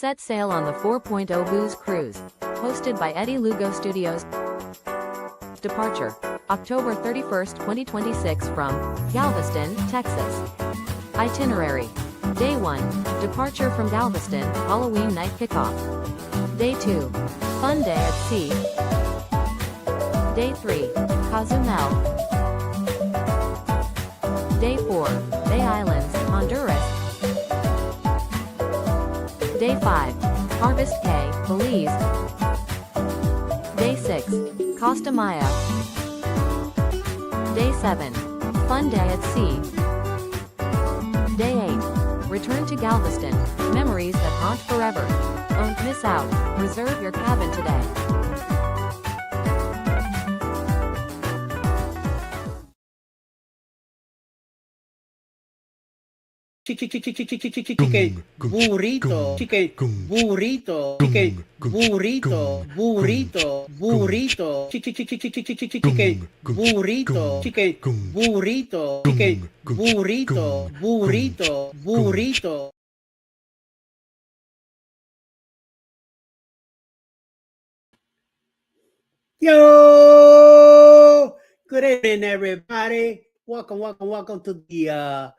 Set sail on the 4.0 Booze Cruise. Hosted by Eddie Lugo Studios. Departure, October 31st, 2026 from Galveston, Texas. Itinerary. Day 1, departure from Galveston, Halloween night kickoff. Day 2, fun day at sea. Day 3, Cozumel. Day 4, Bay Islands, Honduras. Day 5, Harvest Cay, Belize. Day 6, Costa Maya. Day 7, fun day at sea. Day 8, return to Galveston, memories that haunt forever. Don't miss out, reserve your cabin today. Chicken burrito, chicken burrito, chicken burrito, burrito, burrito, chicken burrito, chicken burrito, chicken burrito, burrito, burrito. Yo, good evening, everybody. Welcome to the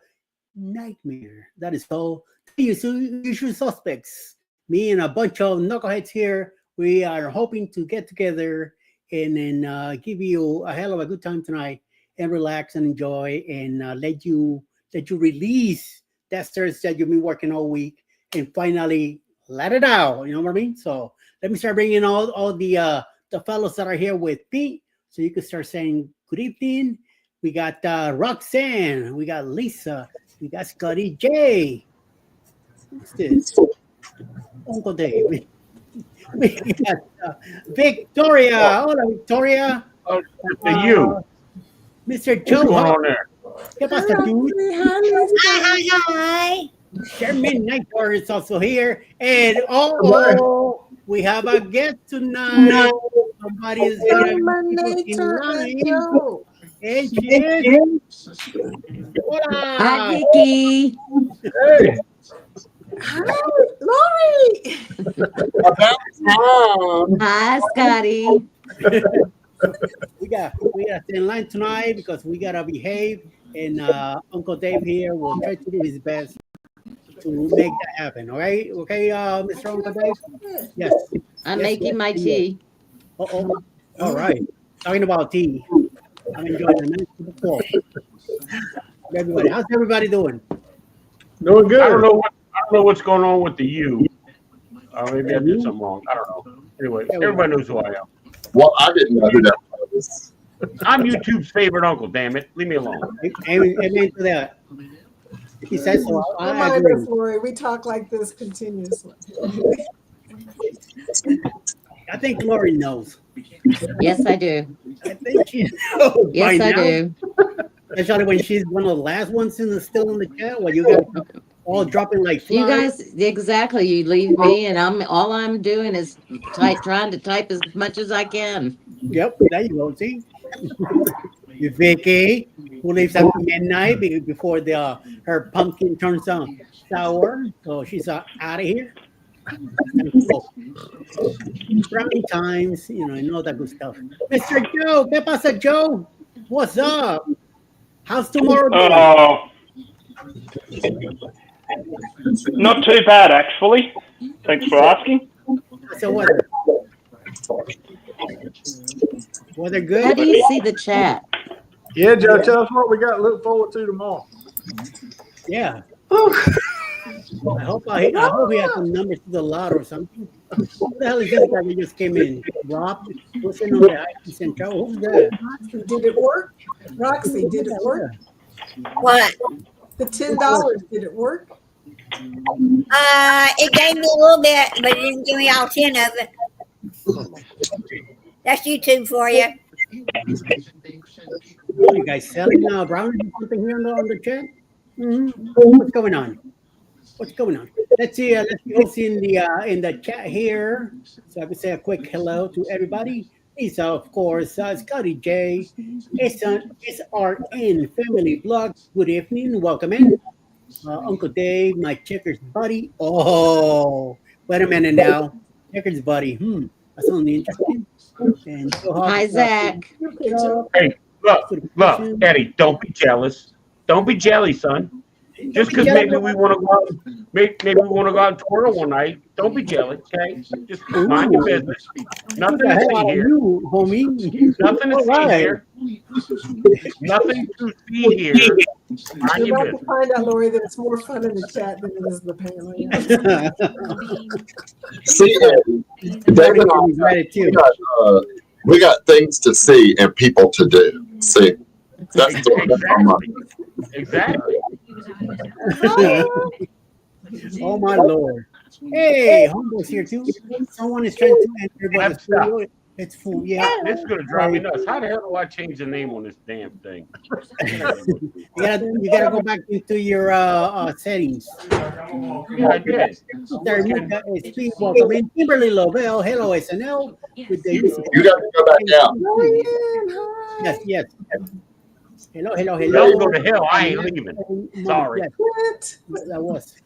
nightmare that is called Usual Suspects. Me and a bunch of knuckleheads here, we are hoping to get together and then give you a hell of a good time tonight and relax and enjoy and let you release that stress that you've been working all week and finally let it out. You know what I mean? So let me start bringing all the fellows that are here with me, so you can start saying good evening. We got Roxanne, we got Lisa, we got Scotty J. What's this? Uncle Dave. We got Victoria. Hola, Victoria. You. Mr. Joe. What's going on there? ¿Qué pasa, dude? Hi. Sherman Nightor is also here. And we have a guest tonight. Somebody is here. Hey, Jen. Hola. Hi, Vicky. Hey. Hi, Lori. Hi, Scotty. We got to stay in line tonight because we gotta behave, and Uncle Dave here will try to do his best to make that happen. All right, okay, Mr. Uncle Dave. Yes, I'm making my tea. All right. Talking about tea, I'm enjoying the nice cup of coffee. Everybody, how's everybody doing? Doing good. I don't know what's going on with the U. Maybe I did something wrong. I don't know. Anyway, everybody knows who I am. Well, I didn't know who that was. I'm YouTube's favorite uncle. Damn it, leave me alone. Amen to that. He says so. I agree. Lori, we talk like this continuously. I think Lori knows. Yes, I do. I think she knows. Yes, I do. Especially when she's one of the last ones still in the chat. Well, you guys all dropping like flies. You guys, exactly. You leave me, and all I'm doing is trying to type as much as I can. Yep, there you go. See, Vicky, who leaves at midnight before her pumpkin turns sour, so she's out of here. Brownie times, and all that good stuff. Mr. Joe, ¿qué pasa, Joe? What's up? How's tomorrow going? Not too bad, actually. Thanks for asking. How's the weather? Weather good? How do you see the chat? Yeah, Joe, tell us what we got to look forward to tomorrow. Yeah. I hope he had some numbers to the lot or something. What the hell is this guy that just came in? Rob? What's in on the IT Central? Who's that? Did it work? Roxy, did it work? What? The $10, did it work? It gave me a little bit, but it didn't give me all 10 of it. That's YouTube for you. You guys selling brownies or something here on the chat? Mm-hmm. What's going on? Let's see who's in the chat here, so I can say a quick hello to everybody. Lisa, of course, Scotty J, SRN Family Blog. Good evening, welcome in. Uncle Dave, my checkers buddy. Oh, Wait a minute now. Checkers buddy. That's only interesting. And Hi, Zach. Hey, look, Eddie, don't be jealous. Don't be jelly, son. Just because maybe we want to go out, maybe we want to go out and twirl one night. Don't be jealous, okay? Just mind your business. Nothing to see here. You, homie. Nothing to see here. Nothing to see here. Mind You're your about to business. find out, Lori, that it's more fun in the chat than it is in the panel. See, David, we got things to see and people to do. See, that's Exactly. Oh my Lord. Hey, Humble's here too. Someone is trying to enter, but it's full. Yeah. This is gonna drive me nuts. How the hell do I change the name on this damn thing? You gotta go back into your settings. Yeah, I did. Please welcome in Kimberly Lovell. Hello, SNL. You got to go back down. Yes. Hello. Y'all go to hell. I ain't leaving. Sorry. Yes, that was.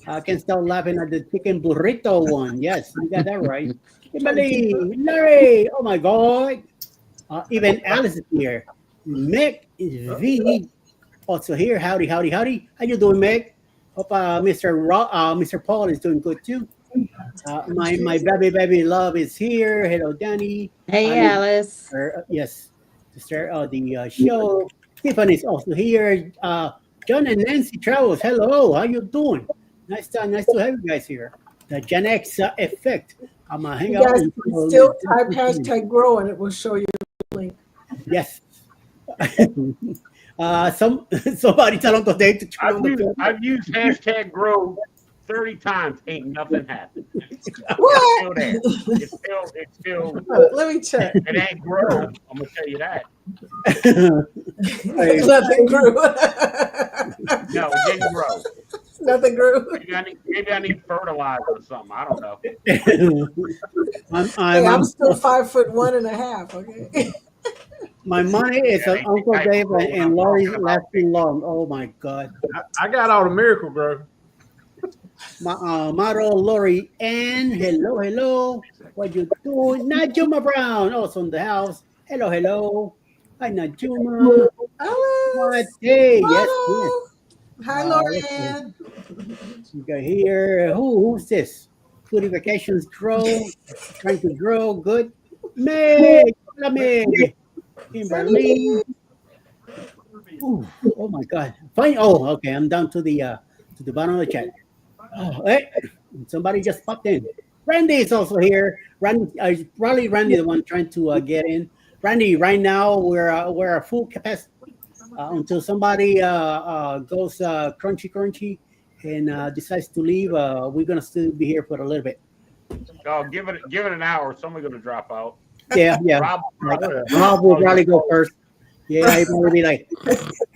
I can start laughing at the chicken burrito one. Yes, you got that right. Kimberly, Larry, oh my God. Even Alice is here. Meg is V also here. Howdy. How you doing, Meg? Hope Mr. Paul is doing good too. My baby love is here. Hello, Danny. Hey, Alice. Yes, to start the show. Tiffany's also here. John and Nancy Travels. Hello, how you doing? Nice to have you guys here. The Gen X effect. I'm gonna hang out. You guys still type #grow and it will show you the link. Yes. Somebody tell them today to turn on the I've used #grow 30 times. Ain't nothing happened. What? It's still. Let me check. It ain't grow. I'm gonna tell you that. Nothing grew. No, it didn't grow. Nothing grew. Maybe I need fertilizer or something. I don't know. I'm still 5'1.5". Okay. My money is on Uncle Dave and Lori's lasting long. Oh my God. I got all the Miracle Grow. Maro, Lori, and hello. What you doing? Najuma Brown, also in the house. Hello. Hi, Najuma. What? Hey, yes. Hi, Lorianne. You got here. Who's this? Foodie Vacations Grow. Trying to grow. Good. Meg. Kimberly. Oh my God. Fine. Oh, okay. I'm down to the bottom of the chat. Oh, hey, somebody just popped in. Randy is also here. Randy, probably Randy, the one trying to get in. Randy, right now we're at full capacity until somebody goes crunchy and decides to leave. We're gonna still be here for a little bit. Oh, give it an hour. Somebody's gonna drop out. Yeah. Rob will probably go first. Yeah, he's gonna be like.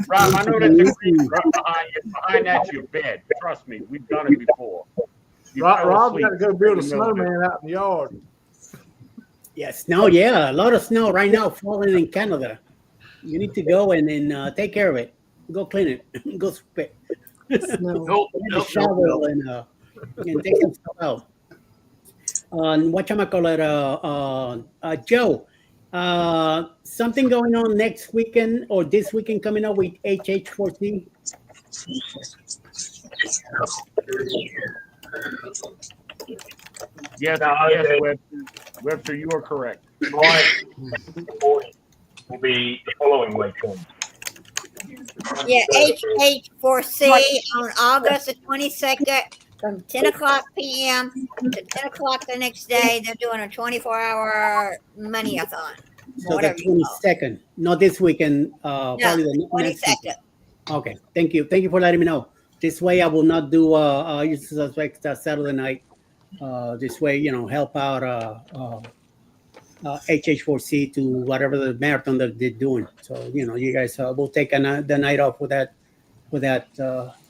Rob, I know that the green behind that's your bed. Trust me, we've done it before. Rob's got to go build a snowman out in the yard. Yeah, snow. Yeah, a lot of snow right now falling in Canada. You need to go and then take care of it. Go clean it. Go sweep it. Shovel and take some stuff out. Whatchamacallit, Joe. Something going on next weekend or this weekend coming up with HH4C? Yes, Webster, you are correct. Will be the following weekend. Yeah, HH4C on August the 22nd from 10 o'clock p.m. to 10 o'clock the next day. They're doing a 24-hour money-a-thon. So the 22nd, not this weekend. Probably the 22nd. Okay, thank you for letting me know. This way, I will not do use suspect Saturday night. This way, help out HH4C to whatever the marathon that they're doing. So you guys will take the night off with that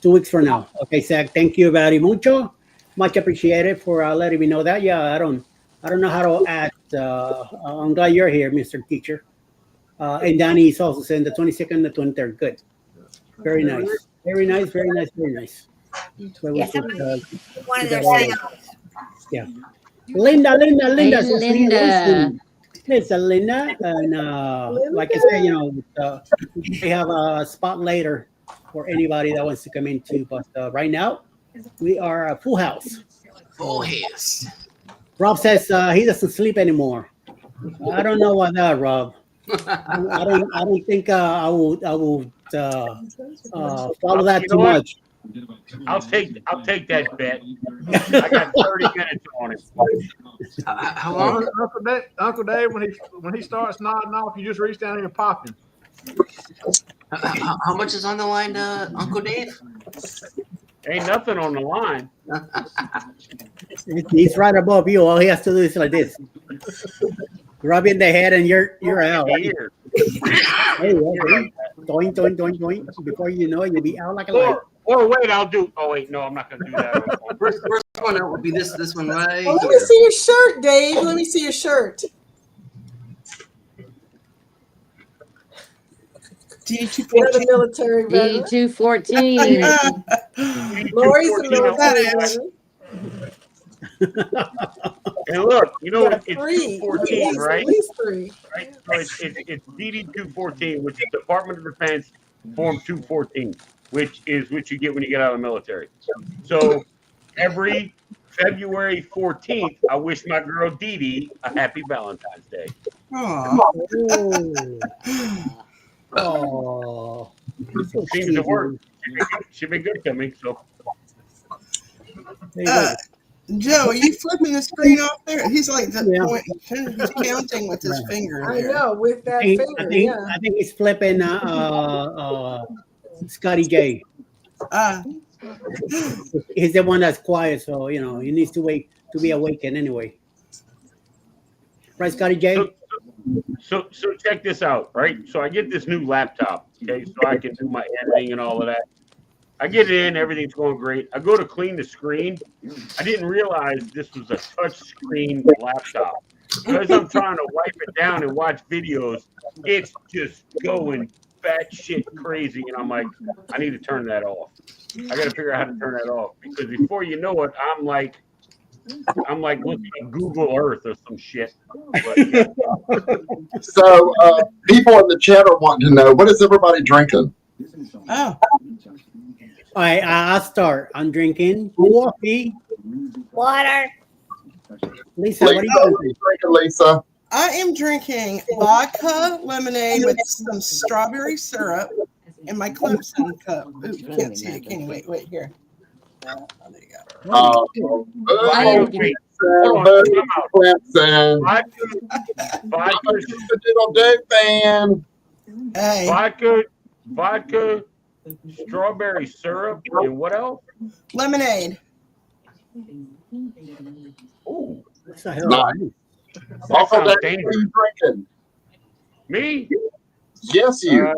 2 weeks from now. Okay, Zach, thank you very mucho. Much appreciated for letting me know that. Yeah, I don't know how to add. I'm glad you're here, Mr. Teacher. And Danny is also saying the 22nd, the 23rd. Good. Very nice. Very nice. Yeah, one of their sounds. Yeah. Linda. Hey, So Linda. listen, Linda, and like I said, we have a spot later for anybody that wants to come in too. But right now, we are a full house. Oh, yes. Rob says he doesn't sleep anymore. I don't know about that, Rob. I don't think I will follow that You too know what? much. I'll take that bet. I got 30 minutes on it. How long? Uncle Dave, when he starts nodding off, you just reach down here and pop him. How much is on the line, Uncle Dave? Ain't nothing on the line. He's right above you. All he has to do is like this. Rub in the head and you're out. Here. Hey, doink, doink, doink, doink. Before you know it, you'll be out like a light. Or wait, I'll do. Oh wait, no, I'm not gonna do that. First one out would be this one right Oh, let me here. see your shirt, Dave. Let me see your shirt. Another military veteran. D214. Lori's a military veteran. And look, it's Three. 214, right? At least three. Right. So it's DD 214, which is Department of Defense Form 214, which is what you get when you get out of the military. So every February 14th, I wish my girl Dee Dee a happy Valentine's Day. Oh. Seems to work. She's been good to me. So There you go. Joe, are you flipping the screen off there? He's like Yeah. he's counting with his finger. I there. know, with that I finger, think, yeah. I think he's flipping Scotty J. He's the one that's quiet, so he needs to wait to be awakened anyway. Right, Scotty J? So check this out, right? So I get this new laptop, okay, so I can do my editing and all of that. I get in, everything's going great. I go to clean the screen. I didn't realize this was a touch screen laptop. So as I'm trying to wipe it down and watch videos, it's just going batshit crazy. And I'm like, I need to turn that off. I got to figure out how to turn that off because before you know it, I'm like looking at Google Earth or some shit. But, yeah. So people in the chat are wanting to know, what is everybody drinking? Oh, All right, I'll start. I'm drinking coffee. Water. Lisa, what are you drinking? drinking, Lisa? I am drinking vodka lemonade with some strawberry syrup in my Clemson cup. Ooh, you can't see it, can you? Wait here. Oh, there you go. Clemson. Hey, Vodka, strawberry syrup, and what else? lemonade. Oh, What the hell? Nice. Uncle Dave, what are you drinking? Me? Yes, you.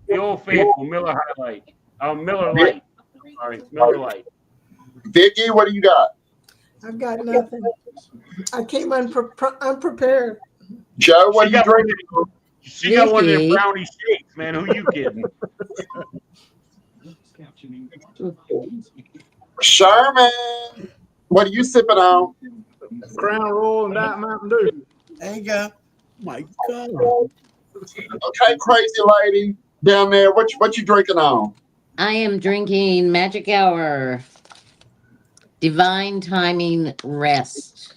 The old faithful Miller High Light. Miller Light. Sorry, Miller Light. Vicky, what do you got? I've got nothing. I came unprepared. Joe, what are you drinking? She got one of them brownie shakes, man. Who you kidding? Sherman, what are you sipping on? Crown Royal and Diet Mountain Dew. There you go. My God. Okay, crazy lady down there, what you drinking on? I am drinking Magic Hour. Divine Timing Rest.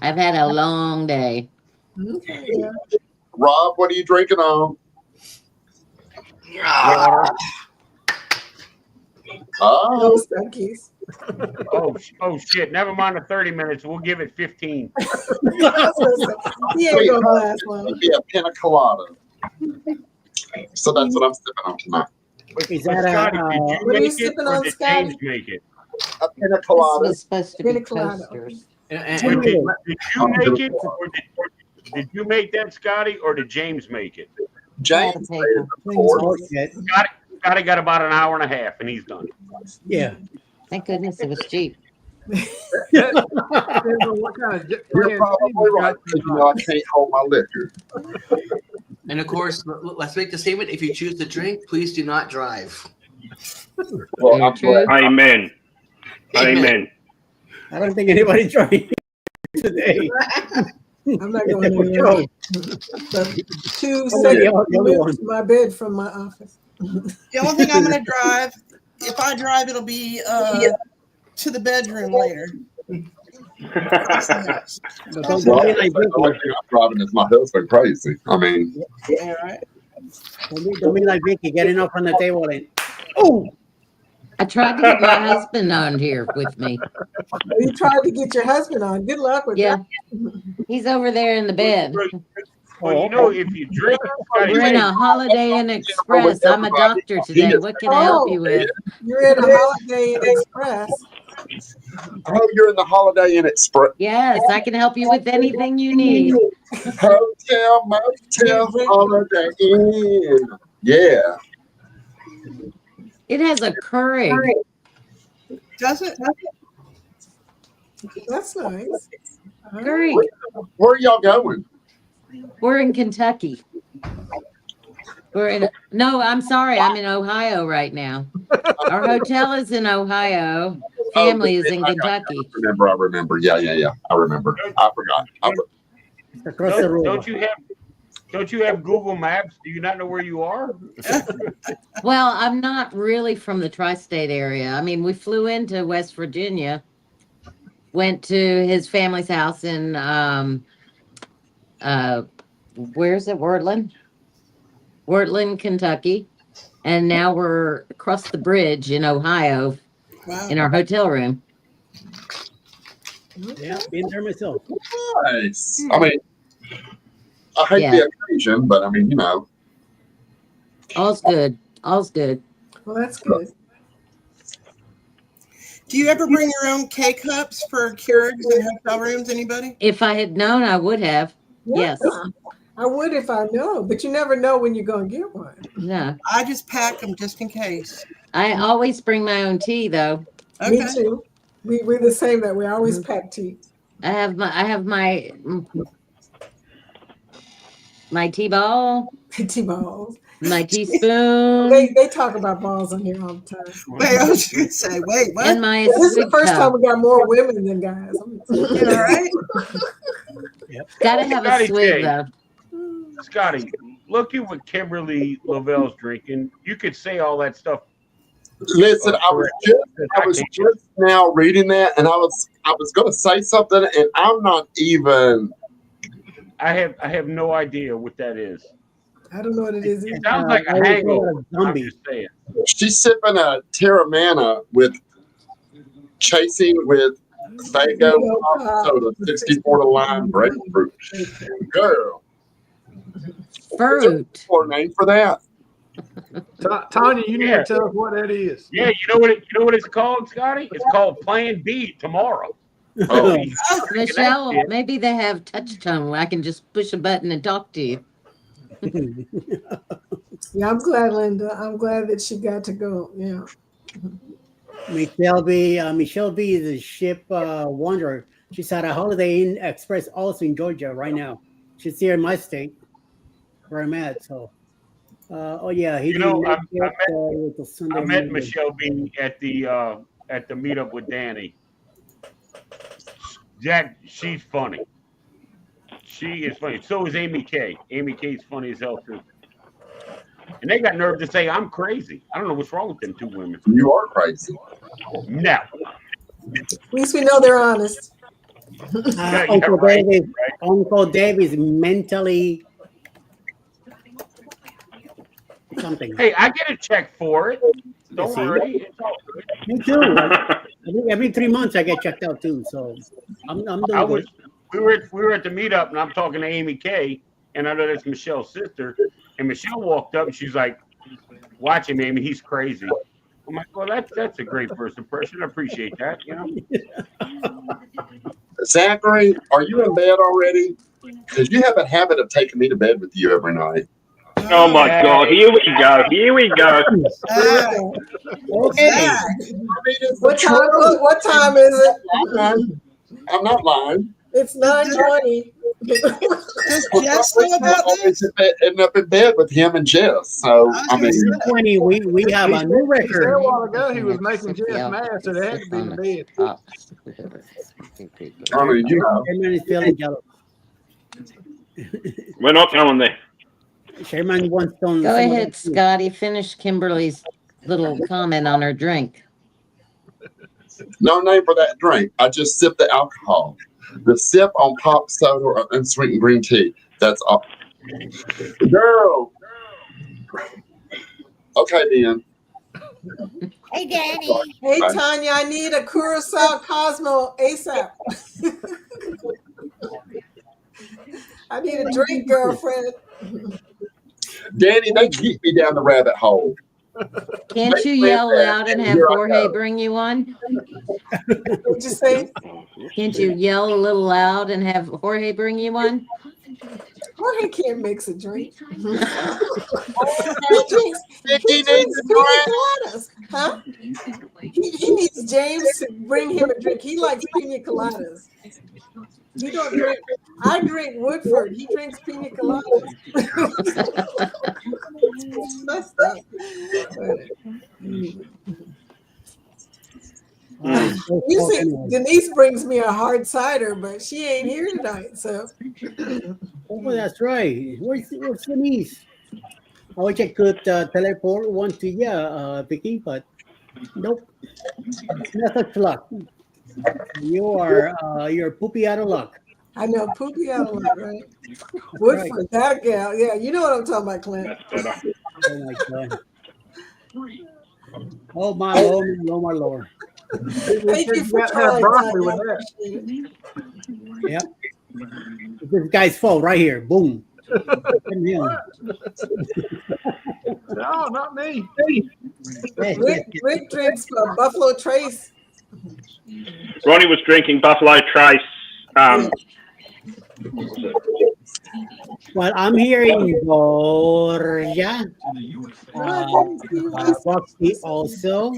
I've had a long day. Okay, yeah. Rob, what are you drinking on? Water. Oh, Those Stuckies. Oh shit! Never mind the 30 minutes. We'll give it 15. He ain't gonna last long. it'd be a pina colada. So that's what I'm sipping on tonight. Is But that Scotty, did you What are you make it sipping or on, did Scotty? James make it? A pina This colada. was supposed to be Pina colada. toasters. Did you make it, or did you make that, Scotty, or did James make it? James made it, of course. Scotty got about an hour and a half, and he's done. Yeah. Thank goodness it was cheap. Depends on what kind of You're probably right, because you know I can't hold my liquor. And of course, let's make the statement: if you choose to drink, please do not drive. Well, I'm glad. Amen. Amen. I don't think anybody's joining today. I'm not going anywhere. The two seconds moved my bed from my office. The only thing I'm going to drive, if I drive, it'll be to the bedroom later. Well, the only thing I'm driving is my husband crazy. I mean, Yeah, right. Don't be like Vicky getting up on the table and oh. I tried to get my husband on here with me. You tried to get your husband on. Good luck with Yeah. that. He's over there in the bed. Well, you know, if you drink, We're in a Holiday Inn Express. I'm a doctor today. What can I help you with? You're at a Holiday Inn Express. oh, you're in the Holiday Inn Express. Yes, I can help you with anything you need. Hotel, motel, Holiday Inn. Yeah. It has a Keurig. Does it? That's nice. Keurig. Where are y'all going? We're in Kentucky. No, I'm sorry. I'm in Ohio right now. Our hotel is in Ohio. Family is in Kentucky. I remember. Yeah. I remember. I forgot. Don't you have Google Maps? Do you not know where you are? Well, I'm not really from the tri-state area. I mean, we flew into West Virginia, went to his family's house in where's it? Wordland, Kentucky. And now we're across the bridge in Ohio in our hotel room. Yeah, been there myself. Nice. I mean, I hate the occasion, but I mean, you know. All's good. All's good. Well, that's good. Do you ever bring your own K-cups for Keurigs and hotel rooms? Anybody? If I had known, I would have. Yes. I would if I know, but you never know when you're going to get one. No. I just pack them just in case. I always bring my own tea, though. Okay. Me too. We're the same that we always pack tea. I have my tea ball. Tea balls. My teaspoon. They talk about balls on here all the time. Wait, I was going to say, wait, what? And my This is the first time we got more women than guys. Yeah, right? Gotta have a swig, though. Scotty, look at what Kimberly Lavell's drinking. You could say all that stuff. Listen, I was just now reading that, and I was going to say something, and I'm not even. I have no idea what that is. I don't know what it is. It sounds like a hangover. I'm just saying. She's sipping a Terramana with chasing with Fago soda, 64 to lime grapefruit. Girl. Fruit. Or name for that. Tanya, you need to tell us what that is. Yeah, you know what it's called, Scotty? It's called Plan B tomorrow. Oh. Michelle, maybe they have touch tone where I can just push a button and talk to you. Yeah, I'm glad, Linda. I'm glad that she got to go. Yeah. Michelle B is a ship wanderer. She's at a Holiday Inn Express also in Georgia right now. She's here in my state where I'm at. So, I met Michelle B at the meetup with Danny. Jack, she's funny. She is funny. So is Amy K. Amy K's funny as hell too. And they got nerve to say I'm crazy. I don't know what's wrong with them two women. You are crazy. No. At least we know they're honest. Uncle Dave is mentally something. Hey, I get a check for it. Don't worry. It's all good. Me too. Every 3 months I get checked out too. So I'm doing good. We were at the meetup and I'm talking to Amy K, and I know that's Michelle's sister. And Michelle walked up and she's like, "Watch him, Amy. He's crazy." I'm like, "Well, that's a great first impression. I appreciate that." You know. Zachary, are you in bed already? Because you have a habit of taking me to bed with you every night. Oh my God! Here we go. Here we go. Okay. What time is it? I'm not lying. It's 9:20. Does Jess know about this? End up in bed with him and Jess. So I mean, 20, we have a new He said a record. while ago he was making Jess mad, so they had to be in bed. I mean, you know. Sherman is feeling jealous. We're not going there. Sherman wants on. Go ahead, Scotty. Finish Kimberly's little comment on her drink. No name for that drink. I just sip the alcohol. The sip on pop soda and sweetened green tea. That's all. Girl. Okay, then. Hey, Danny. Hey, Tanya, I need a Curacao Cosmo ASAP. I need a drink, girlfriend. Danny, they keep me down the rabbit hole. Can't you yell loud and have Jorge bring you one? What'd you say? Can't you yell a little loud and have Jorge bring you one? Jorge can't mix a drink. He drinks pina coladas. Huh? He needs James to bring him a drink. He likes pina coladas. He don't drink. I drink Woodford. He drinks pina coladas. It's messed up. You see, Denise brings me a hard cider, but she ain't here tonight. So, oh, that's right. Where's Denise? I wish I could teleport one to you, Vicky, but nope. Not such luck. You're poopy out of luck. I know, poopy out of luck, right? Woodford, that gal. Yeah, you know what I'm talking about, Clint. Oh my God. Oh my Lord. Thank you for trying. Yep. This guy's fault right here. Boom. No, not me. Rick drinks Buffalo Trace. Ronnie was drinking Buffalo Trace. Well, I'm here in Georgia. Roxy also.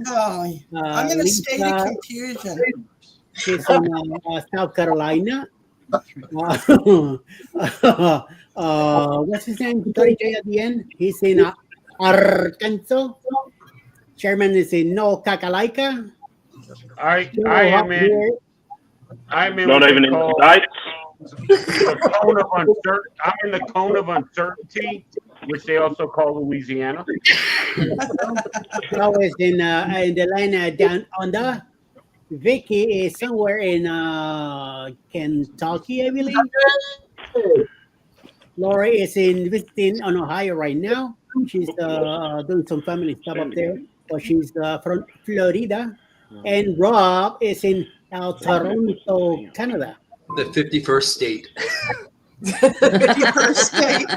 I'm in a state of confusion. She's in South Carolina. What's his name? Tony J at the end. He's in Arkansas. Chairman is in No Kakalaika. I am in. I'm in. Not even in the States. The cone of uncertainty. I'm in the cone of uncertainty, which they also call Louisiana. Always in the line down under. Vicky is somewhere in Kentucky, I believe. Lori is visiting on Ohio right now. She's doing some family stuff up there, but she's from Florida. And Rob is in Toronto, Canada. The 51st state. 51st state.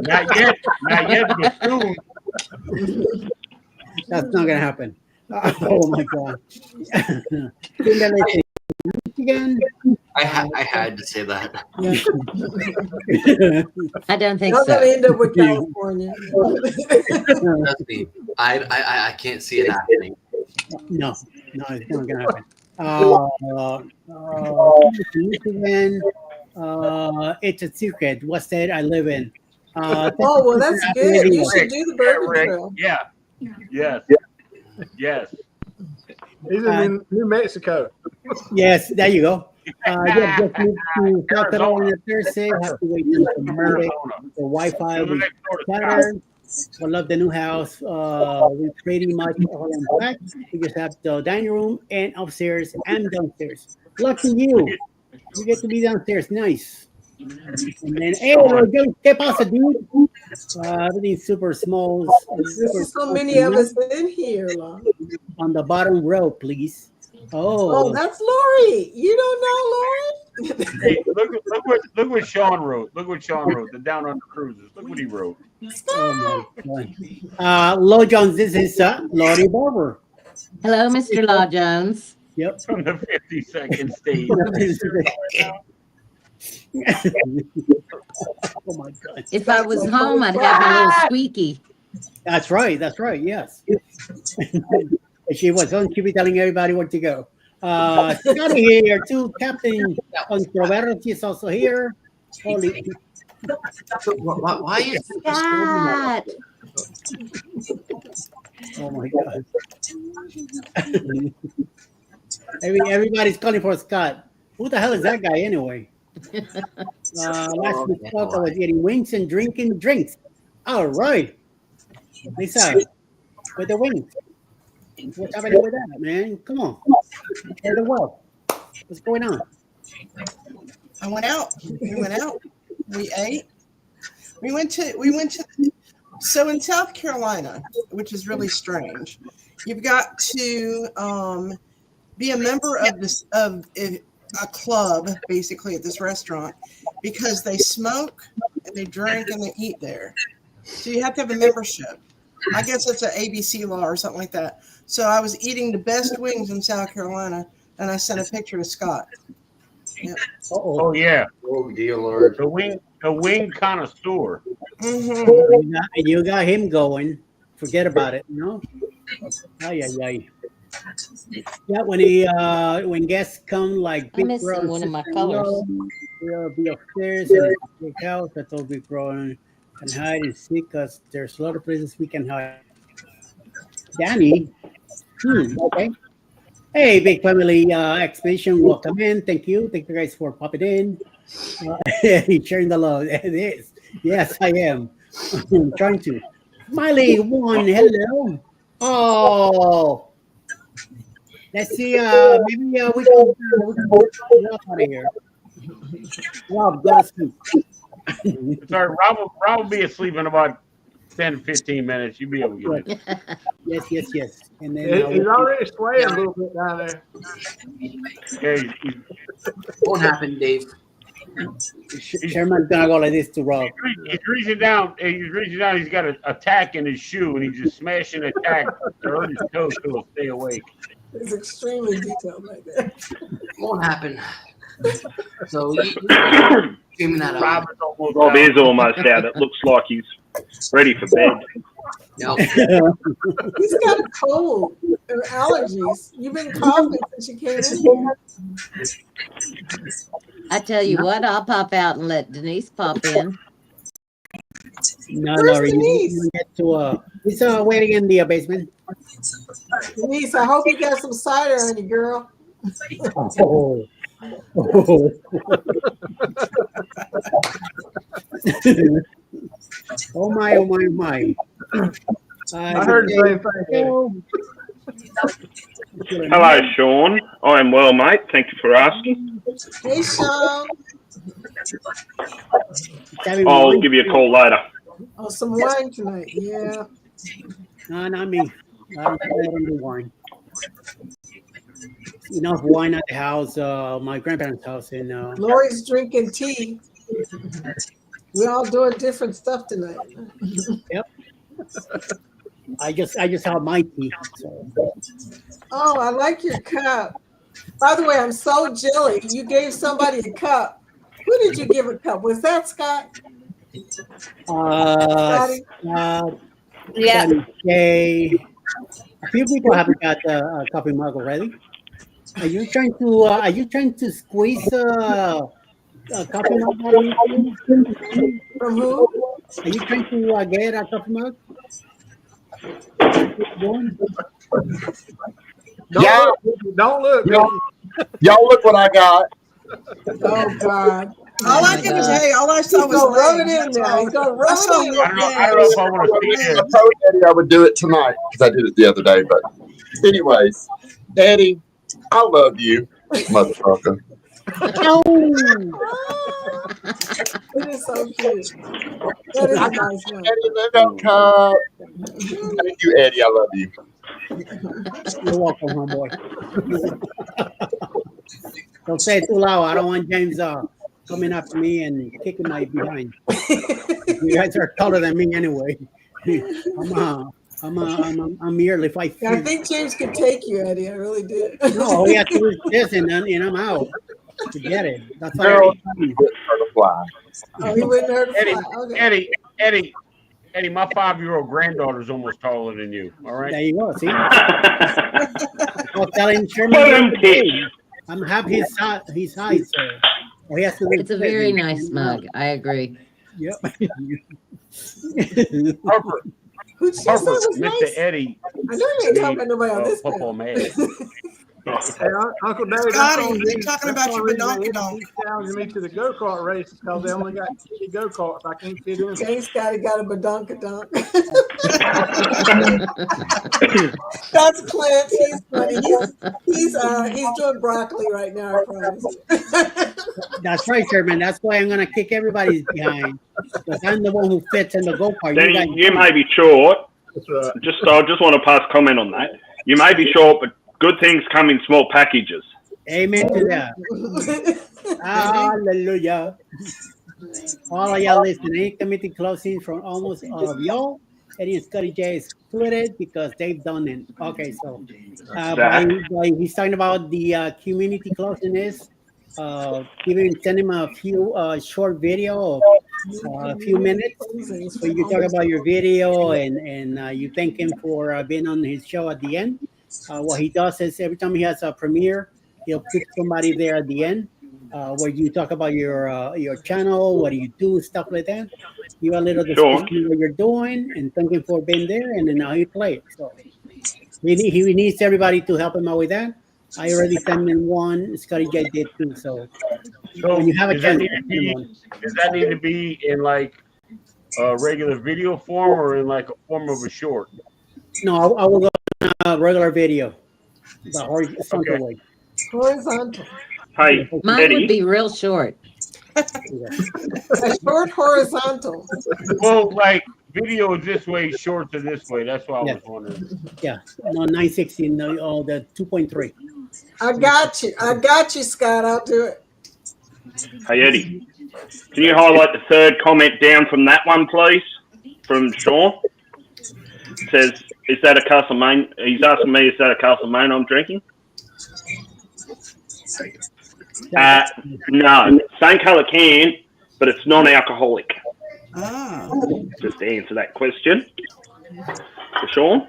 Not yet, but soon. That's not gonna happen. Oh my God. Michigan. I had to say that. I don't think Not so. gonna end up with California. Trust me, I can't see it happening. No, it's not gonna happen. Michigan, it's a secret. What state I live in? Oh well, that's good. You should do the Bourbon Trail. Yeah. Yes. Yes. He's in New Mexico. Yes, there you go. Yeah, just moved to South Carolina Thursday. Have to wait until Monday for Wi-Fi. We pattern. I love the new house. We pretty much all unpacked. We just have the dining room and upstairs and downstairs. Lucky you. You get to be downstairs. Nice. And then, hey, ¿qué pasa, dude? Everything's super small. There's so many of us in here. On the bottom row, please. Oh, that's Lori. You don't know Lori? Hey, look what Sean wrote. Look what Sean wrote. The Down Under Cruises. Look what he wrote. Oh my God. Law Jones, this is Lori Barber. Hello, Mr. Law Jones. Yep. From the 52nd state. Oh my God. If I was home, I'd have a little squeaky. That's right. Yes. She was on. She'd be telling everybody where to go. Scotty here too. Captain Controversy is also here. Holy, Why is Scott. oh my God. Everybody's calling for Scott. Who the hell is that guy anyway? Last week I was eating wings and drinking drinks. All right, Lisa, with the wings. What's happening with that, man? Come on, share the world. What's going on? I went out. We went out. We ate. We went to. So in South Carolina, which is really strange, you've got to be a member of a club, basically at this restaurant, because they smoke and they drink and they eat there. So you have to have a membership. I guess it's an ABC law or something like that. So I was eating the best wings in South Carolina, and I sent a picture to Scott. Yeah. Oh yeah. Oh dear Lord. The wing connoisseur. Mm-hmm. You got him going. Forget about it. No. Ay, ay, ay. Yeah, when guests come like I'm Big missing Bro, one of my Sister colors. Lo, they'll be upstairs in the big house. That's all Big Bro and hide and seek because there's a lot of places we can hide. Danny, okay. Hey, big family expedition, welcome in. Thank you guys for popping in. Sharing the love. It is. Yes, I am. I'm trying to. Smiley one, hello. Oh, let's see. Maybe we can Rob out of here. Rob, go to sleep. Sorry, Rob will be asleep in about 10, 15 minutes. You'll be able to get it. Yes. And then He's already swaying a little bit down there. Yeah, Won't happen, Dave. Sherman's gonna go like this to Rob. he's reaching down. He's got a tack in his shoe, and he's just smashing the tack to hurt his toe so he'll stay awake. It's extremely detailed right there. Won't happen. So you screaming that out. Rob is almost out. It looks like he's ready for bed. No. He's got a cold or allergies. You've been coughing since you came in here. I tell you what, I'll pop out and let Denise pop in. No, Where's Laurie, Denise? you get to he's waiting in the basement. Denise, I hope you got some cider on you, girl. Oh. Oh my. I heard the same thing. Hello, Sean. I am well, mate. Thank you for asking. Hey, Sean. I'll give you a call later. Oh, some wine tonight. Yeah. No, not me. I don't do wine. Enough wine at the house, my grandparents' house in Lori's drinking tea. We're all doing different stuff tonight. Yep. I just have my tea. So. Oh, I like your cup. By the way, I'm so jelly. You gave somebody a cup. Who did you give a cup? Was that Scott? Scotty? Yeah. Okay. A few people haven't got a coffee mug already. Are you trying to squeeze a coffee mug out of me? From who? Are you trying to get a coffee mug? Don't look. Y'all look what I got. Oh God. All I can say, all I saw was rub it legs. in there. He's gonna rub I saw it in. I don't know if I want to see I it. told Eddie I would do it tonight because I did it the other day. But anyways, Eddie, I love you, motherfucker. It is so cute. That is a nice one. Eddie, live up cup. Thank you, Eddie. I love you. You're welcome, homeboy. Don't say it too loud. I don't want James coming after me and kicking my behind. You guys are taller than me anyway. I'm merely 5 feet. Yeah, I think James could take you, Eddie. I really did. No, we have to do this and I'm out. Forget it. That's what Girl, I mean. Oh, he wouldn't hurt a fly. Okay. Eddie, my 5-year-old granddaughter's almost taller than you. All right. There you go. See? I'll tell him Sherman. Boom, pitch. I'm happy he's high, so he has to. It's a very nice mug. I agree. Yep. Harper, Who she said Harper, was Mr. nice? Eddie. I know you ain't talking about nobody on this football panel. man. Hey, Uncle David, Scotty, they're talking about your badonkadonk. He's challenging me to the go-kart race because they only got 50 go-karts. I can't fit in. Jay Scotty got a badonkadonk. That's Clint. He's funny. He's doing broccoli right now, I promise you. That's right, Sherman. That's why I'm gonna kick everybody's behind. Because I'm the one who fits in the go-kart. Then you may be short. I just want to pass comment on that. You may be short, but good things come in small packages. Amen to that. Hallelujah. All of y'all listening, committee closing from almost all of y'all. Eddie and Scotty J is split because they've done it. Okay, so he's talking about the community closing is send him a few short video of a few minutes. So you talk about your video and you thank him for being on his show at the end. What he does is every time he has a premiere, he'll put somebody there at the end where you talk about your channel, what do you do, stuff like that. You a little description of what you're doing and thank him for being there, and then now he plays. So he needs everybody to help him out with that. I already sent him one. Scotty J did too. So when you have a chance, does that need to be in like a regular video form or in like a form of a short? No, I will go on regular video. The horizontal way. Horizontal. Hey, Mine Eddie. would be real short. A short horizontal. Well, like video is this way, shorts are this way. That's what I was wondering. Yeah, no 960, no, the 2.3. I got you, Scott. I'll do it. Hey, Eddie. Can you highlight the third comment down from that one, please? From Sean. It says, is that a Castlemaine? He's asking me, is that a Castlemaine I'm drinking? No, same colour can, but it's non-alcoholic. Just to answer that question. For Sean.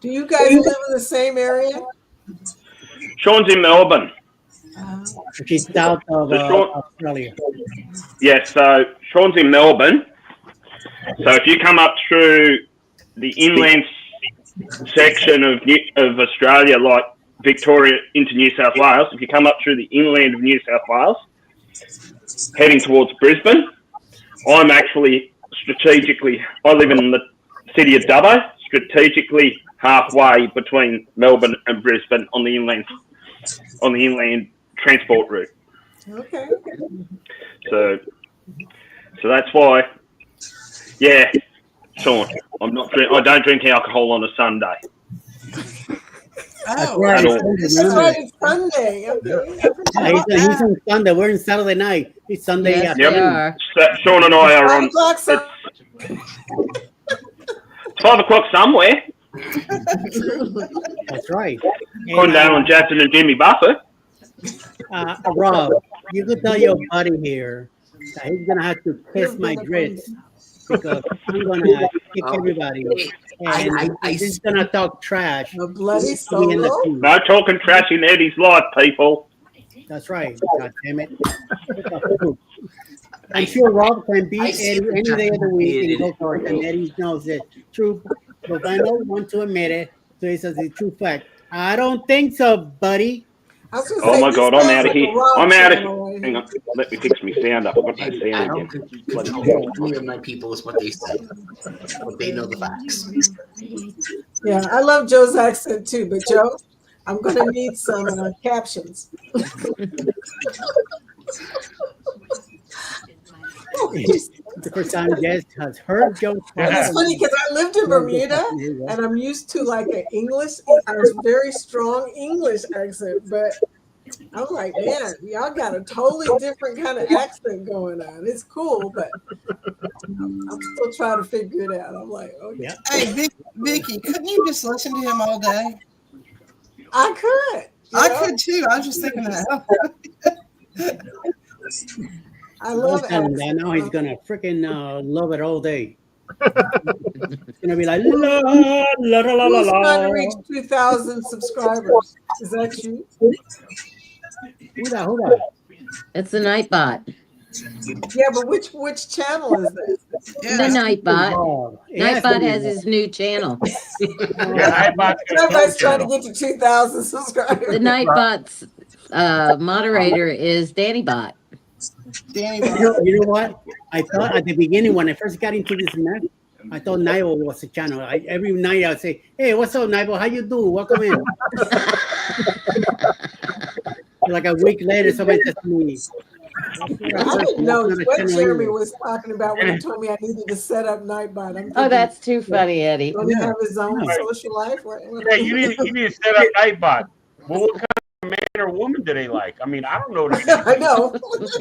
Do you guys live in the same area? Sean's in Melbourne. She's south of Australia. Yes, so Sean's in Melbourne. So if you come up through the inland section of Australia, like Victoria into New South Wales, if you come up through the inland of New South Wales, heading towards Brisbane, I'm actually I live in the city of Dubbo, strategically halfway between Melbourne and Brisbane on the inland transport route. Okay. So that's why, yeah, Sean, I don't drink alcohol on a Sunday. That's right. That's right. It's Sunday. Okay. He's on Sunday. We're in Saturday night. It's Sunday afternoon. Yep. Sean and I are on. It's 5 o'clock somewhere. That's right. Condale and Jackson and Jimmy Buffett. Rob, you could tell your buddy here that he's gonna have to kiss my grits because I'm gonna kick everybody. And he's gonna talk trash. A bloody solo. No talking trash in Eddie's life, people. That's right. God damn it. I'm sure Rob can beat Eddie any day of the week in go-kart, and Eddie knows it. True, but I don't want to admit it, so it's a true fact. I don't think so, buddy. Oh my God, I'm out of here. I'm out of here. Hang on, let me fix my sound up. I've got no sound I don't again. think any of my people is what they say. But they know the facts. Yeah, I love Joe's accent too, but Joe, I'm gonna need some captions. The first time Jess has heard Joe. It's funny because I lived in Bermuda and I'm used to like a very strong English accent, but I'm like, man, y'all got a totally different kind of accent going on. It's cool, but I'm still trying to figure it out. I'm like, okay. Yeah. Hey, Vicky, couldn't you just listen to him all day? I could. I could too. I was just thinking that. I love it. I know he's gonna freaking love it all day. It's gonna be like la la la la la Who's trying to la. reach 2,000 subscribers? Is that you? Who that? It's the Nightbot. Yeah, but which channel is that? The Nightbot. Nightbot has his new channel. Everybody's trying to get to 2,000 subscribers. The Nightbot's moderator is Danny Bot. You know what? I thought at the beginning when I first got into this mess, I thought Naibo was a channel. Every night I would say, "Hey, what's up, Naibo? How you doing? Welcome in." Like a week later, somebody said to me, I didn't know what Jeremy was talking about when he told me I needed to set up Nightbot. Oh, that's too funny, Eddie. Don't he have his own social life? Yeah, you need to set up Nightbot. Well, what kind of man or woman do they like? I mean, I don't know. I know.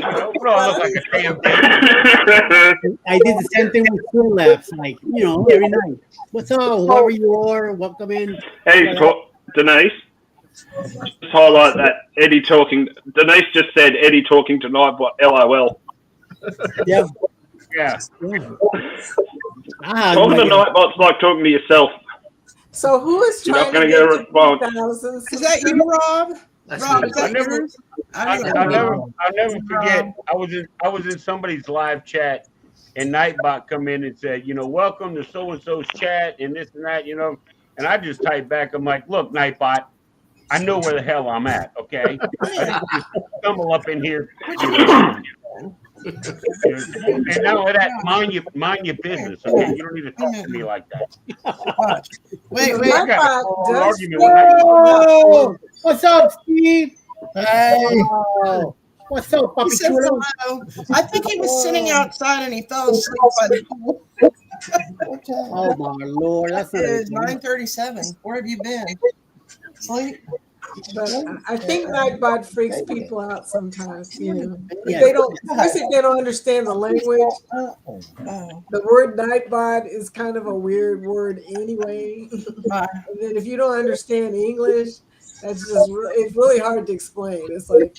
I look like a damn thing. I did the same thing with School Labs, like, every night. What's up? Whoever you are, welcome in. Hey, Denise. Just highlight that Eddie talking. Denise just said Eddie talking to Nightbot. LOL. Yeah. Yeah. Talking to Nightbot's like talking to yourself. So who is You're trying not going to to get a get response. 2,000? Is that you, Rob? Rob, is that yours? I'll never forget. I was in somebody's live chat, and Nightbot come in and said, welcome to so and so's chat and this and that, and I just typed back. I'm like, look, Nightbot, I know where the hell I'm at. Okay, I just stumble up in here. And not only that, mind your business. Okay, you don't need to talk to me like that. Wait. I got a whole argument with Whoa! What's up, Steve? Hey. Oh, what's up, Papi He says Chulo? hello. I think he was sitting outside and he fell asleep by the pool. Oh my Lord, that's not It is 9:37. Where have you been? Sleep? But I think Nightbot freaks people out sometimes. Yeah. They don't, especially if they don't understand the language. The word Nightbot is kind of a weird word anyway. And then if you don't understand English, it's really hard to explain. It's like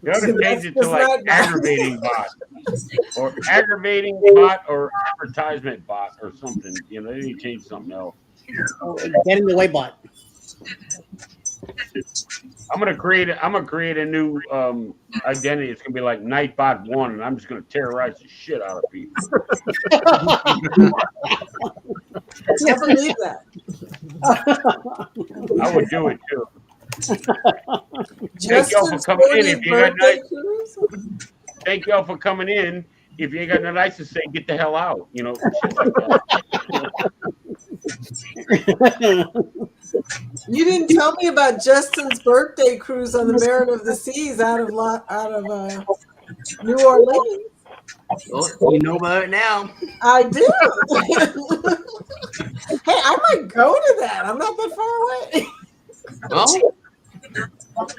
You have to change it to like aggravating bot, or aggravating bot, or advertisement bot, or something. They need to change something else. Get in the way, bot. I'm gonna create a new identity. It's gonna be like Nightbot 1, and I'm just gonna terrorize the shit out of people. I believe that. I would do it too. Thank y'all for Justin's coming in. 40th birthday cruise? Thank y'all for coming in. If you ain't got no nice to say, get the hell out. Shit like that. You didn't tell me about Justin's birthday cruise on the Merit of the Seas out of New Orleans. Well, you know about it now. I do. Hey, I might go to that. I'm not that far away. Well,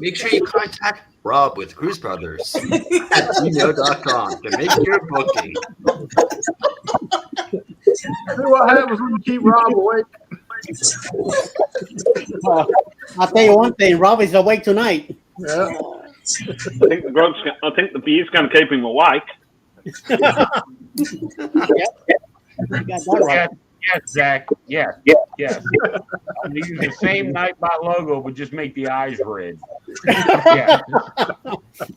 make sure you contact Rob with Cruise Brothers at gmail.com to make your booking. See what happens when you keep Rob awake. I'll tell you one thing. Rob is awake tonight. Yeah. I think the beer's going to keep him awake. Yep. You got that right. Yes, Zach. Yes. I'm use the same Nightbot logo, but just make the eyes red. Yeah.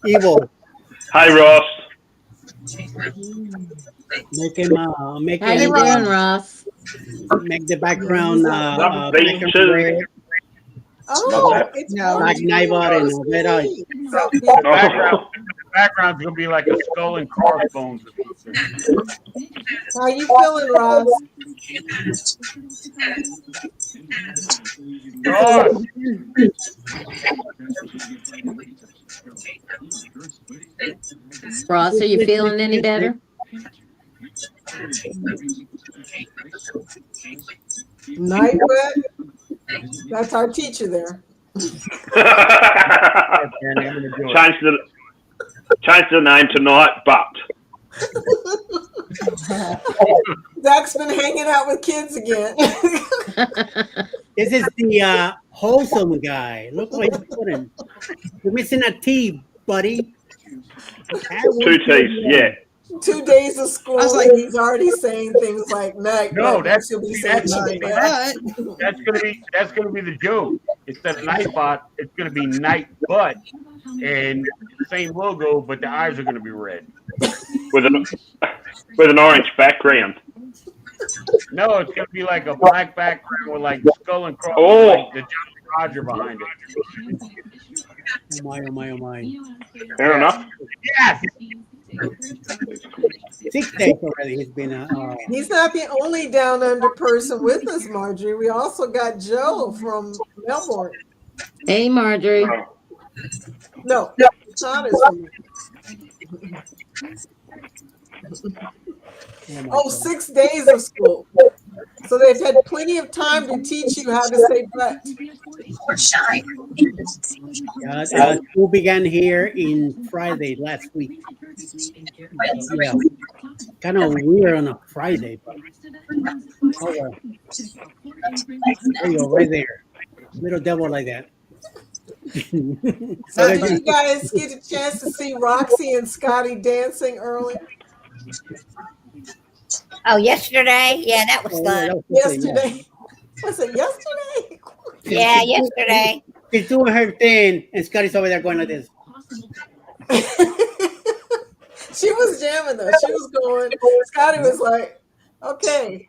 Evil. Hey, Ross. Make him. How you doing, Ross? Make the background. It's like Nightbot and red. The background's gonna be like a skull and crossbones. How you feeling, Ross? Ross, are you feeling any better? Nightbot. That's our teacher there. Change the name to Nightbot. Zach's been hanging out with kids again. This is the wholesome guy. Look what he's putting. You're missing a T, buddy. Two T's, yeah. 2 days of school, I was like- and he's already saying things like night. No, but that's he'll be see, saying that's night. that's gonna be the joke. Instead of Nightbot, it's gonna be Night Butt, and same logo, but the eyes are gonna be red. with an orange background. No, it's gonna be like a black background with like skull and cross, Oh. like the Jolly Roger behind it. Oh my, oh my, oh my. Fair enough. Yes. 6 days already. He's been. He's not the only down under person with us, Marjorie. We also got Joe from Melbourne. Hey, Marjorie. No, Todd is from. Oh, 6 days of school. So they've had plenty of time to teach you how to say butt. School began here in Friday last week. Yeah, kind of weird on a Friday, but oh well. There you go, right there, little devil like that. So did you guys get a chance to see Roxy and Scotty dancing earlier? Oh, yesterday? Yeah, that was fun. Yesterday. Was it yesterday? Yeah, yesterday. She's doing her thing, and Scotty's over there going like this. She was jamming though. She was going. Scotty was like, okay.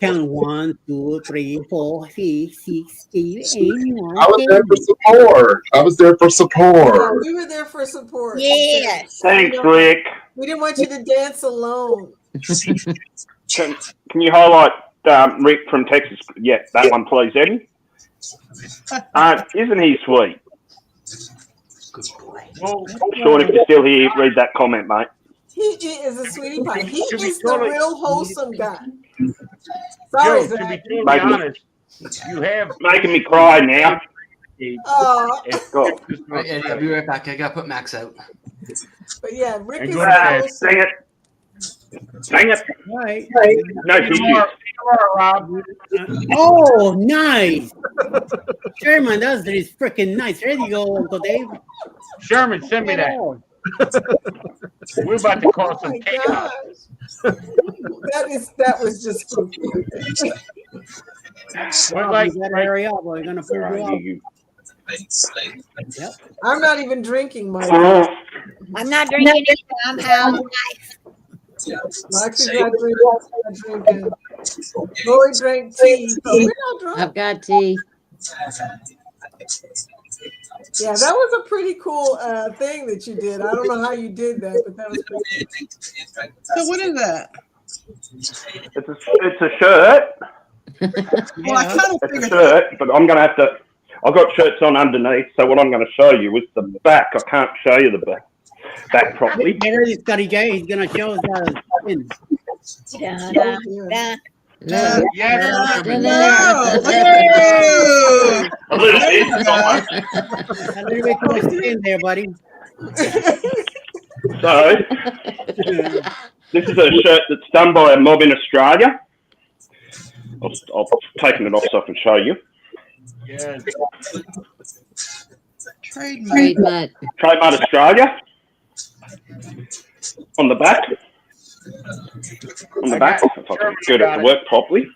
Count 1, 2, 3, 4, 5, 6, 8, 9. I was there for support. I was there for Yeah, support. we were there for support. Yes. Thanks, Rick. We didn't want you to dance alone. Can you highlight Rick from Texas? Yeah, that one, please, Eddie. Isn't he sweet? Good boy. Well, Sean, if you're still here, read that comment, mate. He is a sweetie pie. He To be is the totally- real wholesome guy. Sorry, Joe, to Zach. be totally Making me- honest, you have Making me cry now. Oh, Go. Right, Eddie, I'll be right back. I gotta put Max out. but yeah, Rick And is go the ahead. wholesome. Dang it. Dang it. Right. No, See you tomorrow, Rob. Oh, nice. Sherman, that's freaking nice. There you go, Uncle Dave. Sherman, send me that. Oh, We're about to cause Oh some my chaos. gosh. That was just spooky. We're Rob, like, you better hurry up. We're gonna pull you up. Yep. I'm not even drinking, Mike. I'm not drinking either. I'm howling life. Roxy's not drinking. Lori drank tea. So we're not drunk. I've got tea. Yeah, that was a pretty cool thing that you did. I don't know how you did that, but that was pretty cool. So what is that? It's a shirt. Well, I kind of It's a figured. shirt, but I'm going to have to. I've got shirts on underneath, so what I'm going to show you is the back. I can't show you the back properly. Get ready, Scotty J. He's gonna show us the spin. Da, da, da. No. yes, Sherman. No, look at you. A little bit. A little bit too much spin there, buddy. So, this is a shirt that's done by a mob in Australia. I'll taking it off so I can show you. Yes. Trademark. Trademark. Trademark Australia. On the back. On the back, if I can get it to work properly.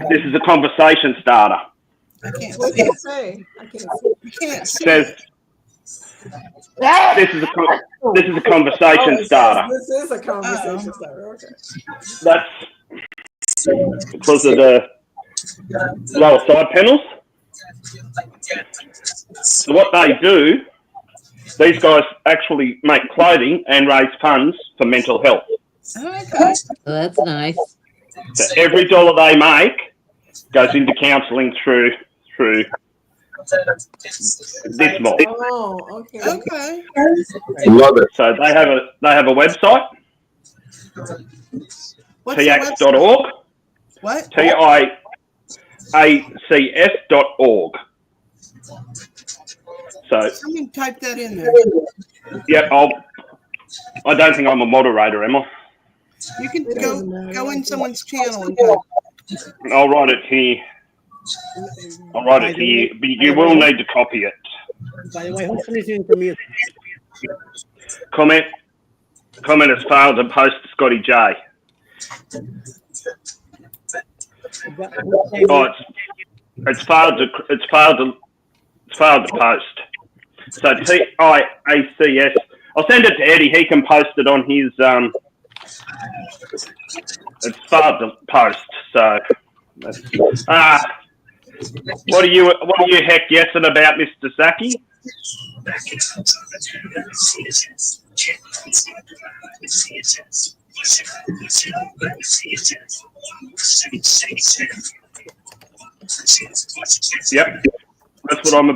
This is a conversation starter. I can't What see did it. it say? I can't see. You can't It see says it. this is a conversation Oh, it says starter. this is a conversation starter. Okay. That's because of the lower side panels. So what they do, these guys actually make clothing and raise funds for mental health. Okay. Well, that's nice. So every dollar they make goes into counselling through this mob. Oh, okay. Okay. Love it. So they have a website, What's the website? tx.org, What? tiacs.org. So, Someone type that in there. yeah, I don't think I'm a moderator, am I? You can It doesn't matter. go in someone's channel and type. I'll write it here. But you will need to copy it. By the way, who's listening to music? Comment has failed to post Scotty J. Oh, it's failed to post. So TIACS. I'll send it to Eddie. He can post it on his. It's failed to post. So, what are you heck yesing about, Mr. Saki? Yep, that's what I'm.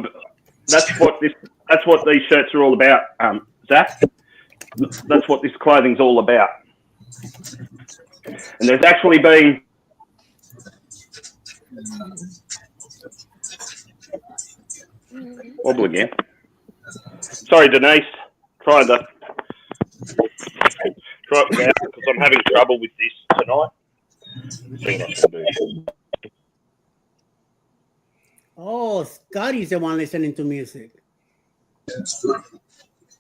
That's what these shirts are all about, Zach. That's what this clothing's all about. And there's actually been wobble again. Sorry, Denise. Try it without because I'm having trouble with this tonight. See what I can do. Oh, Scotty's the one listening to music.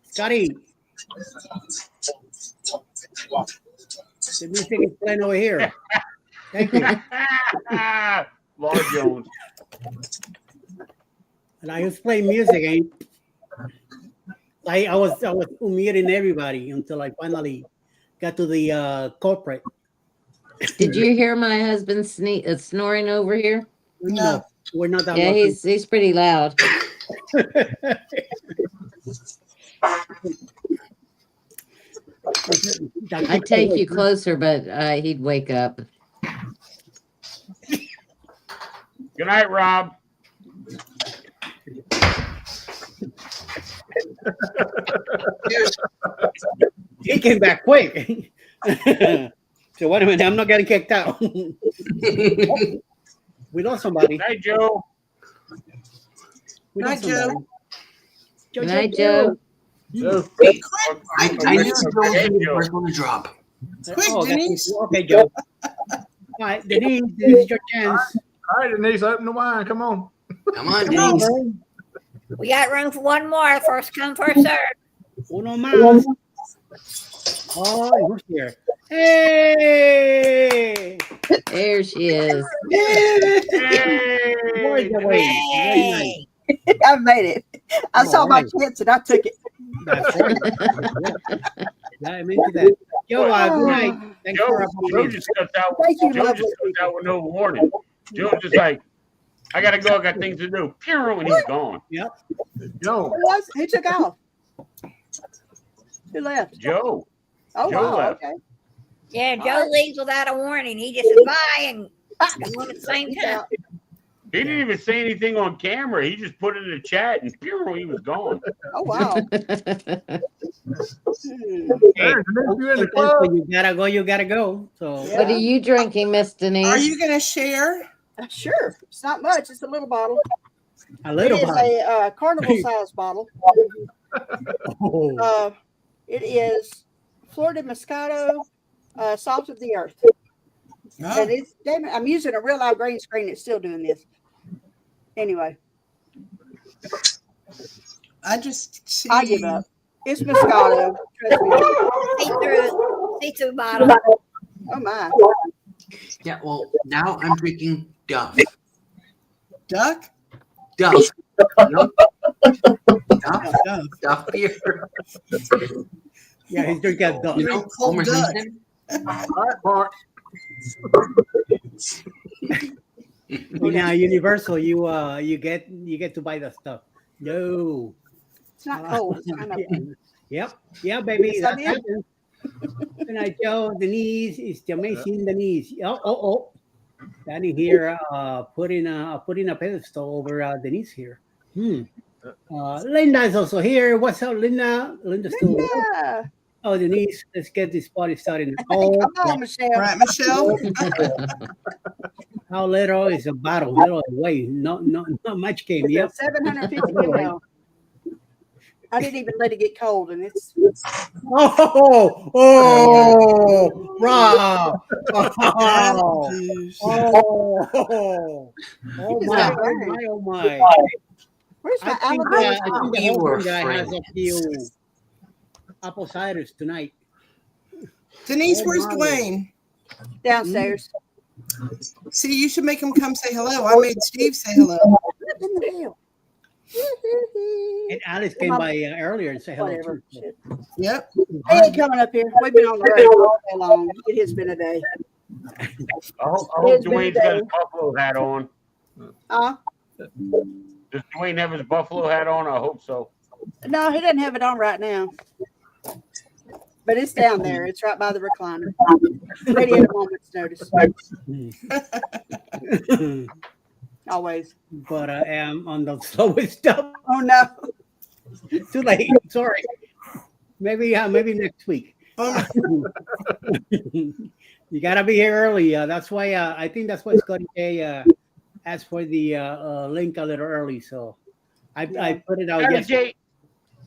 Scotty. The music is playing over here. Thank you. Lord Jones. And I was playing music, and I was muting everybody until I finally got to the corporate. Did you hear my husband snoring over here? No, we're not that. Yeah, he's pretty loud. I'd take you closer, but he'd wake up. Good night, Rob. He came back quick. So wait a minute, I'm not getting kicked out. We lost somebody. Good night, Joe. Good night, Joe. Good night, Joe. I knew Joe was the first one to drop. Quick, Denise. Okay, Joe. All right, Denise, this is your chance. All right, Denise, open the wine. Come on. Come on, Denise. We got room for one more. First come, first serve. Uno más. Oh, who's here? Hey! There she is. Hey! Hey! I made it. I saw my chance and I took it. That's right. Yeah, I meant that. Joe, good night. Thanks for Joe just cut out. Thank you, Joe just cut out with no warning. Joe just like, I gotta go. I got things to do. Pew, and he's gone. Yep. Joe. Who took off? Who left? Joe. Oh, Joe wow. left. Okay. Yeah, Joe leaves without a warning. He just is by and gone at the same time. He didn't even say anything on camera. He just put it in the chat and pew, he was gone. Oh, wow. Hey, you gotta go. You gotta go. So, What are you drinking, Miss Denise? Are you going to share? Sure. It's not much. It's a little bottle. a little It is bit. a carnival size bottle. Oh. It is Florida Moscato, Salt of the Earth. Oh. And it's, damn it, I'm using a real loud green screen. It's still doing this. Anyway, I just see. I give up. It's Moscato. Trust me. See-through bottle. Oh, my. Yeah, well, now I'm drinking Duff. Duck? Duff. Nope. Duff beer. Yeah, he's drinking duck. You know, Cold Homer duck. Simpson. All right, Bart. Now, Universal, you get to buy the stuff. No. It's not cold. It's kind of. Yep. Yeah, baby. Yes, That I did. happens. Good night, Joe. Denise is the amazing Denise. Oh. Danny here, putting a pedestal over Denise here. Linda is also here. What's up, Linda? Linda's still. Yeah. Oh, Denise, let's get this party started. Oh, Come on, Michelle. Right, Michelle? how little is a bottle? Little away. Not much came. Yep. 750 ml. I didn't even let it get cold, and it's. Oh, Rob. Oh my. Where's my I think Alabama? the whole thing guy has a few apple ciders tonight. Denise, Oh, where's my. Dwayne? Downstairs. See, you should make him come say hello. I made Steve say hello. What in the hell? And Alice came by earlier and said hello. Whatever. Too. Shit. Yep. He ain't coming up here. We've been on the road all day long. It has been a day. I hope It's been Dwayne's a got day. his buffalo hat on. Does Dwayne have his buffalo hat on? I hope so. No, he doesn't have it on right now. But it's down there. It's right by the recliner. Ready at a moment's notice. Always. But I am on the slowest stuff. Oh no. Too late. Sorry. Maybe next week. You gotta be here early. That's why I think that's why Scotty J asked for the link a little early. So I put it out yesterday.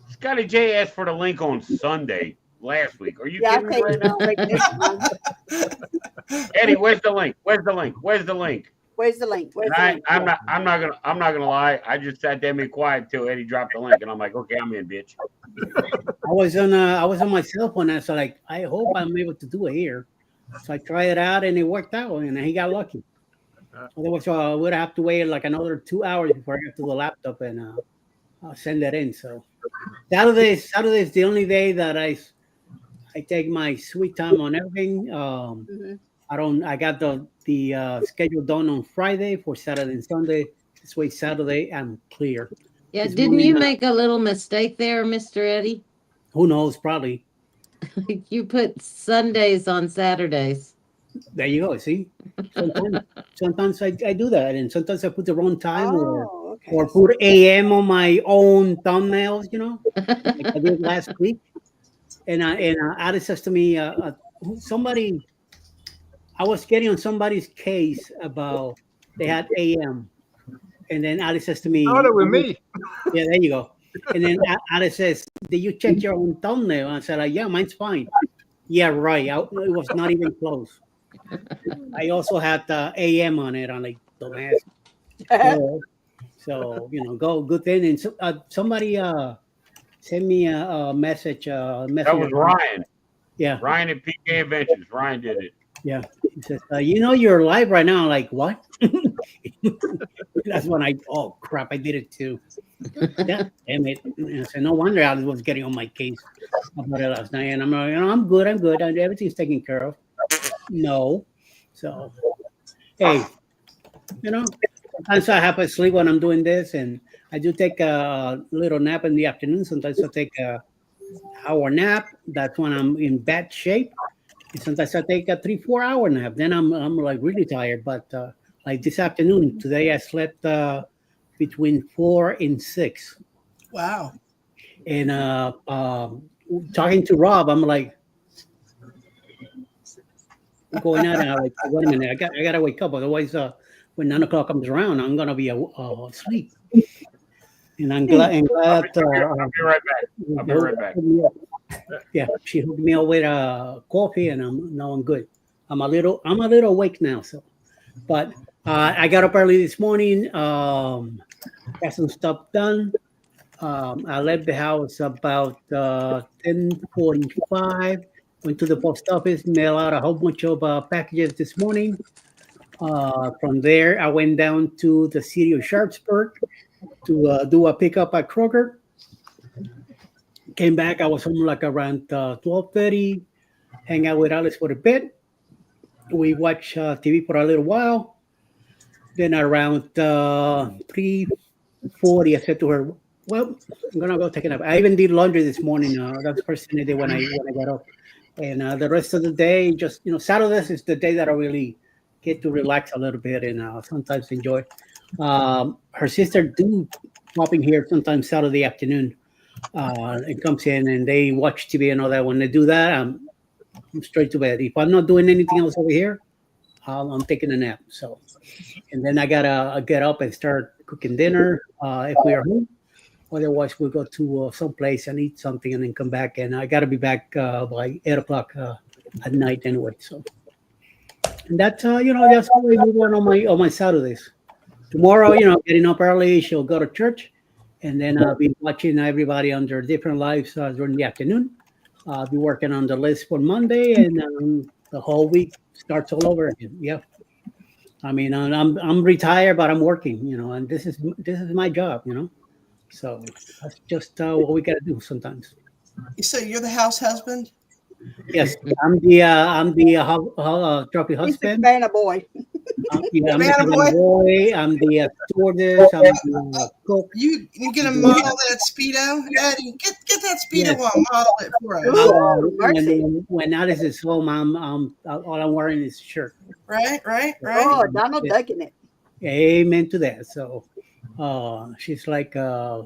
Scotty J asked for the link on Sunday last week. Are you Yeah, kidding me right now? Eddie, where's the link? Where's the link? Where's the link? Where's the link? Where's the link? I'm not gonna lie. I just sat there and be quiet till Eddie dropped the link, and I'm like, okay, I'm in, bitch. I was on my cell phone. And so like I hope I'm able to do it here. So I tried it out and it worked out, and he got lucky. Otherwise, I would have to wait like another 2 hours before I get to the laptop and I'll send that in. So Saturday is the only day that I take my sweet time on everything. I got the schedule done on Friday for Saturday and Sunday. This way, Saturday I'm clear. Yeah, This didn't morning, you make a little mistake there, Mr. Eddie? Who knows? Probably. You put Sundays on Saturdays. There you go. See, sometimes I do that, and sometimes I put the wrong time or put AM on my own thumbnails. You know, like I did last week. And Alice says to me, somebody, I was getting on somebody's case about they had AM, and then Alice says to me, Started with me. Yeah, there you go. And then Alice says, did you check your own thumbnail? I said, like, yeah, mine's fine. Yeah, right. It was not even close. I also had the AM on it. I'm like, dumbass. So good thing. And so, somebody sent me a message. That was Ryan. Yeah. Ryan at PK Adventures. Ryan did it. Yeah. He says, you're live right now. I'm like, what? That's when oh crap, I did it too. Yeah, damn it. And so no wonder Alice was getting on my case about it last night. And I'm like, I'm good. Everything's taken care of. No. So, hey, sometimes I have to sleep when I'm doing this, and I do take a little nap in the afternoon. Sometimes I take a hour nap. That's when I'm in bad shape. And sometimes I take a 3-4 hour nap. Then I'm like really tired. But like this afternoon, today I slept between 4 and 6. Wow. And talking to Rob, I'm like going out and I'm like, wait a minute, I gotta wake up. Otherwise, when 9 o'clock comes around, I'm gonna be asleep. And I'm glad. I'll be right back. I'll be right back. Yeah, she hooked me up with coffee, and I'm good. I'm a little awake now. So, but I got up early this morning. Got some stuff done. I left the house about 10:45. Went to the post office, mail out a whole bunch of packages this morning. From there, I went down to the city of Sharpsburg to do a pickup at Kroger. Came back. I was home like around 12:30. Hang out with Alice for a bit. We watched TV for a little while. Then around 3:40, I said to her, "Well, I'm gonna go take a nap." I even did laundry this morning. That's the first thing I did when I got up. And the rest of the day, just Saturdays is the day that I really get to relax a little bit and sometimes enjoy. Her sister do popping here sometimes Saturday afternoon. It comes in and they watch TV and all that. When they do that, I'm straight to bed. If I'm not doing anything else over here, I'm taking a nap. So, and then I gotta get up and start cooking dinner if we are home. Otherwise, we'll go to some place and eat something and then come back. And I gotta be back by 8 o'clock at night anyway. So, and that's that's how we move on my Saturdays. Tomorrow, getting up early, she'll go to church. And then I'll be watching everybody on their different lives during the afternoon. I'll be working on the list for Monday, and the whole week starts all over again. Yep. I mean, I'm retired, but I'm working, and this is my job, So that's just what we gotta do sometimes. So you're the house husband? Yes, I'm the trophy He's the husband. Savannah boy. I'm the Savannah boy. boy. I'm the stewardess. I'm the cook. You gonna model that Speedo? Eddie, get that Speedo Yes. on, model it for us. Mercy. When Alice is home, all I'm wearing is a shirt. Right. Oh, Donald ducking it. Amen to that. So, she's like, gotta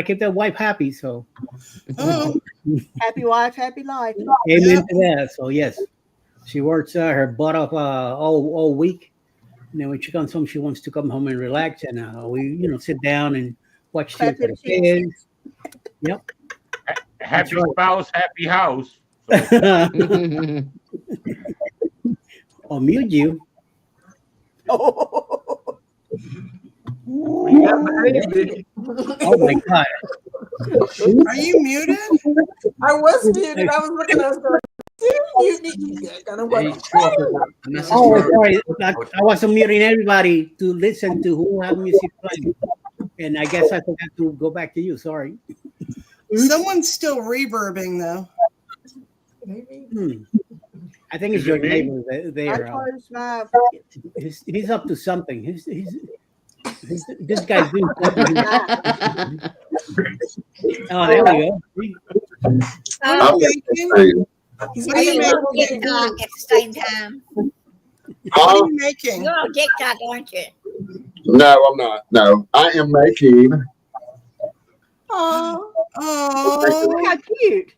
keep that wife happy. So, Oh, Happy wife, happy life. amen to that. So, yes, she works her butt off all week. And then when she comes home, she wants to come home and relax. And we, sit down and watch Clap TV for them the kids. Yep. Happy right. spouse, happy house. I'll mute you. You got behaved, Vicky. Oh my God. are you muted? I was muted. I was looking at us. Oh, sorry. I was muting everybody to listen to who have music playing. And I guess I forgot to go back to you. Sorry. Someone's still reverbing though. I think it's your neighbor there. He's up to something. This guy's doing something. Oh, there we go. He's making TikTok at the same time. What are you making? You're on TikTok, aren't you? No, I'm not. No, I am making. Oh, Oh, how cute.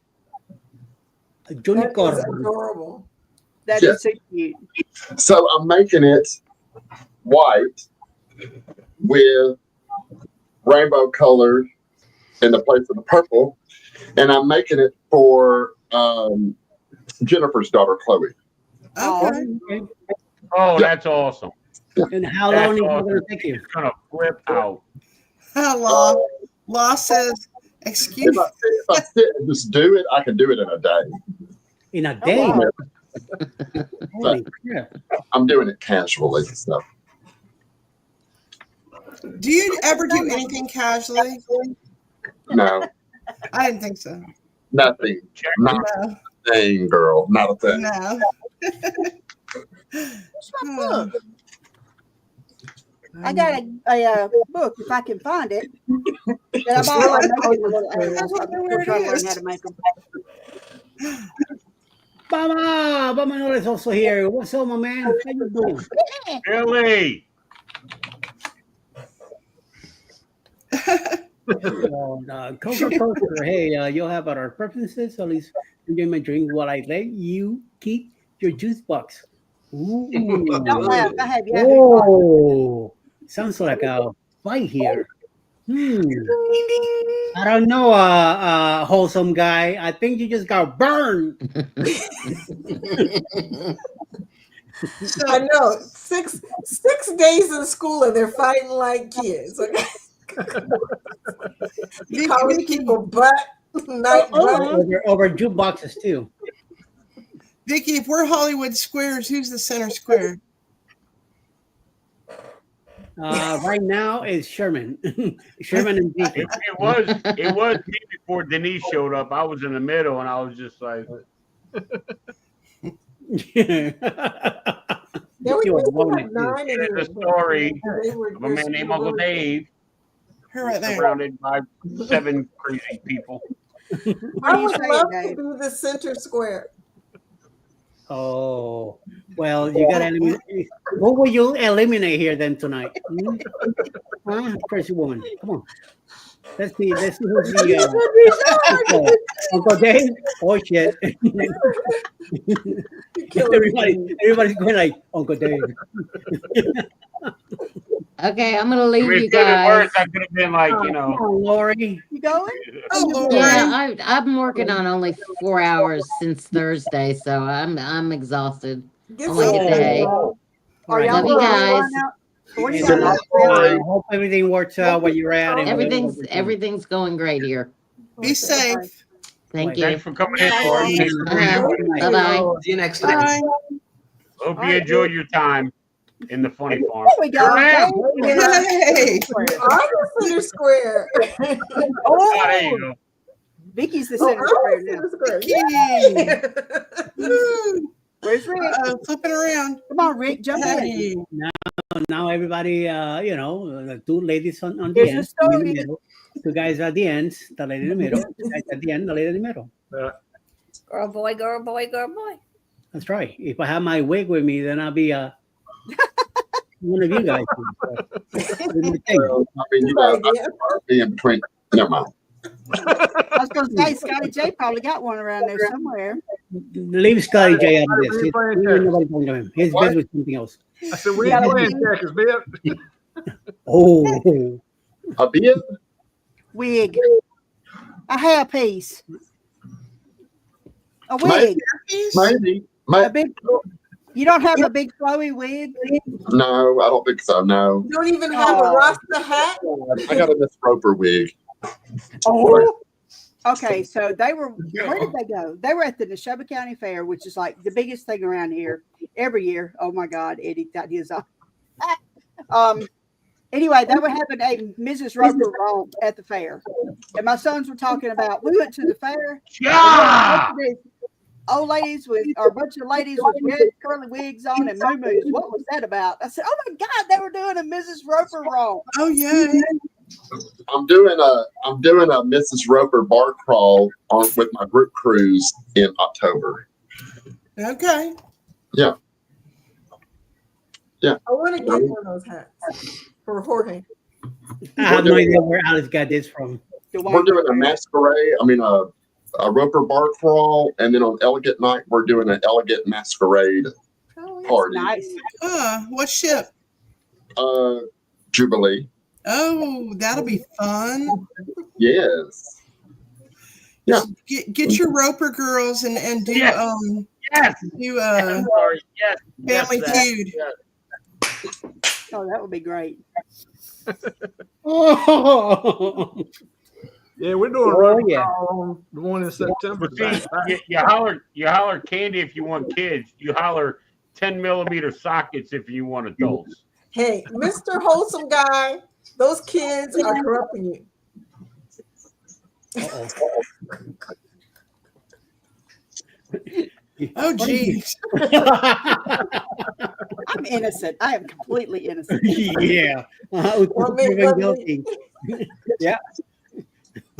Unicorn. That's adorable. That Yeah. is so cute. So I'm making it white with rainbow colors in the place of the purple, and I'm making it for Jennifer's daughter, Chloe. okay. Oh, that's awesome. And how That's long is it awesome. going to take you? It's gonna flip out. Law says, excuse me. If I sit and just do it, I can do it in a day. In a day? wow. Holy crap. I'm doing it casually. So Do you ever do anything casually? no, I didn't think so. nothing. Not No. a thing, girl. Not a thing. No. Look, I got a book if I can find it. That I bought. We're trying to learn how to make them. Mama is also here. What's up, my man? How you doing? Billy. Coca-Cola. Hey, you'll have our preferences. At least enjoy my drink while I let you keep your juice box. Ooh. Don't laugh. I have you. Oh, sounds like a fight here. I don't know, wholesome guy. I think you just got burned. I know. Six days in school and they're fighting like kids. Okay? You calling people butt, night butt. Over jukeboxes too. Vicky, if we're Hollywood squares, who's the center square? Right now it's Sherman. Sherman and Vicky. It was me before Denise showed up. I was in the middle and I was just like There were You are wrong. like 9 in the here. story They were- of a man named Uncle Dave, Her right there. surrounded by 7 crazy people. I you would say, love Dave? to be the center square. Oh, well, you gotta eliminate. What will you eliminate here then tonight? Huh? Crazy woman. Come on. Let's see who's the Uncle Dave. Oh shit. Everybody's going like Uncle Dave. Okay, I'm gonna leave I mean, you if it guys. worse, I could have been like, Come on, Lori. You going? Oh, Lord. Yeah, I'm working on only 4 hours since Thursday, so I'm exhausted. Get Only some- today. Are y'all Love you going guys. out? What do you I got? hope everything works out where you're at. And Everything's going great here. Be safe. Thank you. Thanks for coming in, Lori. Thanks for being here. Bye-bye. See you next time. Hope you enjoyed your time in the funny farm. There we go. Hey. I'm the center square. Oh, there you go. Vicky's the Oh, center square now. Where's Rick? Flipping around. Come on, Rick, jump Hey. in. Now everybody, the two ladies on the Here's the end, story. in the middle, two guys at the end, the lady in the middle, two guys at the end, the lady in the middle. Girl, boy, girl, boy, girl, boy. That's right. If I have my wig with me, then I'll be one of you guys. Well, I mean, you got to be in between. Never mind. I was going to say, Scotty J probably got one around there somewhere. Leave Scotty J out of this. Nobody talking to him. His bed was something else. I said, we ain't playing Texas, Bill. Oh. A beard? Wig. A hairpiece. A wig. Maybe. A big. You don't have a big flowy wig? No, I don't think so. No. You don't even have a Rasta hat? I got a Miss Roper wig. Oh. Okay, so they were, where did they go? They were at the Neshoba County Fair, which is like the biggest thing around here every year. Oh my God, Eddie got his on. Anyway, they were having a Mrs. Roper romp at the fair. And my sons were talking about, we went to the fair. Yeah. Old ladies with, or a bunch of ladies with red curly wigs on and moo-moos. What was that about? I said, oh my God, they were doing a Mrs. Roper romp. Oh yeah. I'm doing a Mrs. Roper bar crawl with my group cruise in October. Okay. Yeah. I want to get one of those hats for Jorge. I have no idea where Alice got this from. We're doing a masquerade. I mean, a Roper bar crawl, and then on Elegant Night, we're doing an Elegant Masquerade party. Nice. What ship? Jubilee. Oh, that'll be fun. Yes. Yeah. Get your Roper girls and do Yes. do Sorry. Yes. Family Feud. Yes. Oh, that would be great. Oh. Yeah, we're doing on the one in September. See, you holler candy if you want kids. You holler 10mm sockets if you want adults. Hey, Mr. Wholesome Guy, those kids are corrupting you. Oh, geez. I'm innocent. I am completely innocent. Yeah. Guilty. Yeah.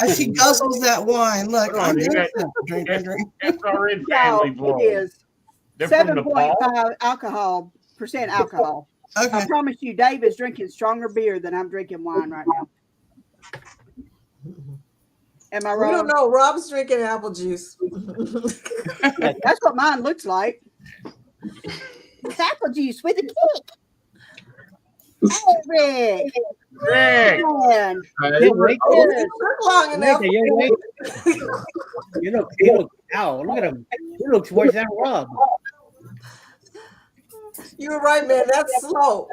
As she guzzles that wine, look, I'm innocent. Drink. SRN No, family vlog. it is They're from Nepal. 7.5% alcohol. Okay. I promise you, Dave is drinking stronger beer than I'm drinking wine right now. Am I We wrong? don't know. Rob's drinking apple juice. That's what mine looks like. It's apple juice with a kick. Hey, Rick. Rick. Man. Yeah, Rick. It took long enough. You look, ow, look at him. He looks worse than Rob. You were right, man. That's slow.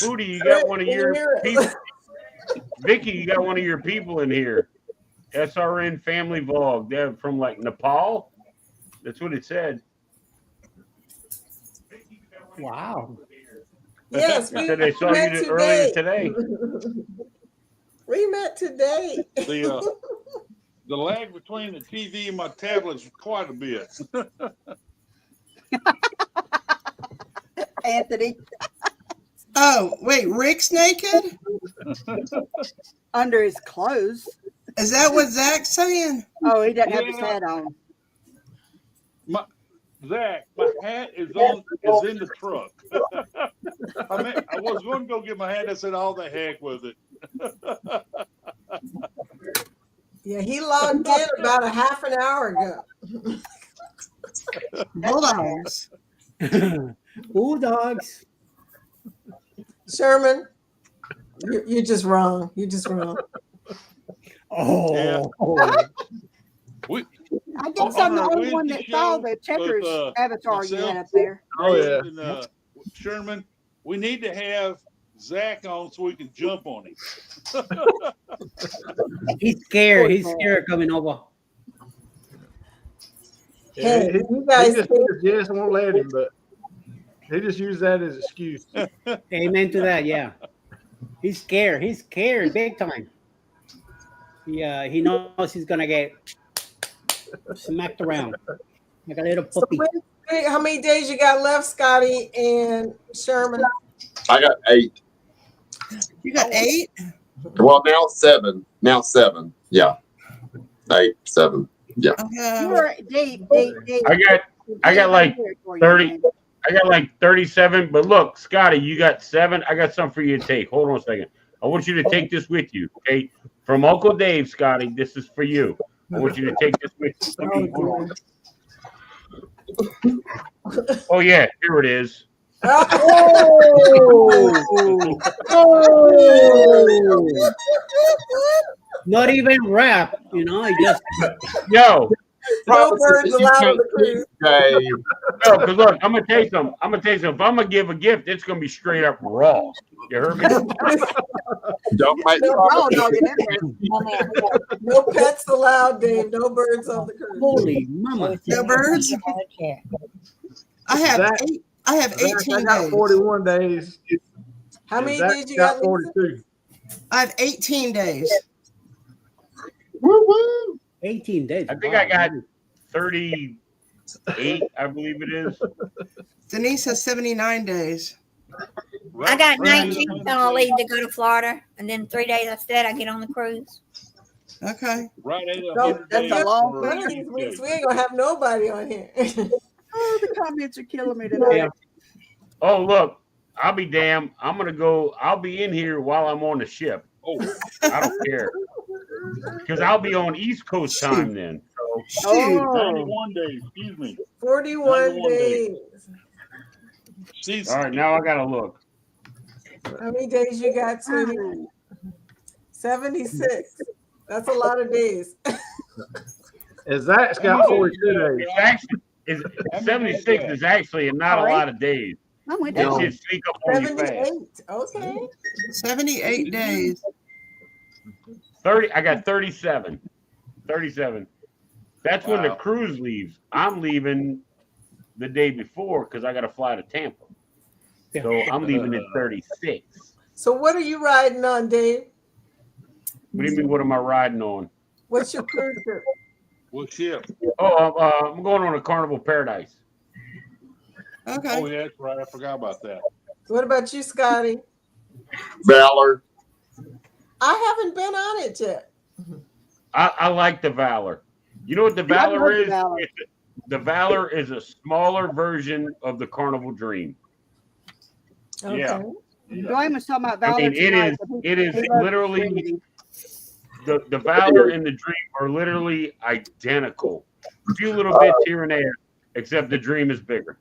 Booty, you got one of your people. Vicky, you got one of your people in here. SRN family vlog. They're from like Nepal. That's what it said. Wow. Yes, I said they saw you earlier today. We met today. The lag between the TV and my tablet is quite a bit. Anthony. Oh, wait, Rick's naked? Under his clothes. Is that what Zach's saying? Oh, he doesn't have his hat on. Zach, my hat is in the truck. I was going to go get my hat. I said, "All the heck with it." Yeah, he logged in about a half an hour ago. Bulldogs. Bulldogs. Sherman, you're just wrong. You're just wrong. Oh. Yeah. I guess I'm the only one that saw the checkers avatar you had up there. Oh yeah, Sherman. We need to have Zach on so we can jump on him. He's scared. He's scared coming over. Yeah, Hey, he, you guys he just won't let him, but he just used that as an excuse. Amen to that. Yeah. He's scared. He's scared big time. He knows he's gonna get smacked around like a little puppy. how many days you got left, Scotty and Sherman? I got 8. You got 8? Well, now 7. Now 7. Yeah. 8, 7. Yeah. You're deep. I got like 30. I got like 37. But look, Scotty, you got 7. I got something for you to take. Hold on a second. I want you to take this with you, okay? From Uncle Dave, Scotty, this is for you. I want you to take this with you. Oh yeah, here it is. Not even rap, you know. Just No birds allowed on the cruise. No, because look, I'm gonna tell you something. If I'm gonna give a gift, it's gonna be straight up raw. You heard me? Don't make No pets allowed, Dave. No birds on the cruise. Holy mama! No birds. I have 18 I got days. 41 days. How many Zach days you got? 42. I have 18 days. Woo woo! 18 days. I think I got 38, I believe it is. Denise has 79 days. I got 19, so I'll leave to go to Florida, and then 3 days instead I get on the cruise. Okay. Right at That's a long one of these weeks. We ain't gonna have nobody on here. Oh, the comments are killing me today. Yeah. Oh, look, I'll be damned. I'm gonna go. I'll be in here while I'm on the ship. Oh, I don't care, because I'll be on East Coast time then. So. 91 days. Excuse me. 41 days. All right, now I gotta look. How many days you got, sweetie? 76. That's a lot of days. Zach's got 42 days. Actually, 76 is actually not a lot of days. It should sneak up on you fast. 78. Okay. 78 days. 30. I got 37. 37. That's when the cruise leaves. I'm leaving the day before because I got to fly to Tampa. So I'm leaving at 36. So what are you riding on, Dave? What do you mean? What am I riding on? What's your cruise ship? What ship? Oh, I'm going on a Carnival Paradise. Okay. Oh, yeah, that's right. I forgot about that. What about you, Scotty? Valor. I haven't been on it yet. I like the Valor. You know what the Valor is? Valor. The Valor is a smaller version of the Carnival Dream. Okay. Yeah. Dwayne was talking about I Valor mean, tonight, it is he loves literally the Valor and the Dream are literally identical. A few little bits here and there, except the Dream is bigger.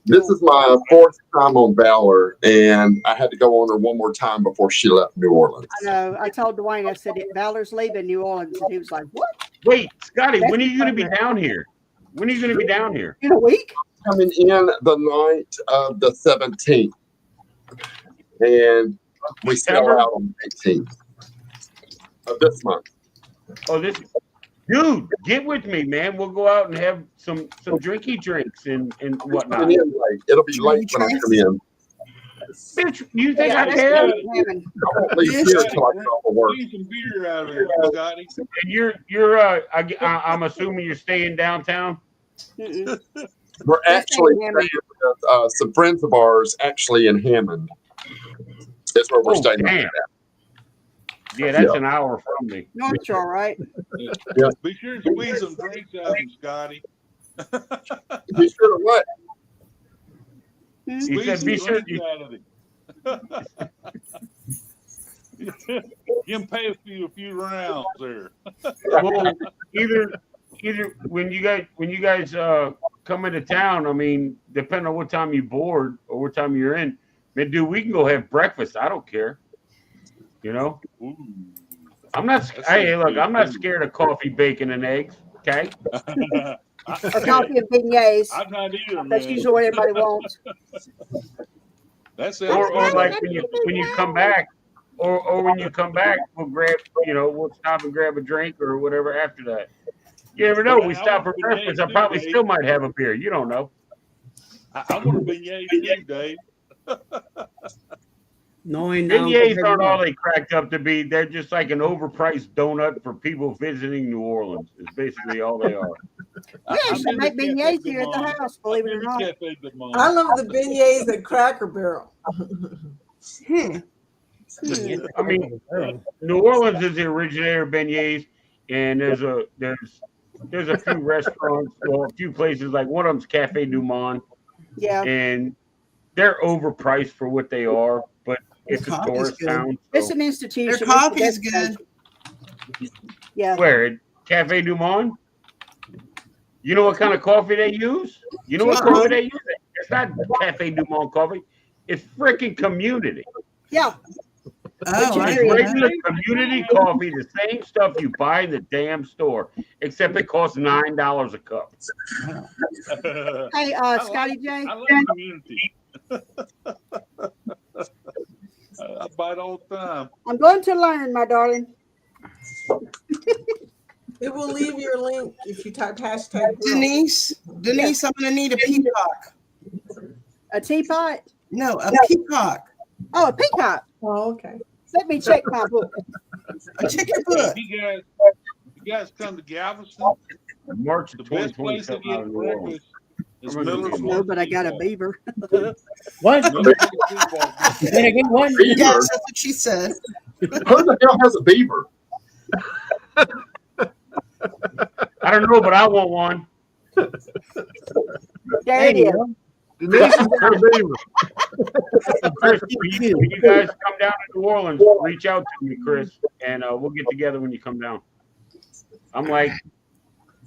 This is my 4th time on Valor, and I had to go on her one more time before she left New Orleans. I know. I told Dwayne, I said, Valor's leaving New Orleans. And he was like, what? Wait, Scotty, when are you going to be down here? When are you going to be down here? In a week? Coming in the night of the 17th, and we sell out on the 18th of this month. Oh, this dude, get with me, man. We'll go out and have some drinky drinks and whatnot. Coming in late. It'll be late when I come in. Bitch, you think I care? I won't leave here till I get off of work. Need some beer out of here, Scotty. And you're I'm assuming you're staying downtown. We're actually staying with some friends of ours, actually in Hammond. That's where we're staying. Damn. Yeah, that's an hour from me. North Shore, right? Yeah. Be sure to squeeze some drinks out of him, Scotty. Be sure to what? He said, "Be sure." Out of him. You can pay a few rounds there. Well, either when you guys come into town, I mean, depending on what time you board or what time you're in, man, dude, we can go have breakfast. I don't care. You know, I'm not. Hey, look, I'm not scared of coffee, bacon, and eggs. Okay. Or coffee and beignets. I'm not either, man. That's usually what everybody wants. That Or, sounds or good. like when you come back, or when you come back, we'll grab, we'll stop and grab a drink or whatever after that. You never know. But We I stop want for a beignet breakfast. I too, probably Dave. still might have a beer. You don't know. I want a beignet too, Dave. Knowing Beignets aren't all they cracked up to be. They're just like an overpriced donut for people visiting New Orleans. Is basically all they are. We actually make beignets here at the house, believe it or not. I love the beignets at Cracker Barrel. I mean, New Orleans is the originator of beignets, and there's a few restaurants, well, a few places, like one of them's Cafe Du Monde, Yeah. and they're overpriced for what they are, but it's a coffee's tourist good. town. It's so- an institution. Their coffee is good. Yeah. Where? At Cafe Du Monde? You know what kind of coffee they use? You know what coffee they use? It's not Cafe Du Monde coffee. It's freaking Community. Yeah. Oh, It's regular community coffee, the same stuff you buy in the damn store, except it costs $9 a cup. Hey, Scotty J. I love community. I buy it all the time. I'm going to learn, my darling. It will leave your link if you type hashtag. Denise, I'm going to need a peacock. A teapot? No, a peacock. Oh, a peacock. Oh, okay. Let me check my book. Check your book. You guys come to Galveston. March The best place to get breakfast is Miller's. No, but I got a beaver. What? Miller's Say it again, what? Yes, that's what she said. Who the hell has a beaver? I don't know, but I want one. There it is. Chris, when you guys come down to New Orleans, reach out to me, Chris, and we'll get together when you come down. I'm like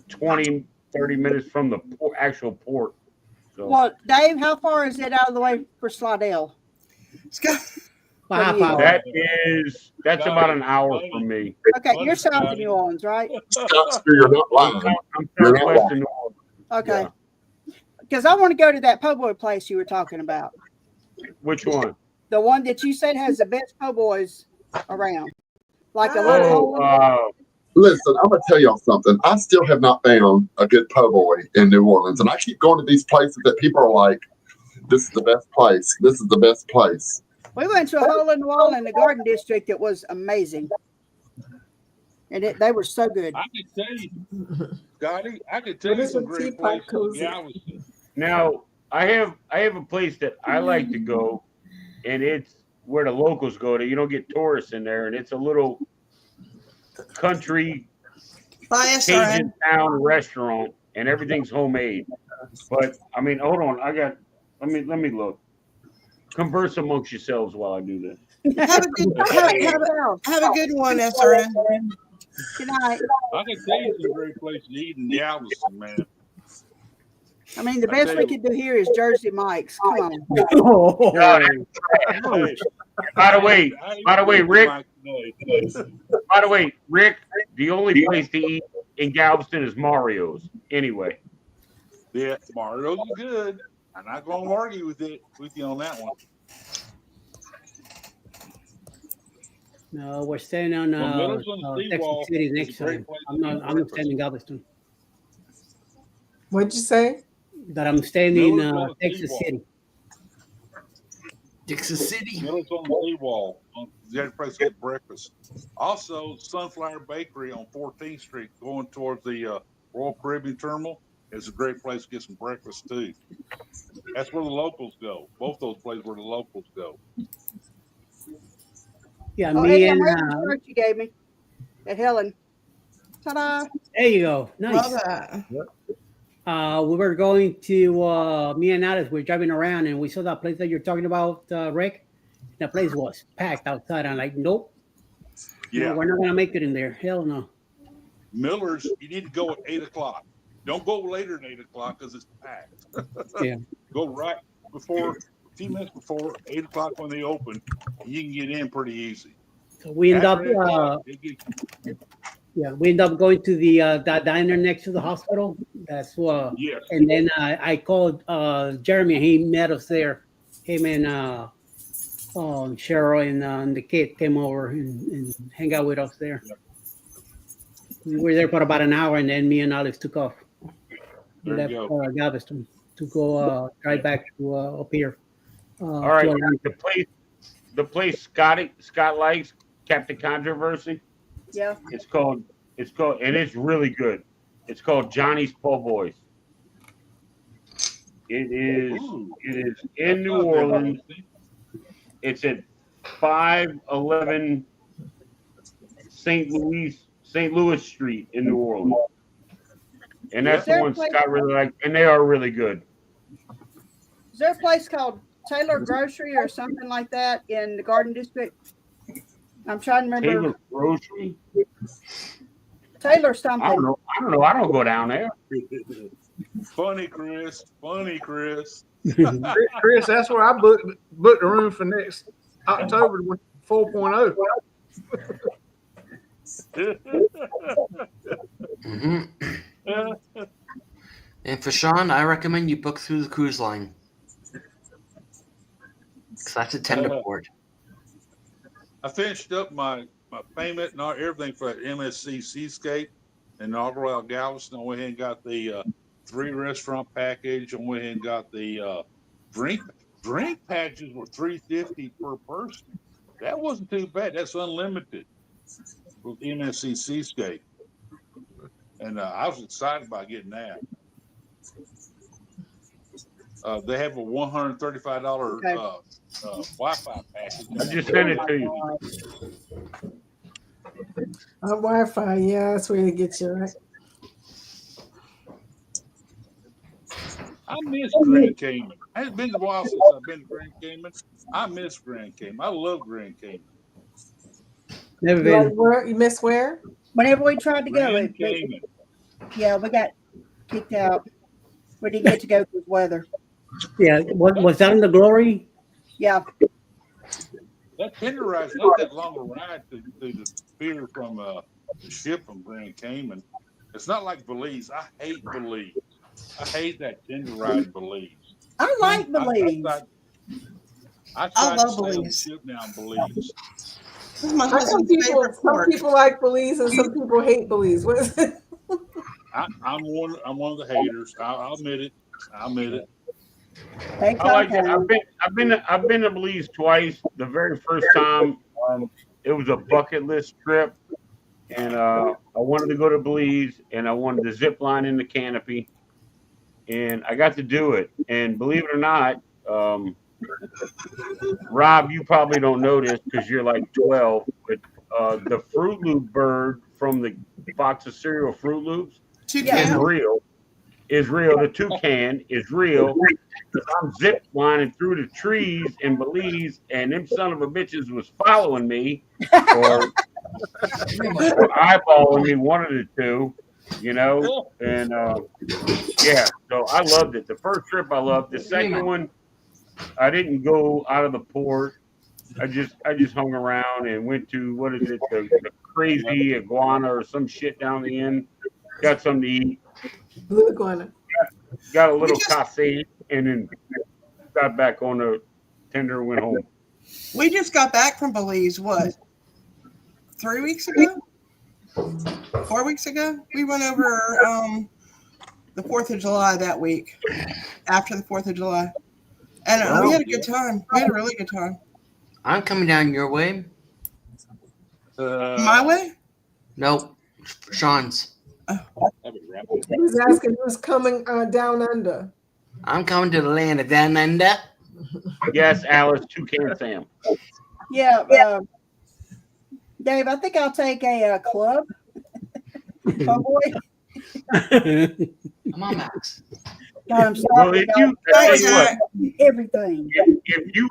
20, 30 minutes from the actual port. So. Well, Dave, how far is it out of the way for Slidell? That's about an hour from me. Okay, you're south of New Orleans, right? You're not lying. I'm You're not southwest of lying. New Orleans. Okay. Yeah. Because I want to go to that po' boy place you were talking about. Which one? The one that you said has the best po' boys around. Like a little. Listen, I'm gonna tell y'all something. I still have not found a good po' boy in New Orleans, and I keep going to these places that people are like, "This is the best place. This is the best place." We went to a hole in the wall in the Garden District that was amazing, and they were so good. I can tell you, Scotty. I can tell you some great places in Galveston. Now, I have a place that I like to go, and it's where the locals go. You don't get tourists in there, and it's a little country Cajun town restaurant, and everything's homemade. But I mean, hold on, let me look. Converse amongst yourselves while I do this. Have a good one, SRN. Good night. I can tell you some great places to eat in Galveston, man. I mean, the best we could do here is Jersey Mike's. Come on. By the way, Rick. By the way, Rick, the only place to eat in Galveston is Mario's. Anyway. Yeah, Mario's is good. I'm not going to argue with you on that one. No, we're staying on Texas City next time. I'm not staying in Galveston. What'd you say? That I'm staying in Texas City. Texas City. Miller's on the seawall. You got a place to get breakfast. Also, Sunflower Bakery on 14th Street, going towards the Royal Caribbean Terminal, is a great place to get some breakfast too. That's where the locals go. Both those places where the locals go. Yeah, Oh, me Eddie, and I'm reading the shirt you gave me at Helen. Ta-da! there you go. Nice. We were going to me and Alice were driving around and we saw that place that you're talking about, Rick. That place was packed outside. I'm like, nope. Yeah, no, we're not gonna make it in there. Hell no. Miller's, you need to go at 8 o'clock. Don't go later than 8 o'clock because it's packed. Yeah. Go right before, a few minutes before 8 o'clock when they open. You can get in pretty easy. So we end up, we end up going to the that diner next to the hospital. That's yes. And then I called Jeremy. He met us there. Him and Cheryl and the kid came over and hang out with us there. We were there for about an hour, and then me and Alex took off. We There left you go. Galveston to go drive back to up here. All right, the place Scott likes, Captain Controversy. Yeah. It's called, and it's really good. It's called Johnny's Po' Boys. It is in New Orleans. It's at 511 St. Louis Street in New Orleans. And that's the one Scott really liked, and they are really good. Is there a place called Taylor Grocery or something like that in the Garden District? I'm trying to remember. Taylor Grocery? Taylor something. I don't know. I don't go down there. Funny, Chris. Chris, that's where I booked the room for next October with 4.0. Mm-hmm. And for Sean, I recommend you book through the cruise line. Because that's a tender port. I finished up my payment and everything for that MSC Seascape in Alvarado, Galveston. I went ahead and got the 3-restaurant package. I went ahead and got the drink packages were $350 per person. That wasn't too bad. That's unlimited with MSC Seascape. And I was excited about getting that. They have a $135 Wi-Fi package. I just sent it to you. Wi-Fi, yeah, that's where it gets you, right? I miss Grand Cayman. It's been a while since I've been to Grand Cayman. I miss Grand Cayman. I love Grand Cayman. Never been. Like where, you miss where? Whenever we tried to go, Grand Cayman. yeah, we got kicked out. We didn't get to go because of weather. Yeah, was that in the Glory? Yeah. That tender ride's not that long a ride to the pier from the ship from Grand Cayman. It's not like Belize. I hate Belize. I hate that tender ride in Belize. I like Belize. I love to Belize. Ship now in Belize. This is my Some husband's people, favorite some port. people like Belize and some people hate Belize. What is it? I'm one of the haters. I'll admit it. I'll admit it. I like it. I've been to Belize twice. The very first time, it was a bucket list trip, and I wanted to go to Belize, and I wanted to zip line in the canopy, and I got to do it. And believe it or not, Rob, you probably don't know this because you're like 12, but the Fruit Loop bird from the box of cereal Fruit Loops is real. Is real. The toucan is real. I'm zip lining through the trees in Belize, and them son of a bitches was following me or eyeballing me, one of the two, you know. And yeah, so I loved it. The first trip I loved. The second one, I didn't go out of the port. I just hung around and went to the crazy iguana or some shit down the end. Got something to eat. Blue iguana. Got a little cafe and then got back on the tender and went home. We just got back from Belize, what, 3 weeks ago? 4 weeks ago? We went over the 4th of July that week, after the 4th of July. And we had a good time. We had a really good time. I'm coming down your way. My way? Nope. Sean's. He was asking who's coming down under. I'm coming to the land of down under. Yes, Alice, Toucan Sam. Yeah, Dave, I think I'll take a club. Oh boy. Come on, Max. God, I'm Well, sorry. if you, I tell you what, Everything. if you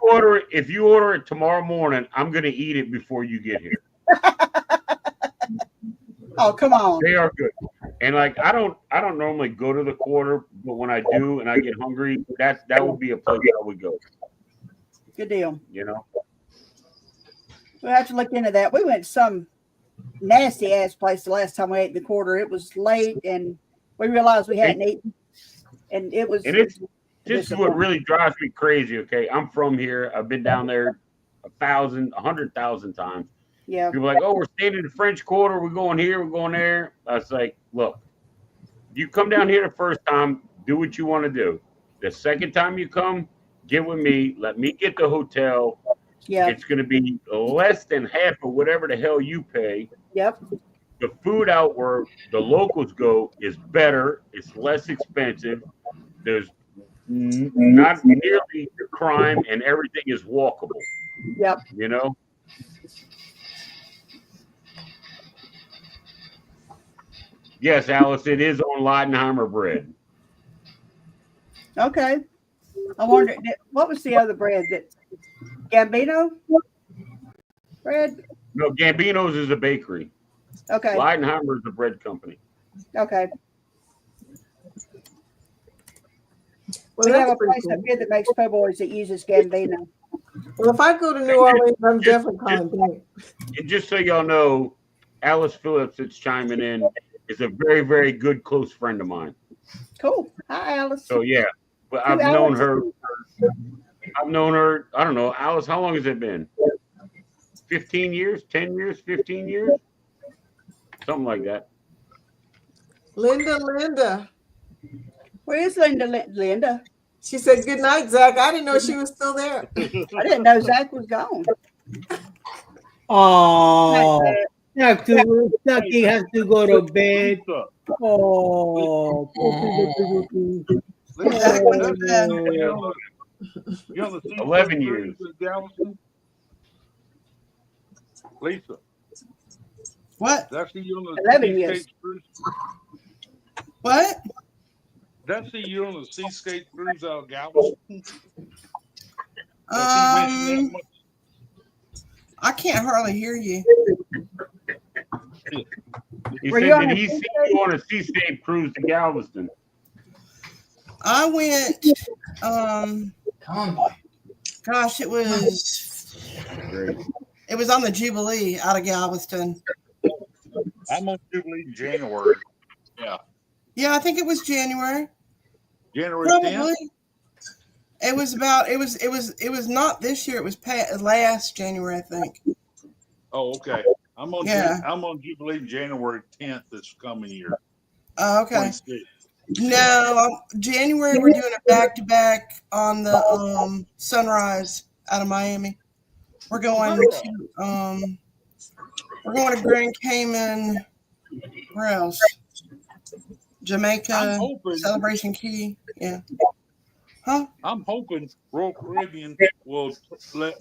order it tomorrow morning, I'm gonna eat it before you get here. Oh, come on. They are good. And like I don't normally go to the Quarter, but when I do and I get hungry, that would be a place I would go. Good deal. You know. We'll have to look into that. We went to some nasty ass place the last time we ate in the Quarter. It was late and we realized we hadn't eaten. And it was And this is what really drives me crazy. Okay, I'm from here. I've been down there 1,000, 100,000 times. Yeah. People are like, oh, we're staying in the French Quarter. We're going here. We're going there. I was like, look, you come down here the first time, do what you want to do. The second time you come, get with me. Let me get the hotel. Yeah. It's going to be less than half of whatever the hell you pay. Yep. The food out where the locals go is better. It's less expensive. There's not nearly the crime, and everything is walkable. Yep. You know? Yes, Alice, it is on Leidenheimer bread. Okay. I wonder what was the other bread that Gambino bread? No, Gambino's is a bakery. Okay. Leidenheimer is a bread company. Okay. Well, We have a that's pretty place up cool. here that makes po' boys that uses Gambino. Well, if I go to New Orleans, I'm definitely calling back. And just so y'all know, Alice Phillips that's chiming in is a very, very good close friend of mine. Cool. Hi, Alice. So yeah, but I've known her. I don't know, Alice. How long has it been? 15 years? 10 years? 15 years? Something like that. Linda. Where is Linda? Linda. She said, good night, Zach. I didn't know she was still there. I didn't know Zach was gone. Oh, Ducky has to go to bed. Oh, Lisa, you on the 11 years. Galveston? Lisa. What? Did I see you on the 11 years. Seascape cruise? What? Did I see you on the Seascape cruise out of Galveston? I can't hardly hear you. He said, did he see you on a seascape cruise to Galveston? I went, gosh, it was on the Jubilee out of Galveston. I'm on Jubilee in January. Yeah. Yeah, I think it was January. January Probably. 10th? It was not this year. It was last January, I think. Oh, okay. I'm on I'm on Jubilee January 10th this coming year. Oh, okay. 26th. No, January we're doing a back-to-back on the Sunrise out of Miami. We're going to Grand Cayman. Where else? Jamaica, Celebration Key. Yeah. Huh? I'm hoping Royal Caribbean will let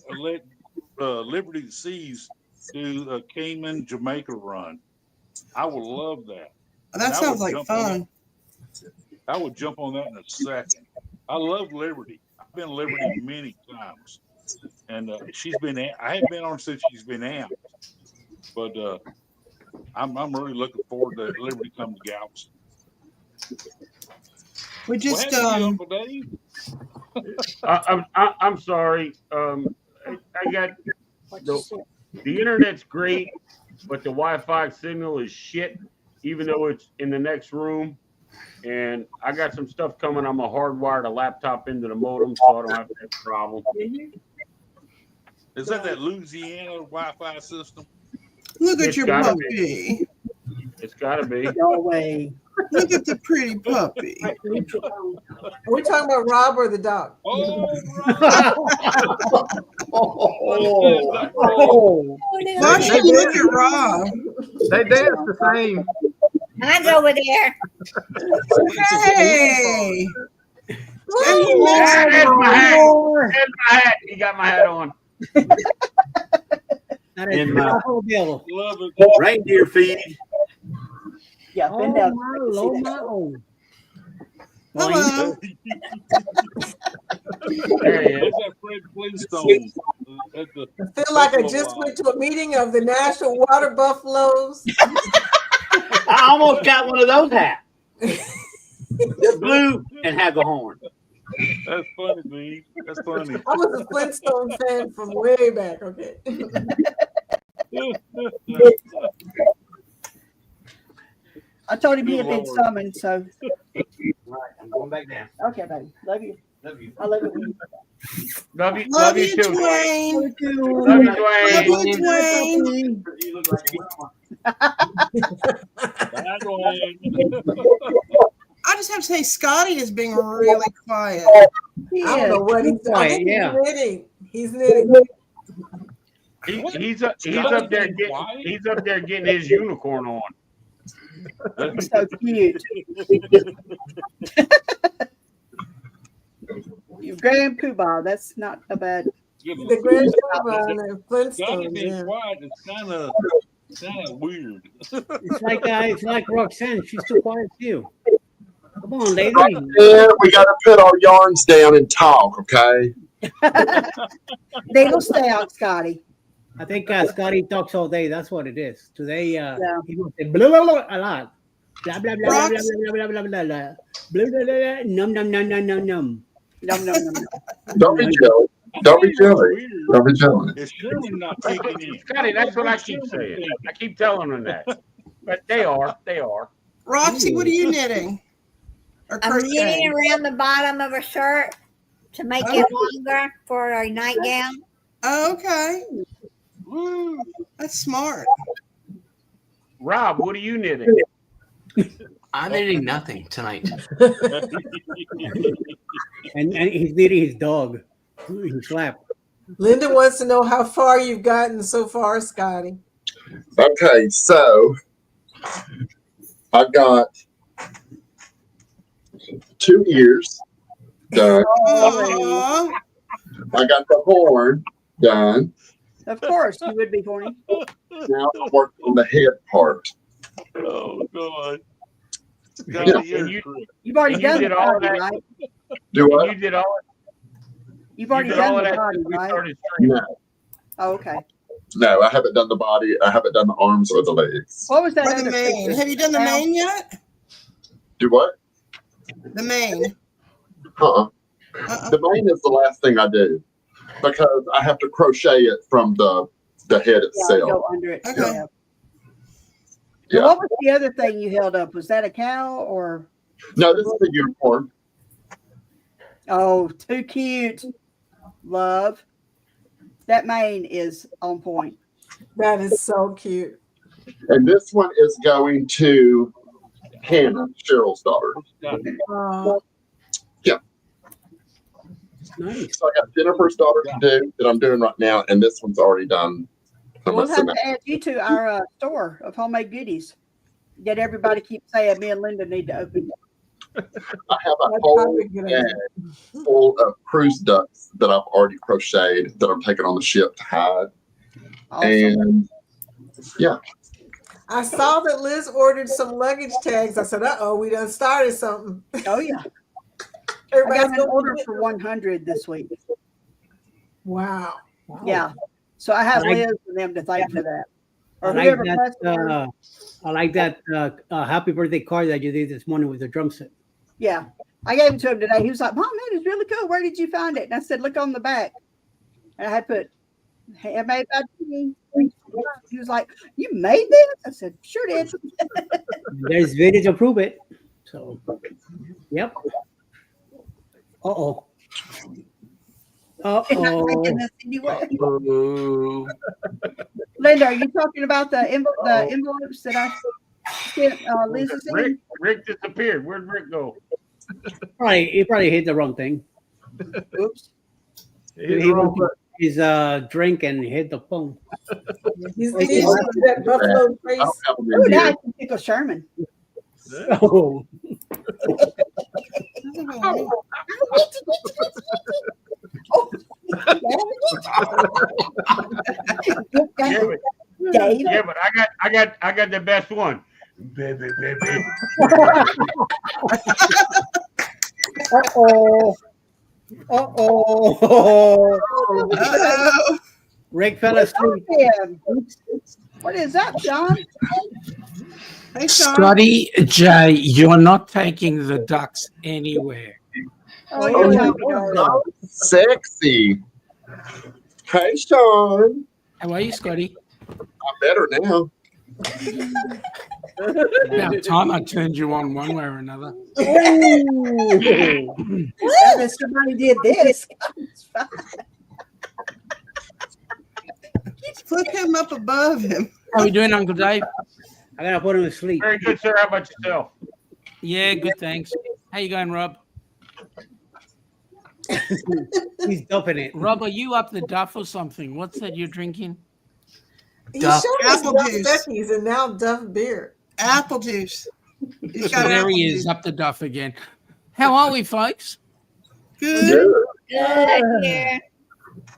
Liberty Seas do a Cayman Jamaica run. I would love that. That sounds like fun. I would jump on that in a second. I love Liberty. I've been Liberty many times, and I haven't been on since she's been out. But I'm really looking forward to Liberty coming to Galveston. We just I'm sorry. I got the internet's great, but the Wi-Fi signal is shit, even though it's in the next room. And I got some stuff coming. I'm gonna hardwire the laptop into the modem, so I don't have that problem. Is that Louisiana Wi-Fi system? Look at your puppy. It's gotta be. No way. Look at the pretty puppy. Are we talking about Rob or the dog? Why should you look at Rob? They dance the same. Mine's over there. Hey. There's my hat. He got my hat on. In my reindeer feed. Yeah, been down. Hello. I feel like I just went to a meeting of the National Water Buffaloes. I almost got one of those hats. They're blue and have the horn. That's funny, man. That's funny. I was a Flintstone fan from way back. Okay. I told him he had been summoned, so. All right, I'm going back down. Okay, baby. Love you. Love you. I love it when you Love you Love too, you, Dwayne. Dwayne. Love you, Love you, Dwayne. Dwayne. You look like Bye, Dwayne. I just have to say, Scotty is being really quiet. I don't know what he's Quiet, I think yeah. he's knitting. He's knitting. He's up there getting his unicorn on. So cute. Your Grand Poobah. That's not a bad. The Grand Poobah and the Scotty Flintstones. being Yeah. quiet is kind of weird. It's like Roxanne. She's too quiet too. Come on, lady. Right there, we got to put our yarns down and talk, okay? They will stay out, Scotty. I think Scotty talks all day. That's what it is. Today, he will say blah, blah, blah, a lot. Blah, blah, blah, blah, blah, blah, blah, blah, blah, blah, blah, blah, blah, blah, num, num, num, num, num, num. No, no, no, no. Don't be jelly. Don't be jelly. Don't be jelly. It's surely not kicking in. Scotty, that's what I keep saying. I keep telling them that. But they are. Roxy, what are you knitting? Or I'm crocheting? knitting around the bottom of a shirt to make it longer for a nightgown. Oh, okay. That's smart. Rob, what are you knitting? I'm knitting nothing tonight. And he's knitting his dog. He slapped. Linda wants to know how far you've gotten so far, Scotty. Okay, so I've got 2 ears done. Aw. I got the horn done. Of course, you would be horny. Now I'm working on the head part. Oh, God. Yeah. You've already done the body, right? Do what? You did all You've already did all done of the that body, since we right? started streaming. No, Oh, okay. no, I haven't done the body. I haven't done the arms or the legs. What was that Or the other mane. picture? Have you done the Now- mane yet? Do what? The mane. Uh-uh. The mane is the last thing I do because I have to crochet it from the head Yeah, itself. go under it. Okay. Yeah. Yeah. What was the other thing you held up? Was that a cow or? No, this is a unicorn. Oh, too cute. Love. That mane is on point. That is so cute. And this one is going to Hannah, Cheryl's daughter. Yeah. Nice. So I got Jennifer's daughter to do that I'm doing right now, and this one's already done. We'll have to add you to our store of homemade goodies that everybody keeps saying me and Linda need to open. I have a whole bag full of cruise ducks that I've already crocheted that I'm taking on the ship to hide. Awesome. And yeah. I saw that Liz ordered some luggage tags. I said, we done started something. Oh, yeah. I Everybody's got an order for 100 this week. Wow. Yeah. So I have I like- Liz and them to thank for that. Or I like whoever that. pressed the- I like that happy birthday card that you did this morning with the drum set. Yeah. I gave it to him today. He was like, Mom, that is really cool. Where did you find it? And I said, look on the back. And I had put, handmade by me. He was like, you made this? I said, sure did. There's video to prove it. So, yep. Uh-oh. Uh-oh. Linda, are you talking about the envelopes that I sent Liz's in? Rick disappeared. Where'd Rick go? He probably hit the wrong thing. Oops. He went to his drink and hit the phone. He's that buffalo face. Oh, now I can tickle Sherman. Oh. Yeah, but I got the best one. Baby. Uh-oh. Rick fell asleep. What is that, Sean? Hey, Sean. Scotty J, you're not taking the ducks anywhere. Oh, sexy. Hey, Sean. How are you, Scotty? I'm better now. About time I turned you on one way or another. That somebody did this. Flip him up above him. How are we doing, Uncle Dave? I gotta put him to sleep. Very good, sir. How about yourself? Yeah, good, thanks. How you going, Rob? He's dumping it. Rob, are you up the duff or something? What's that you're drinking? He Duff. showed us Apple Duff juice. Becky's and now Duff beer. Apple juice. He's got There apple he is, juice. up the duff again. How are we, folks? Good. Good here.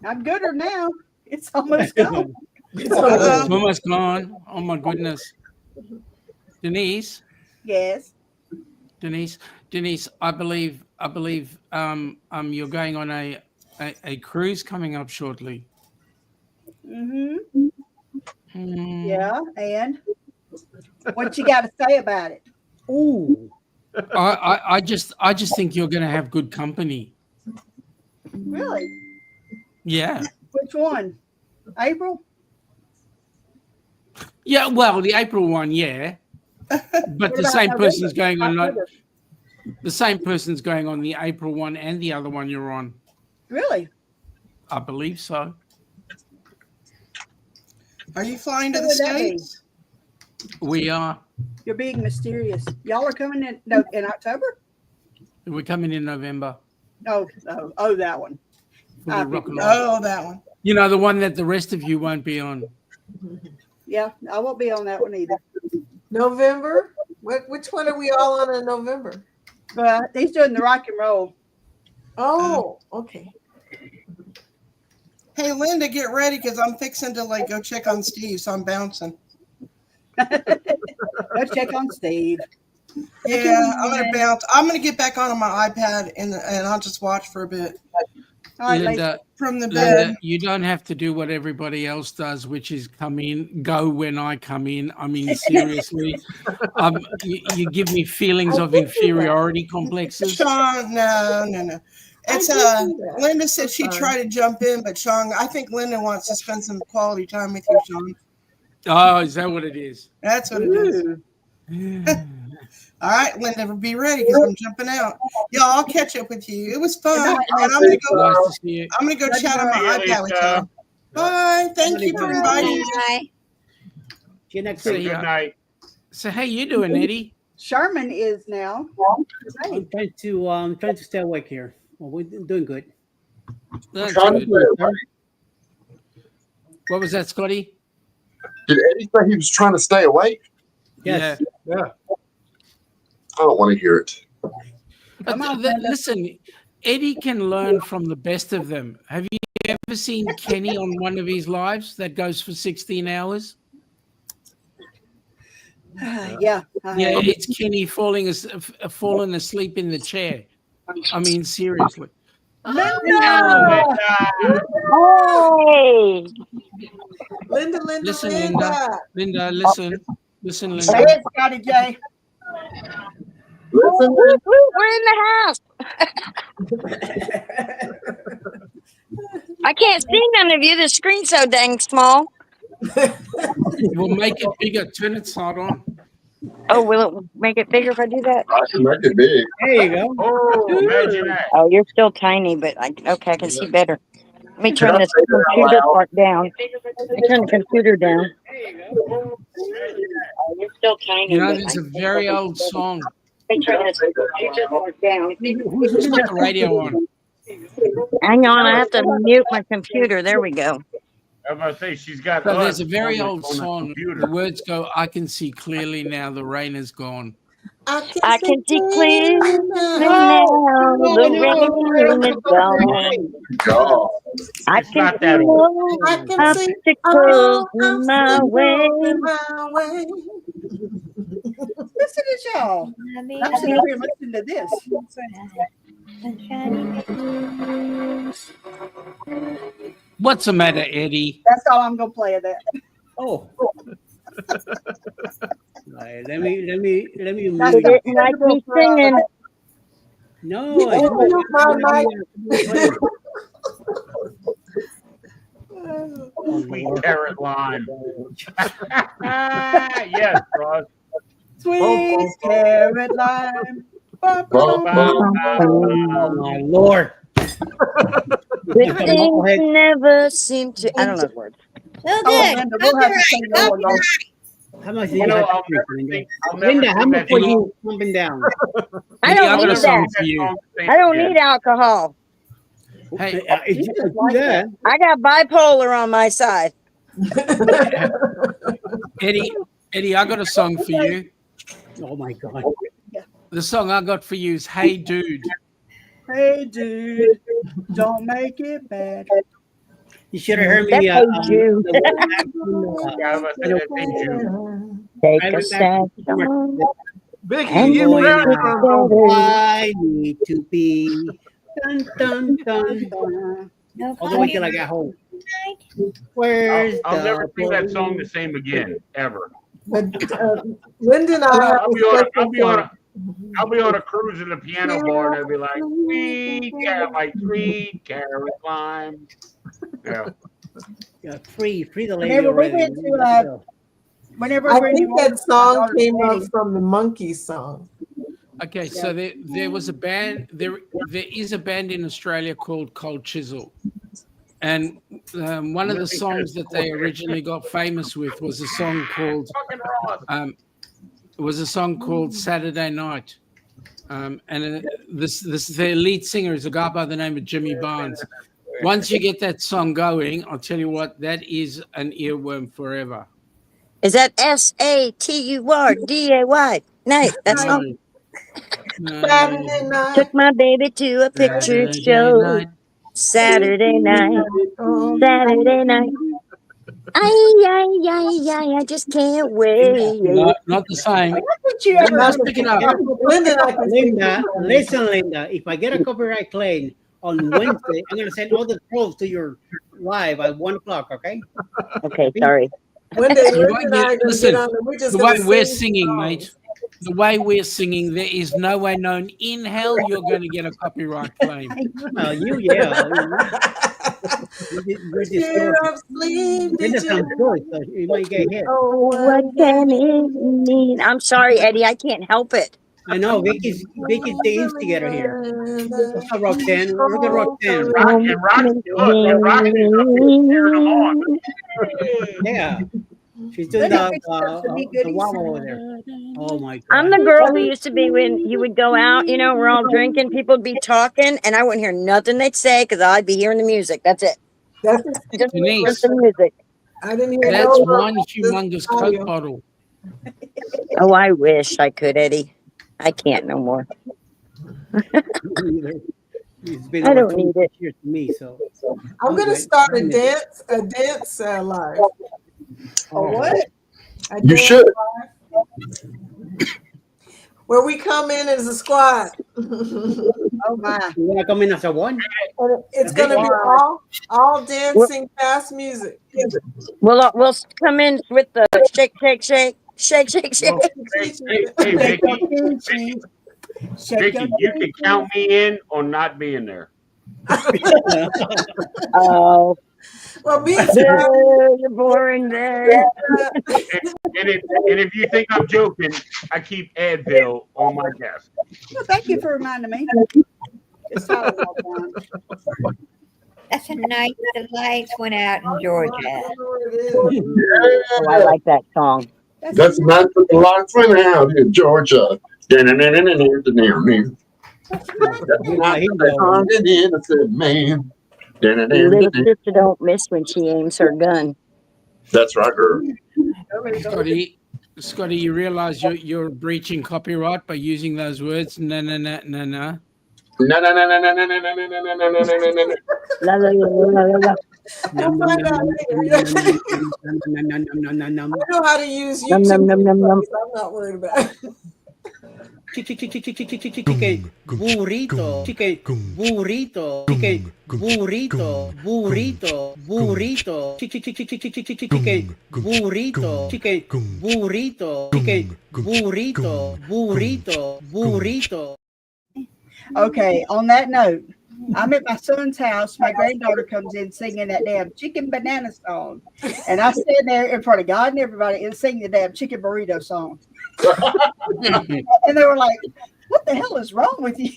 I'm gooder now. It's almost gone. It's almost gone. Oh my goodness. Denise, Yes. Denise, I believe you're going on a cruise coming up shortly. Mm-hmm. Yeah, and what you got to say about it? Ooh. I just think you're going to have good company. Really? Yeah. Which one? April? Yeah, well, the April one, yeah. But What the about same November? person's going on October? the same person's going on the April one and the other one you're on. Really? I believe so. Are you flying to Who the would that be? States? We are. You're being mysterious. Y'all are coming in in October? We're coming in November. Oh, that one. For the rock and roll. Oh, that one. You know, the one that the rest of you won't be on. Yeah, I won't be on that one either. November? Which one are we all on in November? But he's doing the rock and roll. Oh, okay. Hey, Linda, get ready because I'm fixing to go check on Steve, so I'm bouncing. Let's check on Steve. Yeah, I'm gonna bounce. I'm gonna get back on my iPad and I'll just watch for a bit. All right, Linda, from the Linda, bed. you don't have to do what everybody else does, which is go when I come in. I mean, seriously, you give me feelings of inferiority complexes. Sean, no. It's Linda said she'd try to jump in, but Sean, I think Linda wants to spend some quality time with you, Sean. Oh, is that what it is? That's what it is. All right, Linda, be ready because I'm jumping out. Y'all, I'll catch up with you. It was fun. And I'm gonna go chat on my iPad with you. Bye. Thank you for inviting me. Bye. See you next So, week. yeah. Good night. So how you doing, Eddie? Sherman is now. I'm trying to stay awake here. Well, we're doing good. That's Trying to good. stay awake. What was that, Scotty? Did Eddie say he was trying to stay awake? Yes. Yeah. I don't want to hear it. Listen, Eddie can learn from the best of them. Have you ever seen Kenny on one of his lives that goes for 16 hours? Yeah. Yeah, it's Kenny falling asleep in the chair. I mean, seriously. Linda! Hey! Linda, Listen, Linda. Linda, listen, Linda. Say it, Scotty J. We're in the house. I can't see none of you. The screen's so dang small. We'll make it bigger. Turn it side on. Oh, will it make it bigger if I do that? I can make it big. There you go. Oh, imagine that. Oh, you're still tiny, but I can see better. Let me Can turn I this say that out computer loud? part down. Let me turn the computer down. Oh, you're still tiny. You know, but there's I a can very see old better. song. Let me turn this computer part down. Who's got the radio on? Hang on, I have to mute my computer. There we go. I was about to say she's got. So there's us a very on the- old on the song. computer. The words go, "I can see clearly now. The rain is gone." I can see clearly now. The rain is gone. God. I It's can not that old. see obstacles in my way. Listen to y'all. I'm sitting up here listening to this. What's the matter, Eddie? That's all I'm gonna play of that. Oh. Right, let me You mute. didn't like me singing. No, Sweet carrot line. Yes, Ross. Sweet carrot lime. Oh my Lord. Good things never seem to. I don't know the words. So Oh, good. Linda, we'll have to sing that one. How much do You you know, have to I'll drink, never Linda? sing. I'll never Linda, how sing much that for song. you pumping down? I Eddie, I don't got a need song that. for you. I don't need alcohol. Hey, If you do that, I got bipolar on my side. Eddie, I got a song for you. oh my God. The song I got for you is "Hey Dude." Hey, dude, don't make it bad. You should have heard That me. Hey Jude. Take a sad song. Vicky, And you Boy, rap make it from better. I need to be. Dun, dun, dun, dun. All the way till I got home. Where's I'll the never sing that song boy? the same again, ever. Linda and I have I'll a be on. special song. I'll be on a cruise in a piano bar, and I'll be like, sweet carrot lime. Yeah. Yeah, free the lady Whenever we already. went to, whenever I we're in think New that Orleans, my song daughter's came up wedding. from the Monkees song. Okay, so there was a band. There is a band in Australia called Cold Chisel, and one of the songs that they originally got famous with was a song called Saturday Night. And their lead singer is a guy by the name of Jimmy Barnes. Once you get that song going, I'll tell you what, that is an earworm forever. Is that SATURDAY? Night. That's all. Saturday night. Took my baby to a picture show. Saturday night. Saturday night. I just can't wait. Not the same. Haven't you ever Let's pick it up. Linda, listen, Linda. If I get a copyright claim on Wednesday, I'm gonna send all the trolls to your live at 1 o'clock. Okay? Okay, sorry. One day, The Linda way and I are going to listen, get on and we're just the going way to we're sing singing, songs. mate. The way we're singing, there is no way known in hell you're going to get a copyright claim. Well, yeah. Get up, sleep, did you? You might get hit. Oh, what can it mean? I'm sorry, Eddie. I can't help it. I know Vicky's the instigator here. What's up, Roxanne? Look at Roxanne. Yeah. She's doing the wobble over there. Oh my God. I'm the girl who used to be when you would go out, we're all drinking, people would be talking, and I wouldn't hear nothing they'd say because I'd be hearing the music. That's it. That's just Denise, the music. I didn't hear That's no one words. humongous Coke bottle. Oh, I wish I could, Eddie. I can't no more. It's been I over don't need it. years to me, so I'm going to start a dance live. What? You should. Where we come in as a squad. Oh my! You wanna come in as a one? It's going to be all dancing, fast music. We'll come in with the shake, shake, shake, shake, shake, shake. Hey, Vicky, you can count me in on not being there. Oh. Well, you're boring there. And if you think I'm joking, I keep Advil on my desk. Well, thank you for reminding me. It's Tylenol time. That's a night the lights went out in Georgia. Oh, I like that song. That's not the lights went out in Georgia. Innocent man. Little sister don't miss when she aims her gun. That's right, girl. Scotty, you realize you're breaching copyright by using those words? No. No. La la la la la. I know how to use Num, YouTube. num, num, num, num. I'm not worried about it. Chicken burrito, chicken burrito, chicken burrito, burrito, burrito, chicken burrito, chicken burrito, chicken burrito, burrito. Okay, on that note, I'm at my son's house. My granddaughter comes in singing that damn chicken banana song. And I stand there in front of God and everybody and sing the damn chicken burrito song. And they were like, "What the hell is wrong with you?"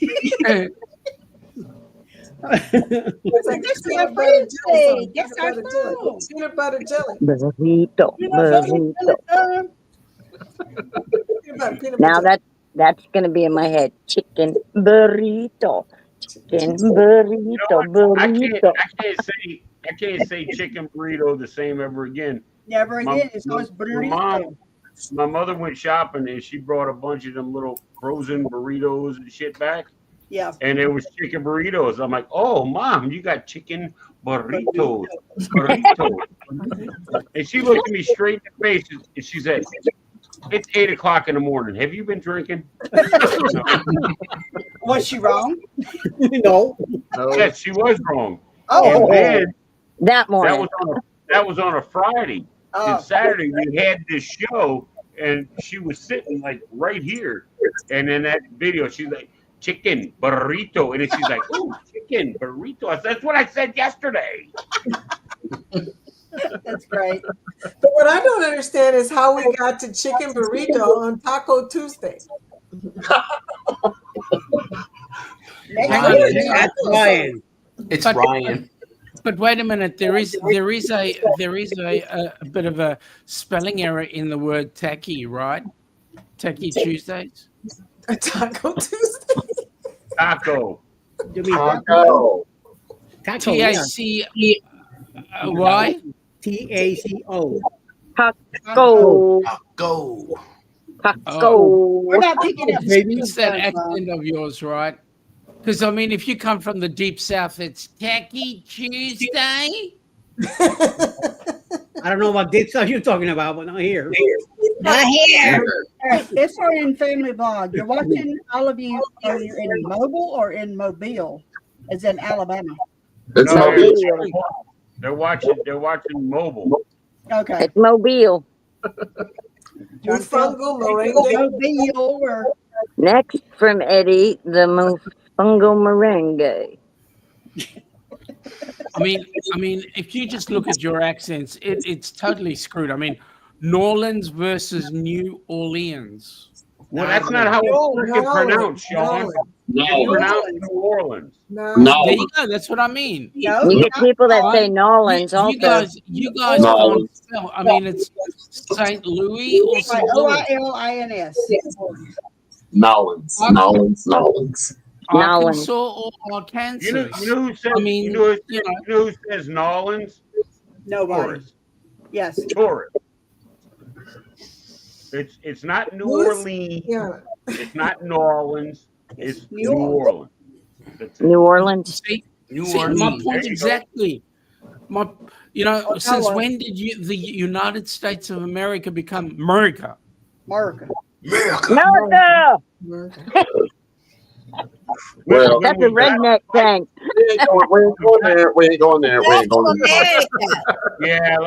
It's like That's peanut my butter jelly birthday. song. That's Peanut our butter jelly. song. Peanut butter jelly. Burrito, burrito. Peanut Now butter that's gonna be in my head. Chicken burrito. Chicken You know burrito, what? burrito. I can't say chicken burrito the same ever again. Never again. It's My always mom, burrito. my mother went shopping and she brought a bunch of them little frozen burritos and shit back. Yeah. And it was chicken burritos. I'm like, oh, mom, you got chicken burritos. Burritos. And she looked at me straight in the face and she said, it's 8 o'clock in the morning. Have you been drinking? Was she wrong? No. Yes, she was wrong. Oh. And then That morning. that was on a Friday. Oh. And Saturday we had this show and she was sitting like right here. And in that video, she's like, chicken burrito. And then she's like, ooh, chicken burrito. I said, that's what I said yesterday. That's great. But what I don't understand is how we got to chicken burrito on Taco Tuesday. That's Ryan. It's Ryan. But wait a minute, there is a bit of a spelling error in the word tacky, right? Tacky Tuesdays. A Taco Tuesday. Taco. Taco. Taco. T-A-C-Y? T-A-C-O. Taco. Taco. Taco. We're not picking up. It's that accent of yours, right? Because, I mean, if you come from the deep south, it's Tacky Tuesday. I don't know what deep stuff you're talking about, but not here. Not here. All right, this are in Family Vlog. You're watching, all of you, are you in Mobile or in Mobile, as in Alabama? It's No, Mobile. they're watching mobile. Okay. It's Mobile. Mofongo merengue. Mobile or Next from Eddie, the Mofongo Merengue. I mean, if you just look at your accents, it's totally screwed. I mean, New Orleans versus New Orleans. Well, that's not how it's freaking pronounced, Sean. It's pronounced New Orleans. No. There you go. That's what I mean. no? You get people that say Nolans also. You guys can't spell. I mean, it's St. Louis or St. Louis. Oilins. Nolans. Arkansas or Arkansas. You know who says? I mean, you know who says Nolans? Nobody. Taurus. Yes. Taurus. It's not New Orleans. Yeah. It's not New Orleans. It's New Orleans. New Orleans. See, New my Orleans. point exactly. Since when did the United States of America become America? America. America. Well, That's a redneck thing. we ain't going there. We ain't going there. Yeah,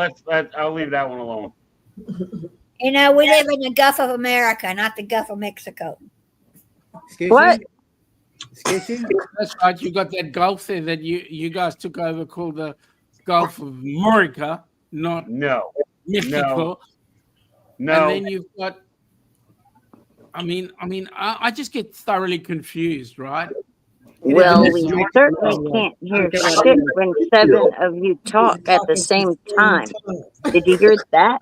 I'll leave that one alone. You know, we live in the Gulf of America, not the Gulf of Mexico. Excuse What? me? Excuse me? That's right. You got that Gulf there that you guys took over called the Gulf of America, not No. Mexico. No. And then you've got. I just get thoroughly confused, right? Well, we certainly can't hear shit when 7 of you talk at the same time. Did you hear that?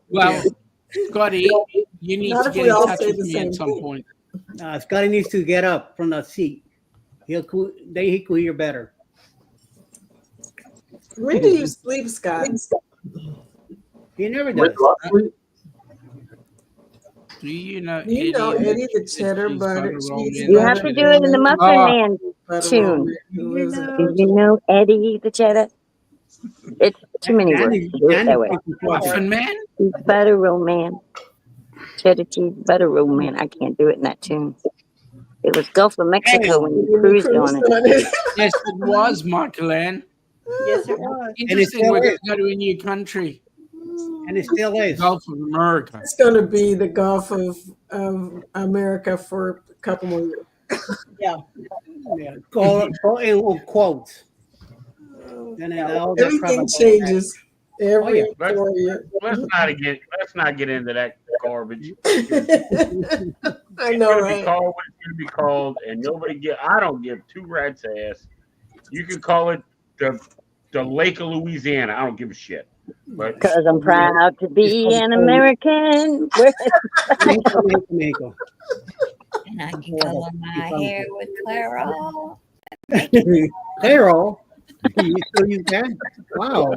Well, Scotty, you need Not to if get we in all touch say with the me same at some thing. point. Scotty needs to get up from the seat. He could hear better. When do you sleep, Scott? He never does. Do you know You know Eddie the cheddar she's butter got a cheese. romance? You have to do it in the Muffin Man tune. Do you know Eddie the Cheddar? It's too many words to do it that way. Muffin Man? Cheese butter roll man. Cheddar cheese butter roll man. I can't do it in that tune. It was Gulf of Mexico when you cruised on it. Yes, it was, Michael Ann. Yes, it was. Interesting, we're going to go to a new country. And it still is. Gulf of America. It's going to be the Gulf of America for a couple more years. Yeah. Yeah. Call in quotes. Everything changes every Let's 4 years. not get into that garbage. I know, It's gonna right? be called what it's gonna be called, and nobody get. I don't give two rats ass. You can call it the Lake of Louisiana. I don't give a shit. But Because I'm proud to be an American. Mexico. And I can color my hair with Clairol. Clairol? You can? Wow.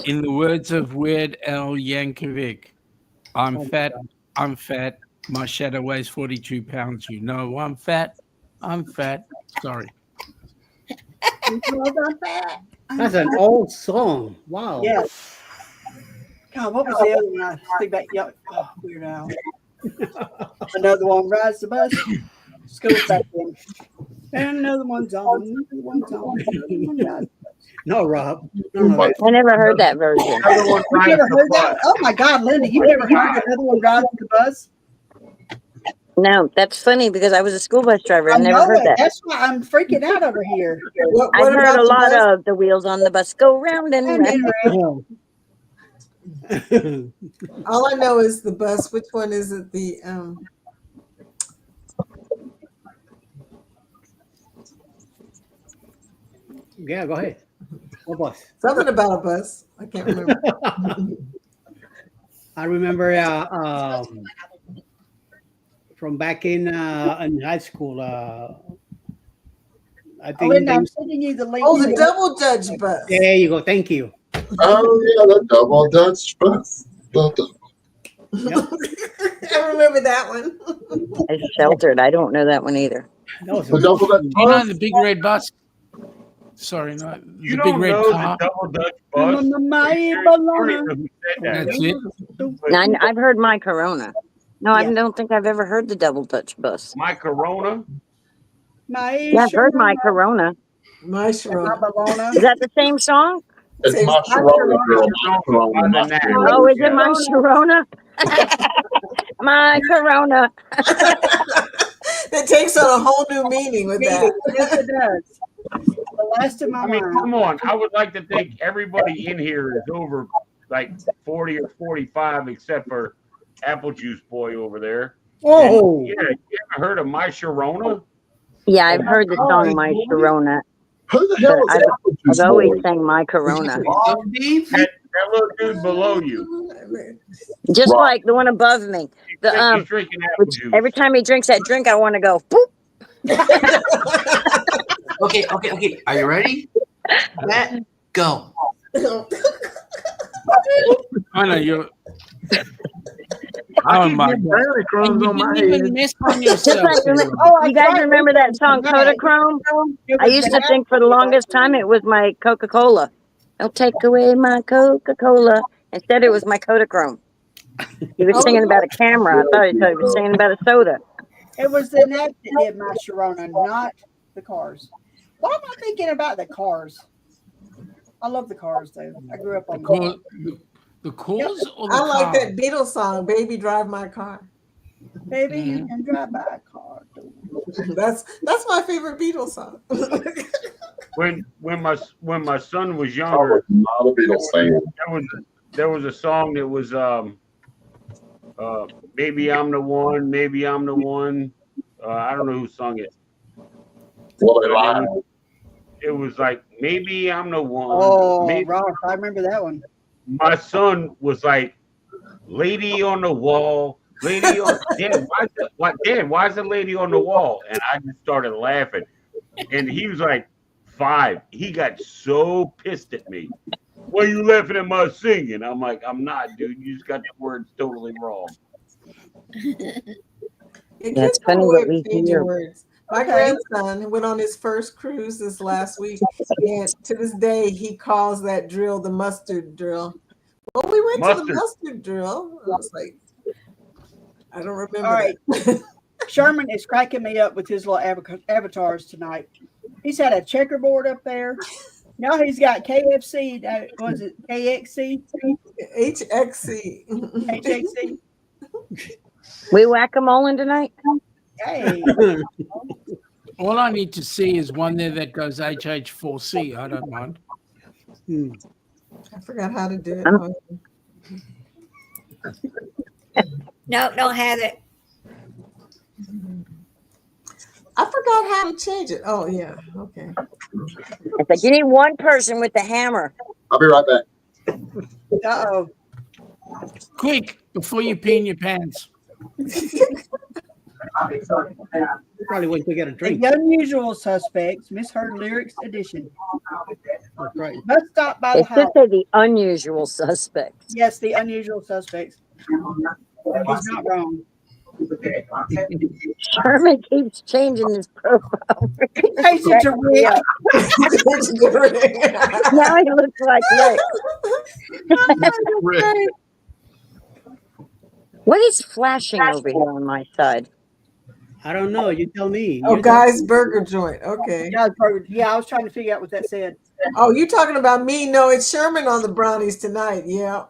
In the words of Weird Al Yankovic, I'm fat, I'm fat, my shadow weighs 42 pounds. You know I'm fat, Sorry. That's an old song. Wow. Yeah. God, what was the other one? I think about Weird Al. Another one rides the bus. School's back in. And another one's on. Another one's on. No, Rob. No. I never heard that version. You never heard that? Oh my God, Linda, you never heard another one rides the bus? No, that's funny because I was a school bus driver. I I never know heard it. that. That's why I'm freaking out over here. I've heard a lot of the wheels on the bus go round and round. All I know is the bus. Which one is it? The Yeah, go ahead. What bus? something about a bus. I can't remember. I remember from back in high school. I think. I'm sending you the link. Oh, the double Dutch bus. There you go. Thank you. Oh yeah, the double Dutch bus. I remember that one. It's sheltered. I don't know that one either. The double Dutch You know the big red bus? Sorry, not you the big don't red know car. the double Dutch bus. That's it. I've heard My Corona. No, I don't think I've ever heard the double Dutch bus. My Corona. Yeah, I've heard My Corona. My Sharona. Is that the same song? It's my Sharona girl. Oh, is it My Sharona? My Corona. It takes on a whole new meaning with that. Yes, it does. The last of my I mean, mind. come on. I would like to think everybody in here is over like 40 or 45, except for Apple Juice Boy over there. Oh, And, yeah, you ever heard of My Sharona? Yeah, I've heard the song My Sharona. Who the hell is Apple Juice I've always Boy? sang My Corona. That little dude below you. Just Right. like the one above me. The He's drinking apple juice. every time he drinks that drink, I want to go boop. Okay. Are you ready? Let go. I know you're. I Oh keep my getting God. brownie crumbs And you on my didn't head. even miss on Just yourself. like, you guys remember that song Kodachrome? I used to think for the longest time it was my Coca-Cola. Don't take away my Coca-Cola. Instead, it was my Kodachrome. He was singing about a camera. I thought he was singing about a soda. It was the neck that did My Sharona, not the cars. Why am I thinking about the cars? I love the cars, though. I grew up on cars. The cause or the I like car? that Beatles song, "Baby Drive My Car." Baby, you can drive by a car. That's my favorite Beatles song. When my son was younger, Not a Beatles fan. there was a song that was maybe I'm the one, maybe I'm the one. I don't know who sung it. Well, they lied. It was like maybe I'm the one. Oh, maybe. Ross, I remember that one. My son was like, "Lady on the wall, lady on Dad, why is the lady on the wall?" And I just started laughing. And he was like 5. He got so pissed at me. "Why are you laughing at my singing?" I'm like, "I'm not, dude. You just got the words totally wrong." That's funny what we hear. Words. My grandson went on his first cruise this last week, and to this day he calls that drill the mustard drill. Well, we went to the mustard drill. I was like, I don't remember. All right. Sherman is cracking me up with his little avatars tonight. He's had a checkerboard up there. Now he's got KFC. Was it KXC? HXC. HXC. We whack-a-mole tonight? Hey. All I need to see is one there that goes HH4C. I don't mind. I forgot how to do it. No, don't have it. I forgot how to change it. Oh yeah, okay. It's like you need one person with the hammer. I'll be right back. Uh-oh. Quick, before you pee in your pants. Probably wait till we get a drink. The Unusual Suspects, Misheard Lyrics Edition. That's right. Must stop by It the should house. say the unusual suspects. Yes, the Unusual Suspects. He's not wrong. Sherman keeps changing his profile. He changed it to Rick. Now he looks like Rick. What is flashing over here on my side? I don't know. You tell me. Oh, Guy's Burger Joint. Okay. Yeah, I was trying to figure out what that said. Oh, you talking about me? No, it's Sherman on the brownies tonight. Yeah.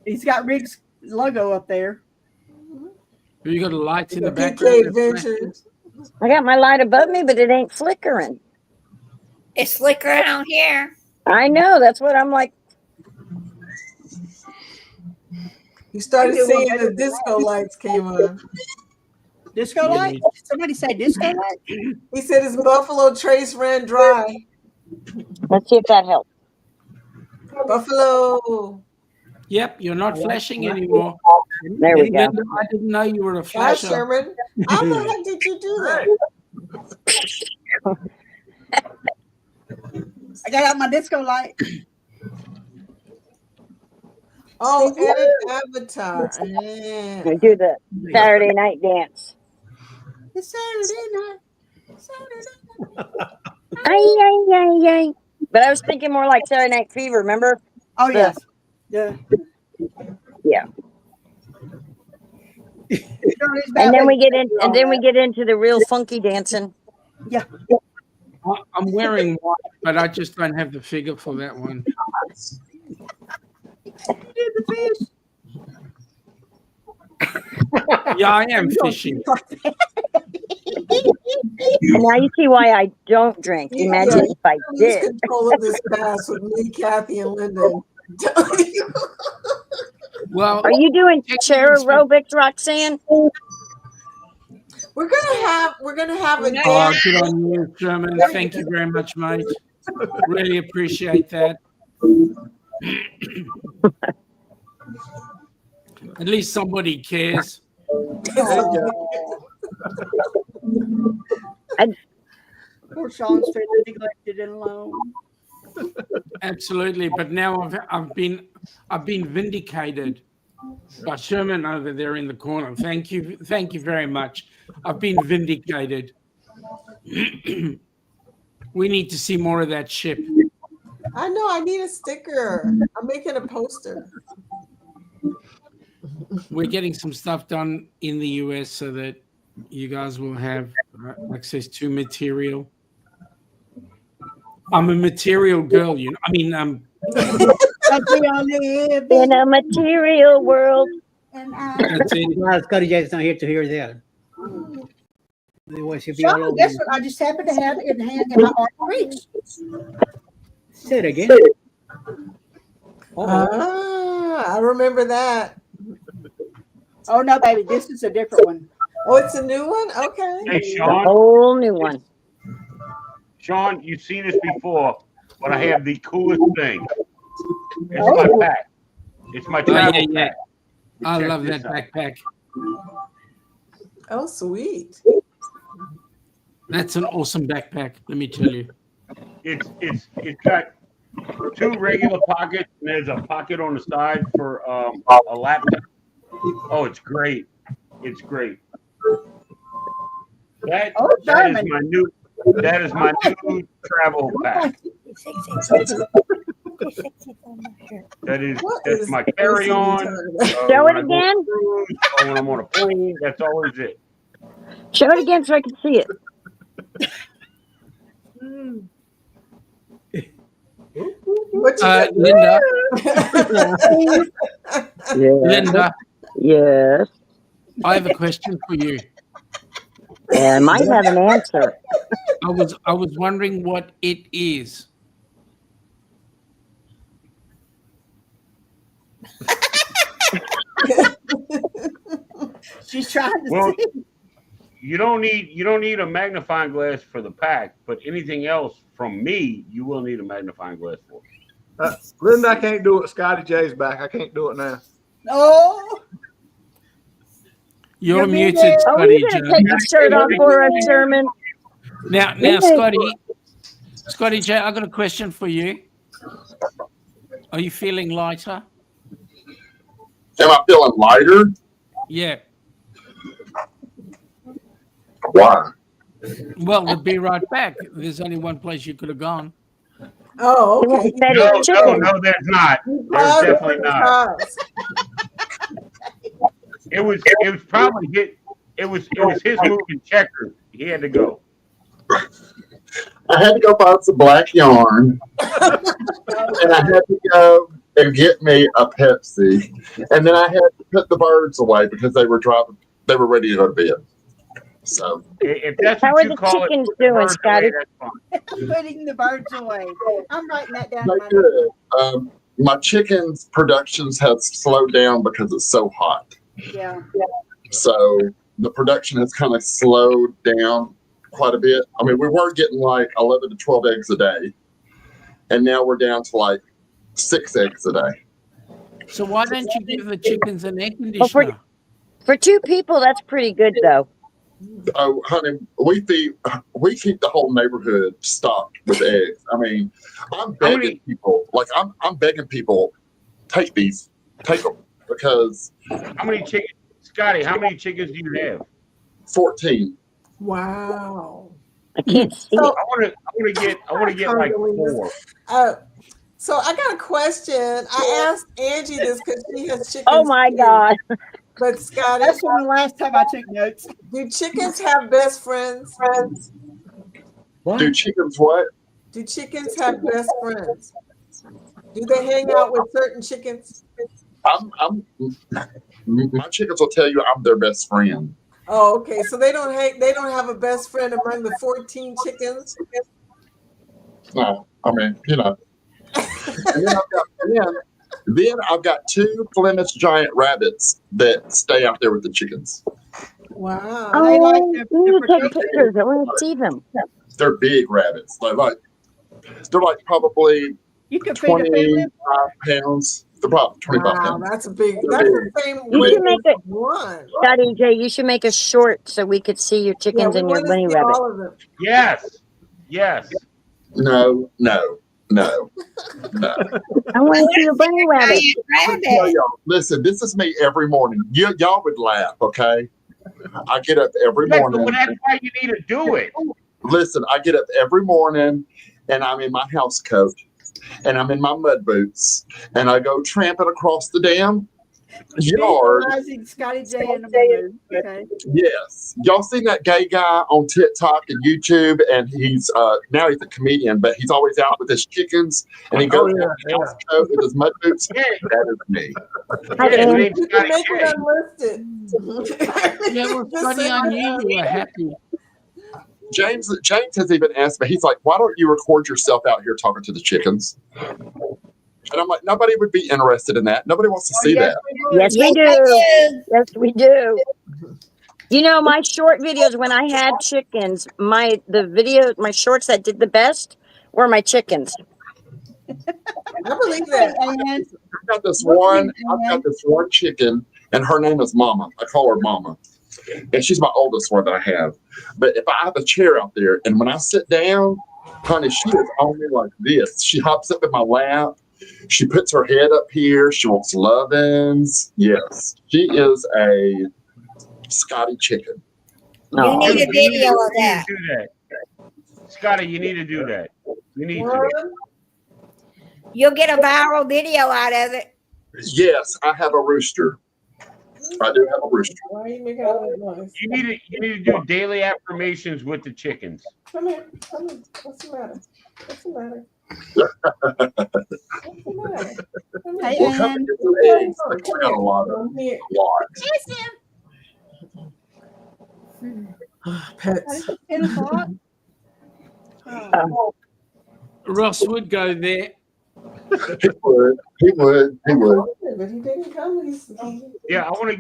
He's got Rick's logo up there. You got a light in the PK background. Adventures. I got my light above me, but it ain't flickering. It's flickering out here. I know. That's what I'm like. You started seeing the disco lights came on. Disco light? Somebody say disco light? He said his Buffalo Trace ran dry. Let's see if that helps. Buffalo. Yep, you're not flashing anymore. There we go. I didn't know you were a Gosh, flasher. Sherman. How the heck did you do that? I got out my disco light. Oh, edit avatar. Yeah. We do the Saturday night dance. It's Saturday night. Ay, ay, ay, ay. But I was thinking more like Saturday Night Fever, remember? Oh, yes. Yeah. Yeah. And then we get into the real funky dancing. Yeah. I'm wearing white, but I just don't have the figure for that one. Yeah, I am fishing. And now you see why I don't drink. Imagine if I Lose did. control of this pass with me, Kathy, and Lyndon. Well, are you doing chair aerobics, Roxanne? We're gonna have a Oh, good on you, Sherman. Thank you very much, mate. Really appreciate that. At least somebody cares. Poor Sean's feeling neglected and alone. Absolutely, but now I've been vindicated by Sherman over there in the corner. Thank you very much. I've been vindicated. We need to see more of that ship. I know. I need a sticker. I'm making a poster. We're getting some stuff done in the US so that you guys will have access to material. I'm a material girl, you know. I mean, in a material world. That's it. Well, Scotty Jack's not here to hear that. Otherwise, he'll be all Sean, over guess you. what? I just happened to have it in hand in my arm reach. Say it again. I remember that. Oh no, baby, this is a different one. Oh, it's a new one? Okay. Hey, A Sean. whole new one. Sean, you've seen this before, but I have the coolest thing. It's my pack. It's my travel pack. I Check love this that out. backpack. Oh, sweet. That's an awesome backpack, let me tell you. It's got two regular pockets, and there's a pocket on the side for a laptop. Oh, it's great. It's great. That is my new travel pack. That's my carry-on. Show it again. When I'm on a plane, that's always it. Show it again so I can see it. Linda. Yeah. Linda, Yes. I have a question for you. I might have an answer. I was wondering what it is. She's trying to Well, see. you don't need a magnifying glass for the pack, but anything else from me, you will need a magnifying glass for. Linda, I can't do it. Scotty J's back. I can't do it now. Oh, You're muted. muted, Oh, Scotty you J. gonna take your shirt off for us, Sherman? Now, Scotty J, I got a question for you. Are you feeling lighter? Am I feeling lighter? Yeah. Why? Well, to be right back. There's only one place you could have gone. Oh, okay. No, there's not. There's definitely not. It was probably it was his move in checkers. He had to go. I had to go buy some black yarn, and I had to go and get me a Pepsi, and then I had to put the birds away because they were ready to go to bed. So, if that's How what are you the call it, chickens put the doing, birds Scotty? away, that's fine. Putting the birds away. I'm writing that down. they good. My chickens' productions have slowed down because it's so hot. Yeah. So the production has kind of slowed down quite a bit. I mean, we were getting like 11 to 12 eggs a day, and now we're down to like 6 eggs a day. So why don't you give the chickens an air conditioner? For 2 people, that's pretty good, though. Oh, honey, we keep the whole neighborhood stocked with eggs. I mean, I'm begging people, I'm begging people, take them, because. How many chickens, Scotty? How many chickens do you have? 14. Wow. I can't see. So, I want to get like 4. So I got a question. I asked Angie this because she has chickens. Oh my too. God. But Scotty, That's from the last time I took notes. Do chickens have best friends? What? Do chickens what? Do chickens have best friends? Do they hang out with certain chickens? My chickens will tell you I'm their best friend. Oh, okay. So they don't have a best friend among the 14 chickens? No, I mean, you know. And then I've got 2 Flemish giant rabbits that stay out there with the chickens. Wow. Oh, they like you take pictures. I want to see them. They're big rabbits. They're like probably 25 pounds. They're probably 25 pounds. That's a big. That's the same. You should make it. One. Scotty J, you should make a short so we could see your chickens and your bunny rabbit. Yes. No. I want to see your bunny rabbit. Listen, this is me every morning. Y'all would laugh, okay? I get up every morning. But that's why you need to do it. Listen, I get up every morning and I'm in my house coat and I'm in my mud boots and I go tramping across the damn yard. Scotty J in the mood. Okay. Yes. Y'all seen that gay guy on TikTok and YouTube, and he's now he's a comedian, but he's always out with his chickens and he goes in his house coat with his mud boots. That is me. You can make it unlisted. Yeah, well, Scotty, I knew you were happy. James has even asked me, he's like, why don't you record yourself out here talking to the chickens? And I'm like, nobody would be interested in that. Nobody wants to see that. Yes, we do. Yes, we do. You know, my short videos when I had chickens, my shorts that did the best were my chickens. I believe that. I've got this one chicken, and her name is Mama. I call her Mama. And she's my oldest one that I have. But if I have a chair out there, and when I sit down, honey, she is on me like this. She hops up in my lap. She puts her head up here. She wants lovin's. Yes, she is a Scotty chicken. You need a video of that. Do that. Scotty, you need to do that. You need to. You'll get a viral video out of it. Yes, I have a rooster. I do have a rooster. Why are you making all that noise? You need to do daily affirmations with the chickens. Come here. What's the matter? Hey, We'll come and get some eggs. I got a lot of Pets. 10 o'clock. Ross would go there. He would. He would. He would. But he didn't come. Yeah, I want to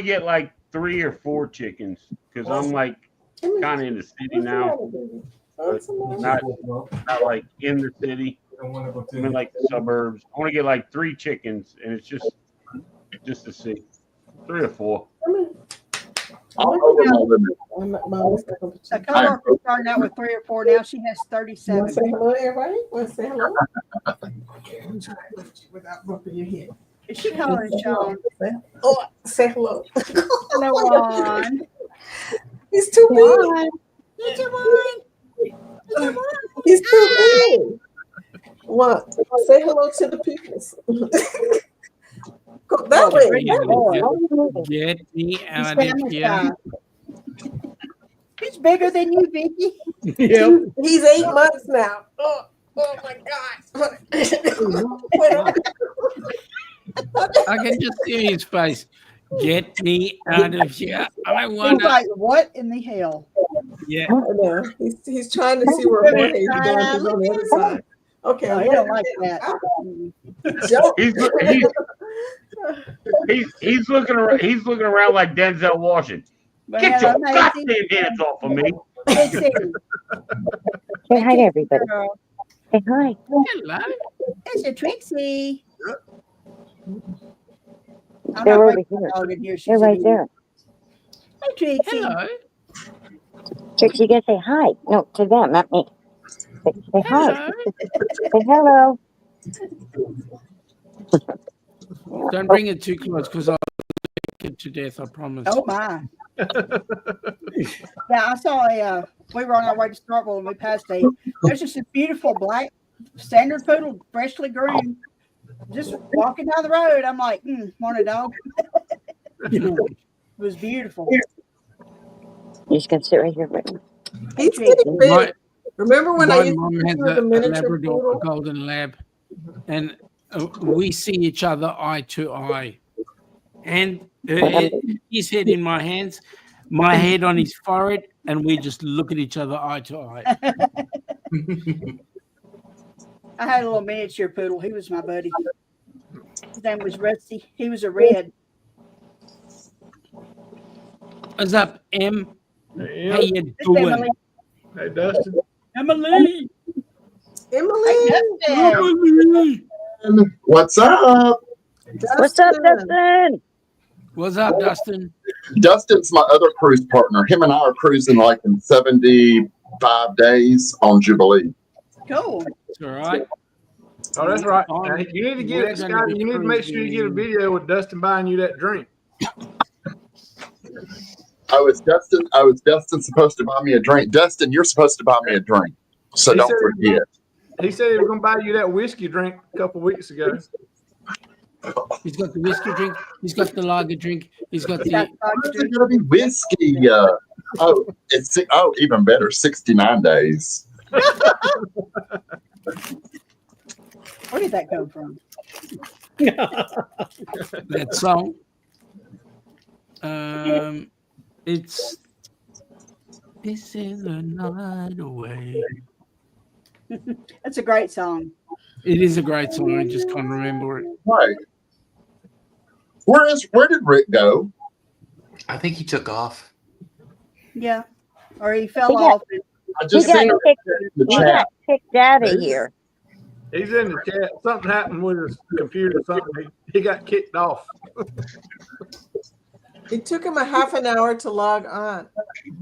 get like 3 or 4 chickens because I'm like kind of in the city now, but not like in the city. I'm in like the suburbs. I want to get like 3 chickens, and it's just to see 3 or 4. A coworker started out with 3 or 4. Now she has 37. Want to say hello, everybody? Want to say hello? Without bumping your head. Is she calling Sean? Oh, say hello. Hello, Juan. He's too big. He's too big. He's too big. What? Say hello to the people. Go that way. Get me out of here. He's bigger than you, Vicky. Yep. He's 8 months now. Oh my God. I can just see his face. Get me out of here. I want He's like, what in the hell? Yeah. I know. He's trying to see where Jorge is going. He's on the other side. Okay. No, he don't like that. He's looking around. He's looking around like Denzel Washington. Get your goddamn hands off of me! Say hi to everybody. Say hi. Hello. It's a Trixie. They're over here. They're right there. Hi, Trixie. Hello. Trixie, you gotta say hi. No, to them, not me. Say hi. Say hello. Don't bring it too close because I'll lick it to death, I promise. Oh, my. Yeah, I saw we were on our way to Starkville and we passed there's just a beautiful black standard poodle, freshly groomed, just walking down the road. I'm like, want a dog? It was beautiful. You just gonna sit right here, Brittany. He's getting big. Remember when I My used mom to has do the a miniature Labrador, a poodle? golden lab, and we see each other eye to eye. And his head in my hands, my head on his forehead, and we just look at each other eye to eye. I had a little miniature poodle. He was my buddy. His name was Rusty. He was a red. What's up, Em? Hey, How you doing? Emily. Hey, Dustin. Emily. Emily. What's up? What's up, Dustin? What's up, Dustin? Dustin's my other cruise partner. Him and I are cruising like in 75 days on Jubilee. Cool. It's all right. Oh, that's right. Now, you need to get We're Scott. gonna be You need to make sure you get a video with Dustin buying you that drink. I was Dustin supposed to buy me a drink. Dustin, you're supposed to buy me a drink. So He don't said forget. He said he was going to buy you that whiskey drink a couple weeks ago. He's got the whiskey drink. He's got the lager drink. He's got the. It's gonna be whiskey. Even better, 69 days. Where did that come from? That song. It's This Is the Night Away. That's a great song. It is a great song. I just can't remember it. Right. Where did Rick go? I think he took off. Yeah. Or he fell off. I just He got seen it kicked, in the he chat. got kicked out of here. He's in the chat. Something happened with his computer. Something. He got kicked off. It took him a half an hour to log on. He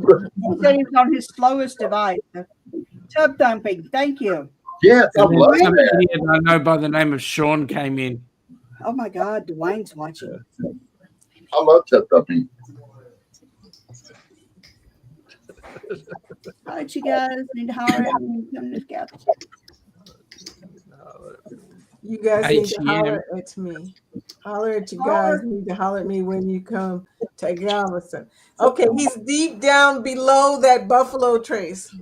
said he was on his slowest device. Tub thumping. Thank you. Yes, I And then love some that. idiot I know by the name of Sean came in. Oh my God, Dwayne's watching. I love tub thumping. All right, you guys need to holler at me and come to the couch. You guys Hey, need to holler at me. Holler at you guys. Need to holler at me when you come to Galveston. Okay, he's deep down below that Buffalo Trace.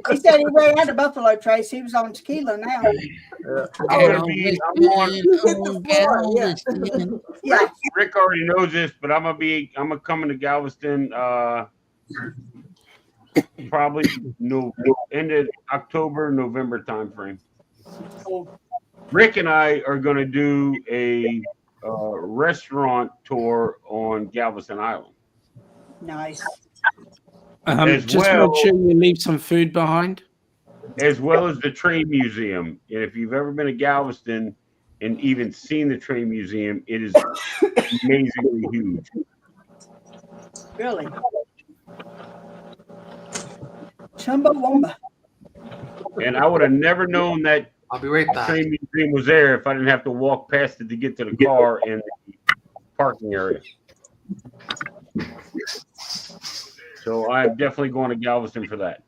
He said he ran out of Buffalo Trace. He was on tequila now. Yeah. Rick already knows this, but I'm gonna come into Galveston probably end of October, November timeframe. Rick and I are going to do a restaurant tour on Galveston Island. Nice. As Just well, make sure you leave some food behind. As well as the train museum. And if you've ever been to Galveston and even seen the train museum, it is amazingly huge. Really? Chumbawamba. And I would have never known that I'll be right back. train museum was there if I didn't have to walk past it to get to the car and the parking area. So I'm definitely going to Galveston for that.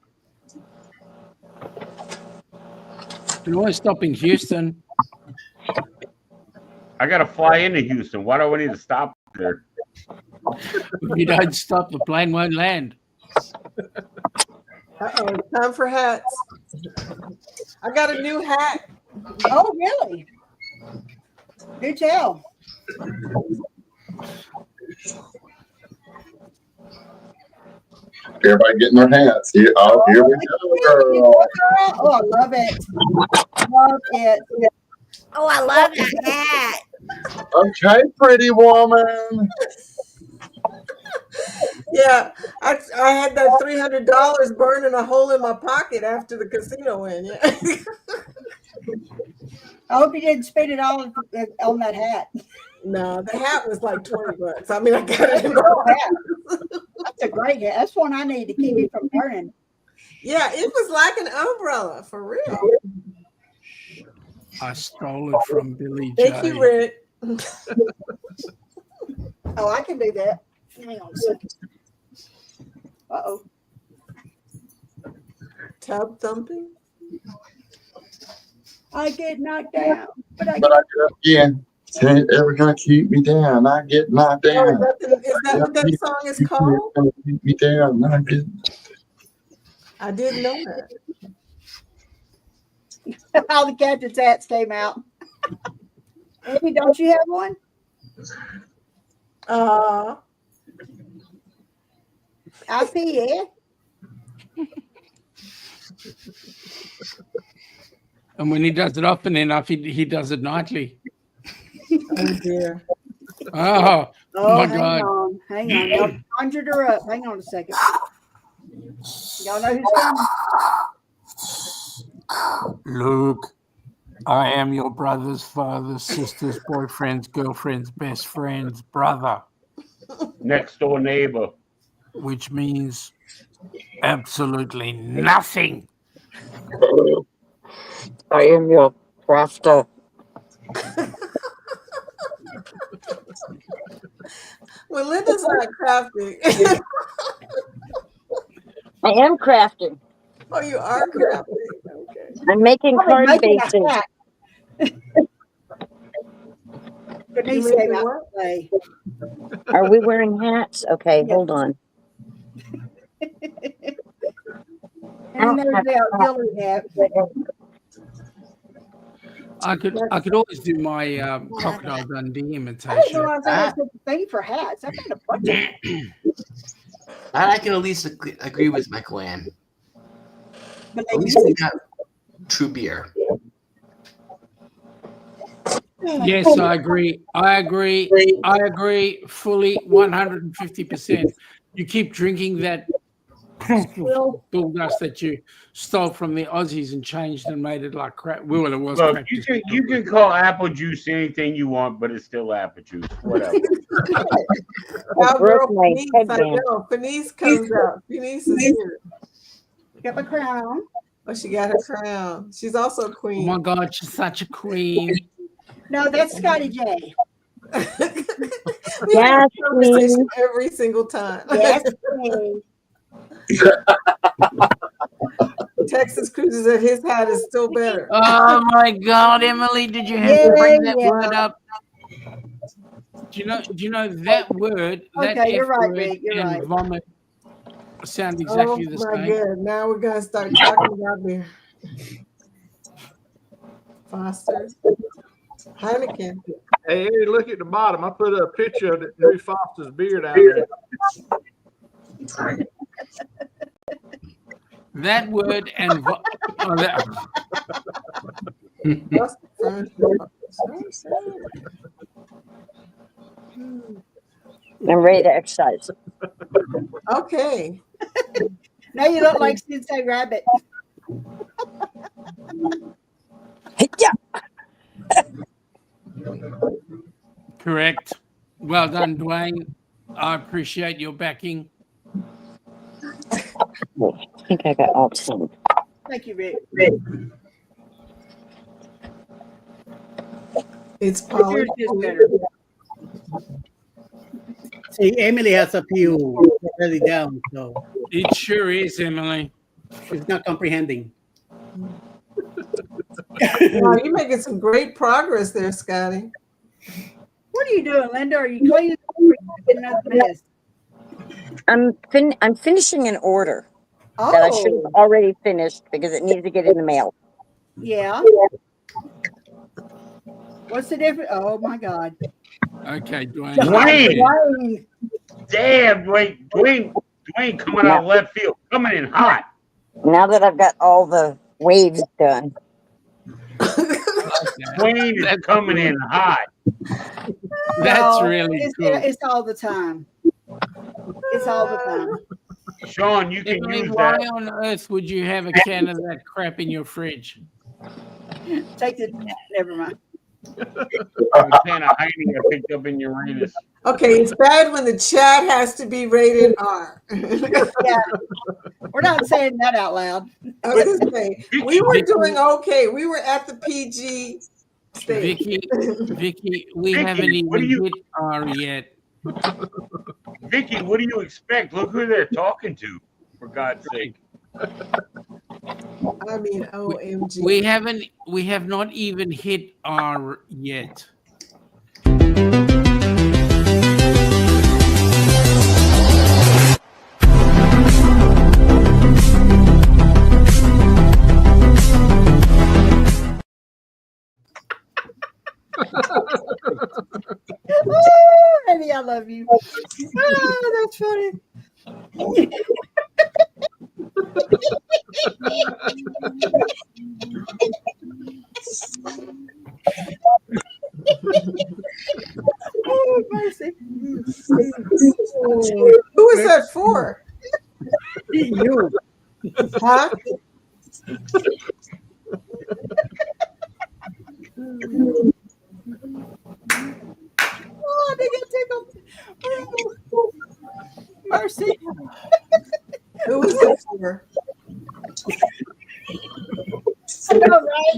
You always stop in Houston. I got to fly into Houston. Why do I need to stop there? If you don't stop, the plane won't land. Uh-oh, time for hats. I got a new hat. Oh, really? Do tell. Everybody getting their hats. Here, here we go, girl. Oh, I love it. Love it. Oh, I love that hat. Okay, pretty woman. Yeah, I had that $300 burning a hole in my pocket after the casino win. Yeah. I hope you didn't spend it all on that hat. No, the hat was like $20. I mean, I got it in That's a great hat. That's one I need to keep it from burning. Yeah, it was like an umbrella for real. I stole it from Billy J. Thank you, Rick. Oh, I can do that. Hang on a second. Uh-oh. Tub thumping? I get knocked down. But I get up again. Ain't ever gonna keep me down. I get knocked down. Is that what that song is called? Keep me down. I didn't know that. all the captain's hats came out. Amy, don't you have one? I see it. And when he does it often enough, he does it nightly. Oh, dear. Oh my God. Hang on. Y'all conjured her up. Hang on a second. Y'all know who's coming? Luke, I am your brother's father, sister's boyfriend's girlfriend's best friend's brother. Next door neighbor. Which means absolutely nothing. I am your crafter. Well, Linda's not crafting. I am crafting. Oh, you are crafting. Okay. I'm making card bases. Denise came out to play. Are we wearing hats? Okay, hold on. And there's the auxiliary hat. I could always do my Crocodile Dundee I didn't imitation. realize there was such a thing for hats. I've got a bunch of I can at least agree with my clan. but At least we got true beer. Yes, I agree. I agree fully 150%. You keep drinking that bull dust that you stole from the Aussies and changed and made it like crap. Well, it was Look, crap. you can call apple juice anything you want, but it's still apple juice. Whatever. Our girl Fenice, I know. Fenice comes out. Fenice is here. Got my crown. Oh, she got her crown. She's also a Oh queen. my God, she's such a queen. No, that's Scotty J. We have this conversation every single time. Yes, queen. Texas Cruises at his hat is still better. Oh my God, Emily, did you have to bring that word up? Do you know that word? That Okay, you're F right, word Rick. You're and right. vomit sound exactly the Oh my same. God! Now we're gonna start talking about beer. Foster, Heineken. Hey, Eddie, look at the bottom. I put a picture of the new Foster's beer down there. That word and I'm ready to exercise. Okay. Now you look like Sensei Rabbit. Correct. Well done, Dwayne. I appreciate your backing. I think I got all 10. Thank you, Rick. It's probably Yours is better. See, Emily has a few really down, so It sure is, Emily. she's not comprehending. Wow, you're making some great progress there, Scotty. What are you doing, Linda? Are you cleaning or are you getting another mess? I'm finishing an order that I should have already finished because it needs to get in the mail. Yeah. What's the difference? Oh my God. Okay, Dwayne. Dwayne. Damn, Dwayne coming out of left field, coming in hot. Now that I've got all the waves done. Dwayne is coming in hot. That's No, really cool. It's all the time. It's all the time. Sean, you can Emily, use why that. on earth would you have a can of that crap in your fridge? Take the. Never mind. A can of Heine I picked up in Uranus. Okay, it's bad when the chat has to be rated R. Yeah, we're not saying that out loud. I was gonna say, we were doing okay. We were at the PG stage. Vicky, we Vicky, haven't what do even you- hit R yet. Vicky, what do you expect? Look who they're talking to, for God's sake. I mean, OMG. We have not even hit R yet. Oh, Eddie, I love you. Oh, that's funny. Oh, mercy. Who is that for? You. Huh? Oh, they get tickled. Oh, mercy. Who is that for? I know, right?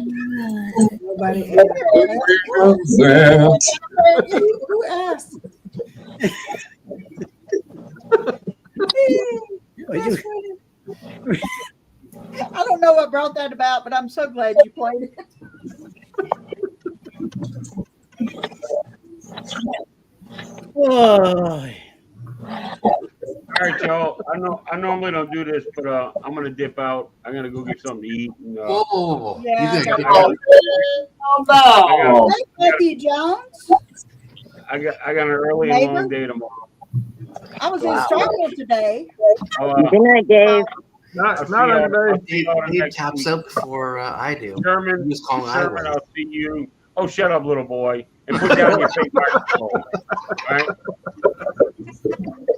Nobody Who asked? That's funny. I don't know what brought that about, but I'm so glad you played it. Oh. All right, y'all. I normally don't do this, but I'm gonna dip out. I'm gonna go get something to eat. And, Oh, Yeah, you I did got oh, Hey, Matthew Jones. I got an early and long day tomorrow. I was in Starkville today. Good night, Dave. Not He taps up before I do. Sherman, He was calling Sherman, I I'll see you. Oh, shut up, little boy, and put down your fake microphone. All right.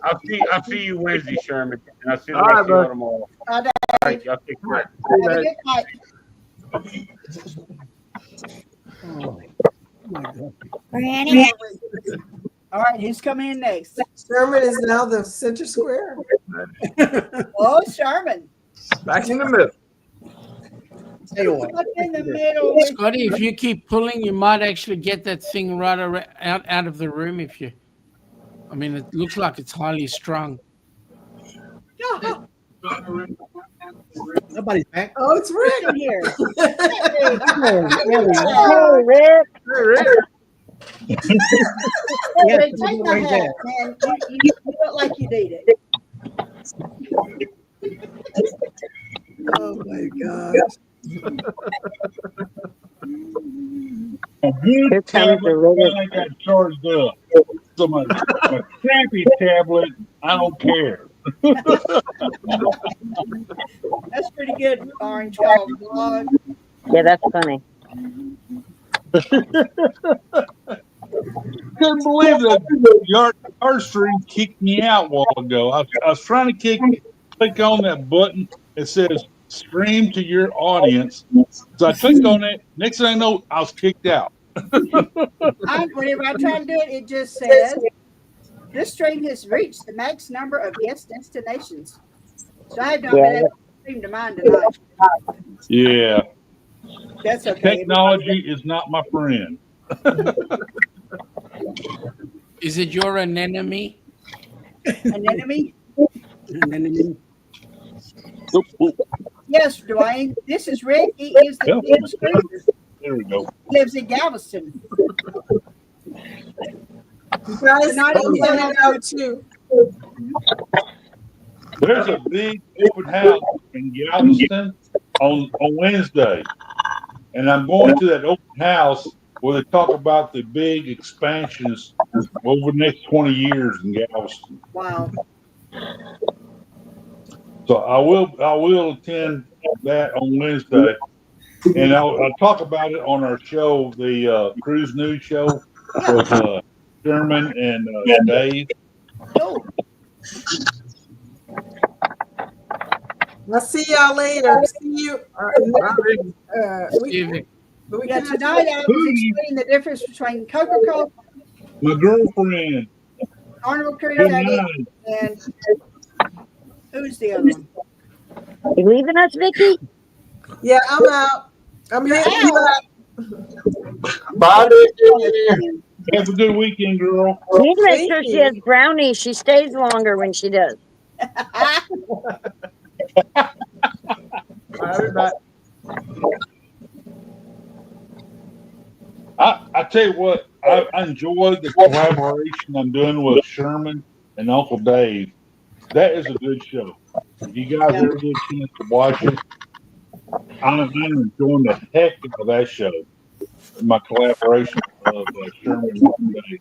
I'll see you Wednesday, Sherman, and I'll see the rest of you tomorrow. Bye, Dave. All right, y'all take care. Have a good night. Oh, my God. Granny. All right, who's coming in next? Sherman is now the center square. Oh, Sherman. Back in the middle. Tell you what. Up in the middle. Scotty, if you keep pulling, you might actually get that thing right out of the room. If you, I mean, it looks like it's highly strung. Nobody's back. Oh, it's Rick. Here. Hey, Rick. Hey, Rick. Yeah, Hey, take my right hat, there. man. You look like you need it. Oh my God. Here comes the Rick. I got charged up. So my crappy tablet, I don't care. That's pretty good, Orange Dog. Yeah, that's funny. Couldn't believe that yard stream kicked me out a while ago. I was trying to click on that button. It says stream to your audience. So I clicked on it. Next thing I know, I was kicked out. Whenever I try to do it, it just says this stream has reached the max number of guest destinations. So I have not been able to stream to mine tonight. Yeah. That's okay. Technology is not my friend. Is it your anemone? Anemone? Anemone. Yes, Dwayne. This is Rick. He is the Eagle Cruiser. There we go. Lives in Galveston. Guys, I know too. There's a big open house in Galveston on Wednesday. And I'm going to that open house where they talk about the big expansions over the next 20 years in Galveston. Wow. So I will attend that on Wednesday. And I'll talk about it on our show, the Cruise News Show with Sherman and Dave. I'll see y'all later. See you. Tonight I was explaining the difference between Coca-Cola, My girlfriend. Carnival Cruise, Good and who's the other one? You leaving us, Vicky? Yeah, I'm out. I'm here. Bye, Vicky. Have a good weekend, girl. You need to make sure she has brownies. She stays longer when she does. I tell you what, I enjoy the collaboration I'm doing with Sherman and Uncle Dave. That is a good show. If you guys ever get a chance to watch it, I'm enjoying the heck out of that show. My collaboration of Sherman and Uncle Dave.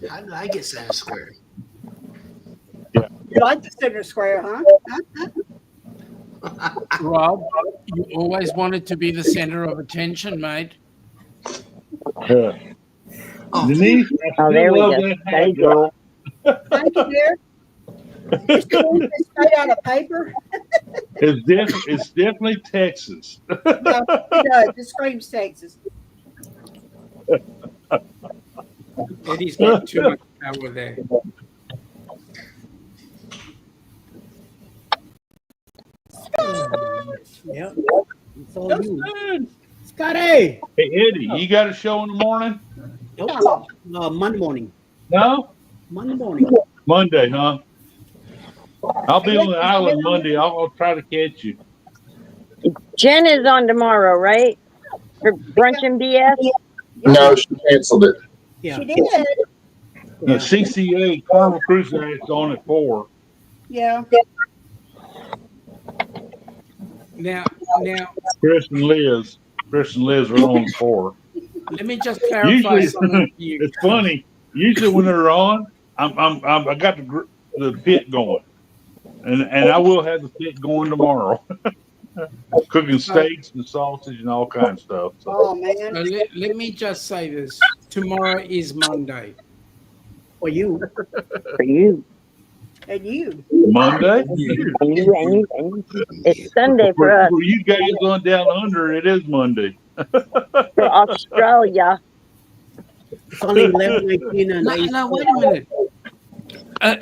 How did I get Center Square? Yeah. You like the center square, huh? Rob, you always wanted to be the center of attention, mate. Denise, I there we love go. that There hat, you go. girl. Thank you, dear. It's straight out of paper. It's definitely Texas. No, it does. It screams Texas. Eddie's got too much power there. Yep. It's all you. Scotty! Hey, Eddie, you got a show in the morning? Nope. Monday morning. No? Monday morning. Monday, huh? I'll be on the island Monday. I'll try to catch you. Jen is on tomorrow, right? For brunch and BS? No, she canceled it. Yeah. She did. The CCA Carnival Cruise Act's on at 4. Yeah. Now, Chris and Liz are on at 4. let me just clarify Usually, something for you. it's funny. Usually when they're on, I got the pit going, and I will have the pit going tomorrow. Cooking steaks and sausage and all kinds of stuff. So. Oh man. Let me just say this. Tomorrow is Monday. For you. For you. And you. Monday? And you. It's Sunday for us. For you guys on down under, it is Monday. For Australia. It's only 11:19 and No, wait a minute.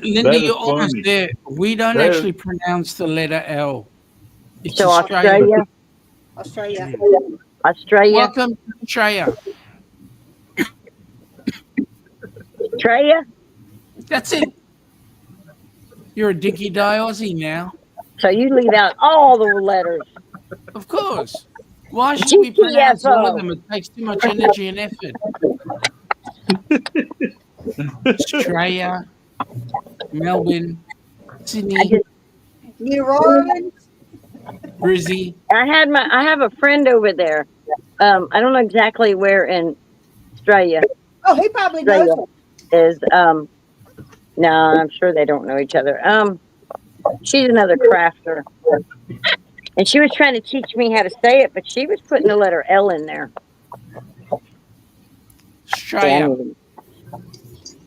Linda, you're almost funny. there. We don't That actually pronounce the letter L. It's So Australia. Australia. Australia. Welcome to Australia. Australia. That's it. You're a Dinky Die Aussie now. So you leave out all the letters. Of course. Why should we pronounce GTFO. all of them? It takes too much energy and effort. Australia, Melbourne, Sydney, New Orleans. Brizzy. I have a friend over there. I don't know exactly where in Australia. Oh, he probably knows. Is no, I'm sure they don't know each other. She's another crafter. And she was trying to teach me how to say it, but she was putting the letter L in there. Australia.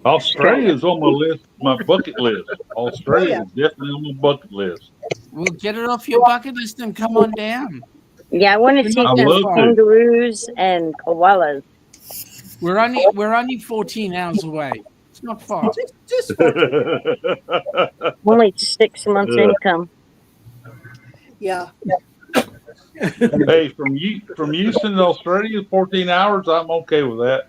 Australia's on my list, my bucket list. Australia is definitely on my bucket list. Well, get it off your bucket list and come on down. Yeah, I want to see I some love to. kangaroos and koalas. We're only 14 hours away. It's not far. Just Only 6 months income. yeah. Hey, from Houston to Australia, 14 hours. I'm okay with that.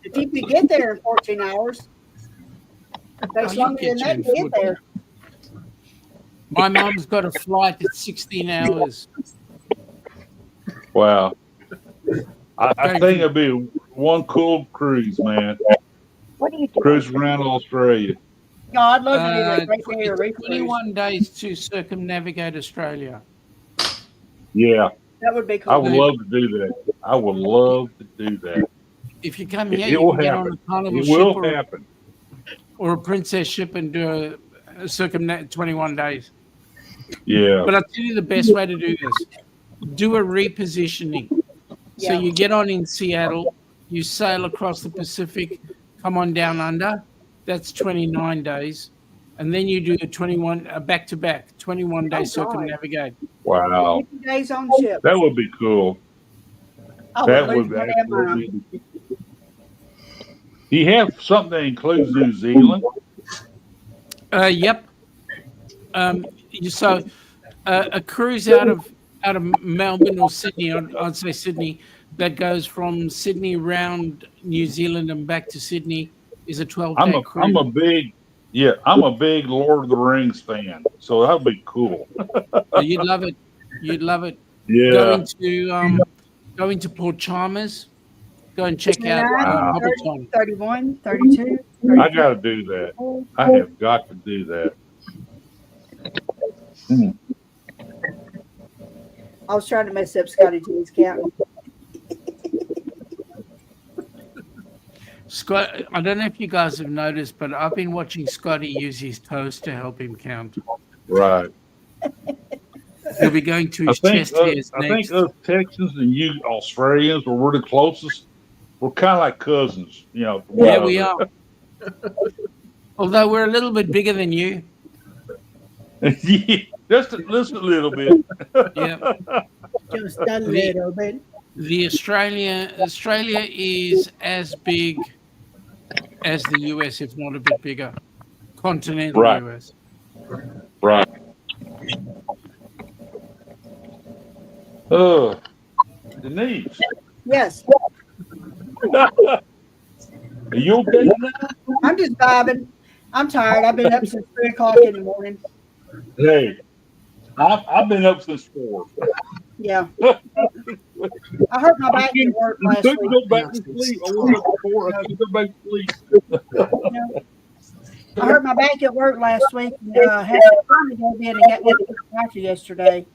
If you could get there in 14 hours, that's longer than that to get there. My mom's got a flight at 16 hours. Wow. I think it'd be one cool cruise, man. What are you doing? Cruise around Australia. No, I'd love to do that. Great Barrier Reef cruise. 21 days to circumnavigate Australia. Yeah. That would be cool. I would love to do that. I would love to do that. If you come here, It you will can get on happen. a carnival It ship will happen. or a princess ship and do a 21 days. Yeah. But I'll tell you the best way to do this. Do a repositioning. So you get on in Seattle, you sail across the Pacific, come on down under. That's 29 days. And then you do a 21 back-to-back, 21-day circumnavigate. Wow. 50 days on ship. That would be cool. I That lose would my damn mind. be. Do you have something that includes New Zealand? Yep. So a cruise out of Melbourne or Sydney, I'd say Sydney, that goes from Sydney around New Zealand and back to Sydney is a 12-day cruise. I'm a big Lord of the Rings fan, so that would be cool. You'd love it. You'd love it. Yeah. Go into Port Chalmers. Go and check out 30, 31, 32. I got to do that. I have got to do that. I was trying to mess up Scotty G's counting. Scott, I don't know if you guys have noticed, but I've been watching Scotty use his toes to help him count. Right. He'll be going to his chest hairs I next. think us Texans and you Australians we're the closest. We're kind of like cousins, you know. Yeah, we are. Although we're a little bit bigger than you. Yeah, just a little bit. Yeah. Just a little bit. The Australia is as big as the US, if not a bit bigger. Continental Right. US. Right. Denise. Yes. Are you okay now? I'm just vibing. I'm tired. I've been up since 3 o'clock in the morning. Hey, I've been up since 4. Yeah. I hurt my back at work last week. Go back to sleep. I woke up at 4. I couldn't go back to sleep. I hurt my back at work last week. Had to go in and got me to the doctor yesterday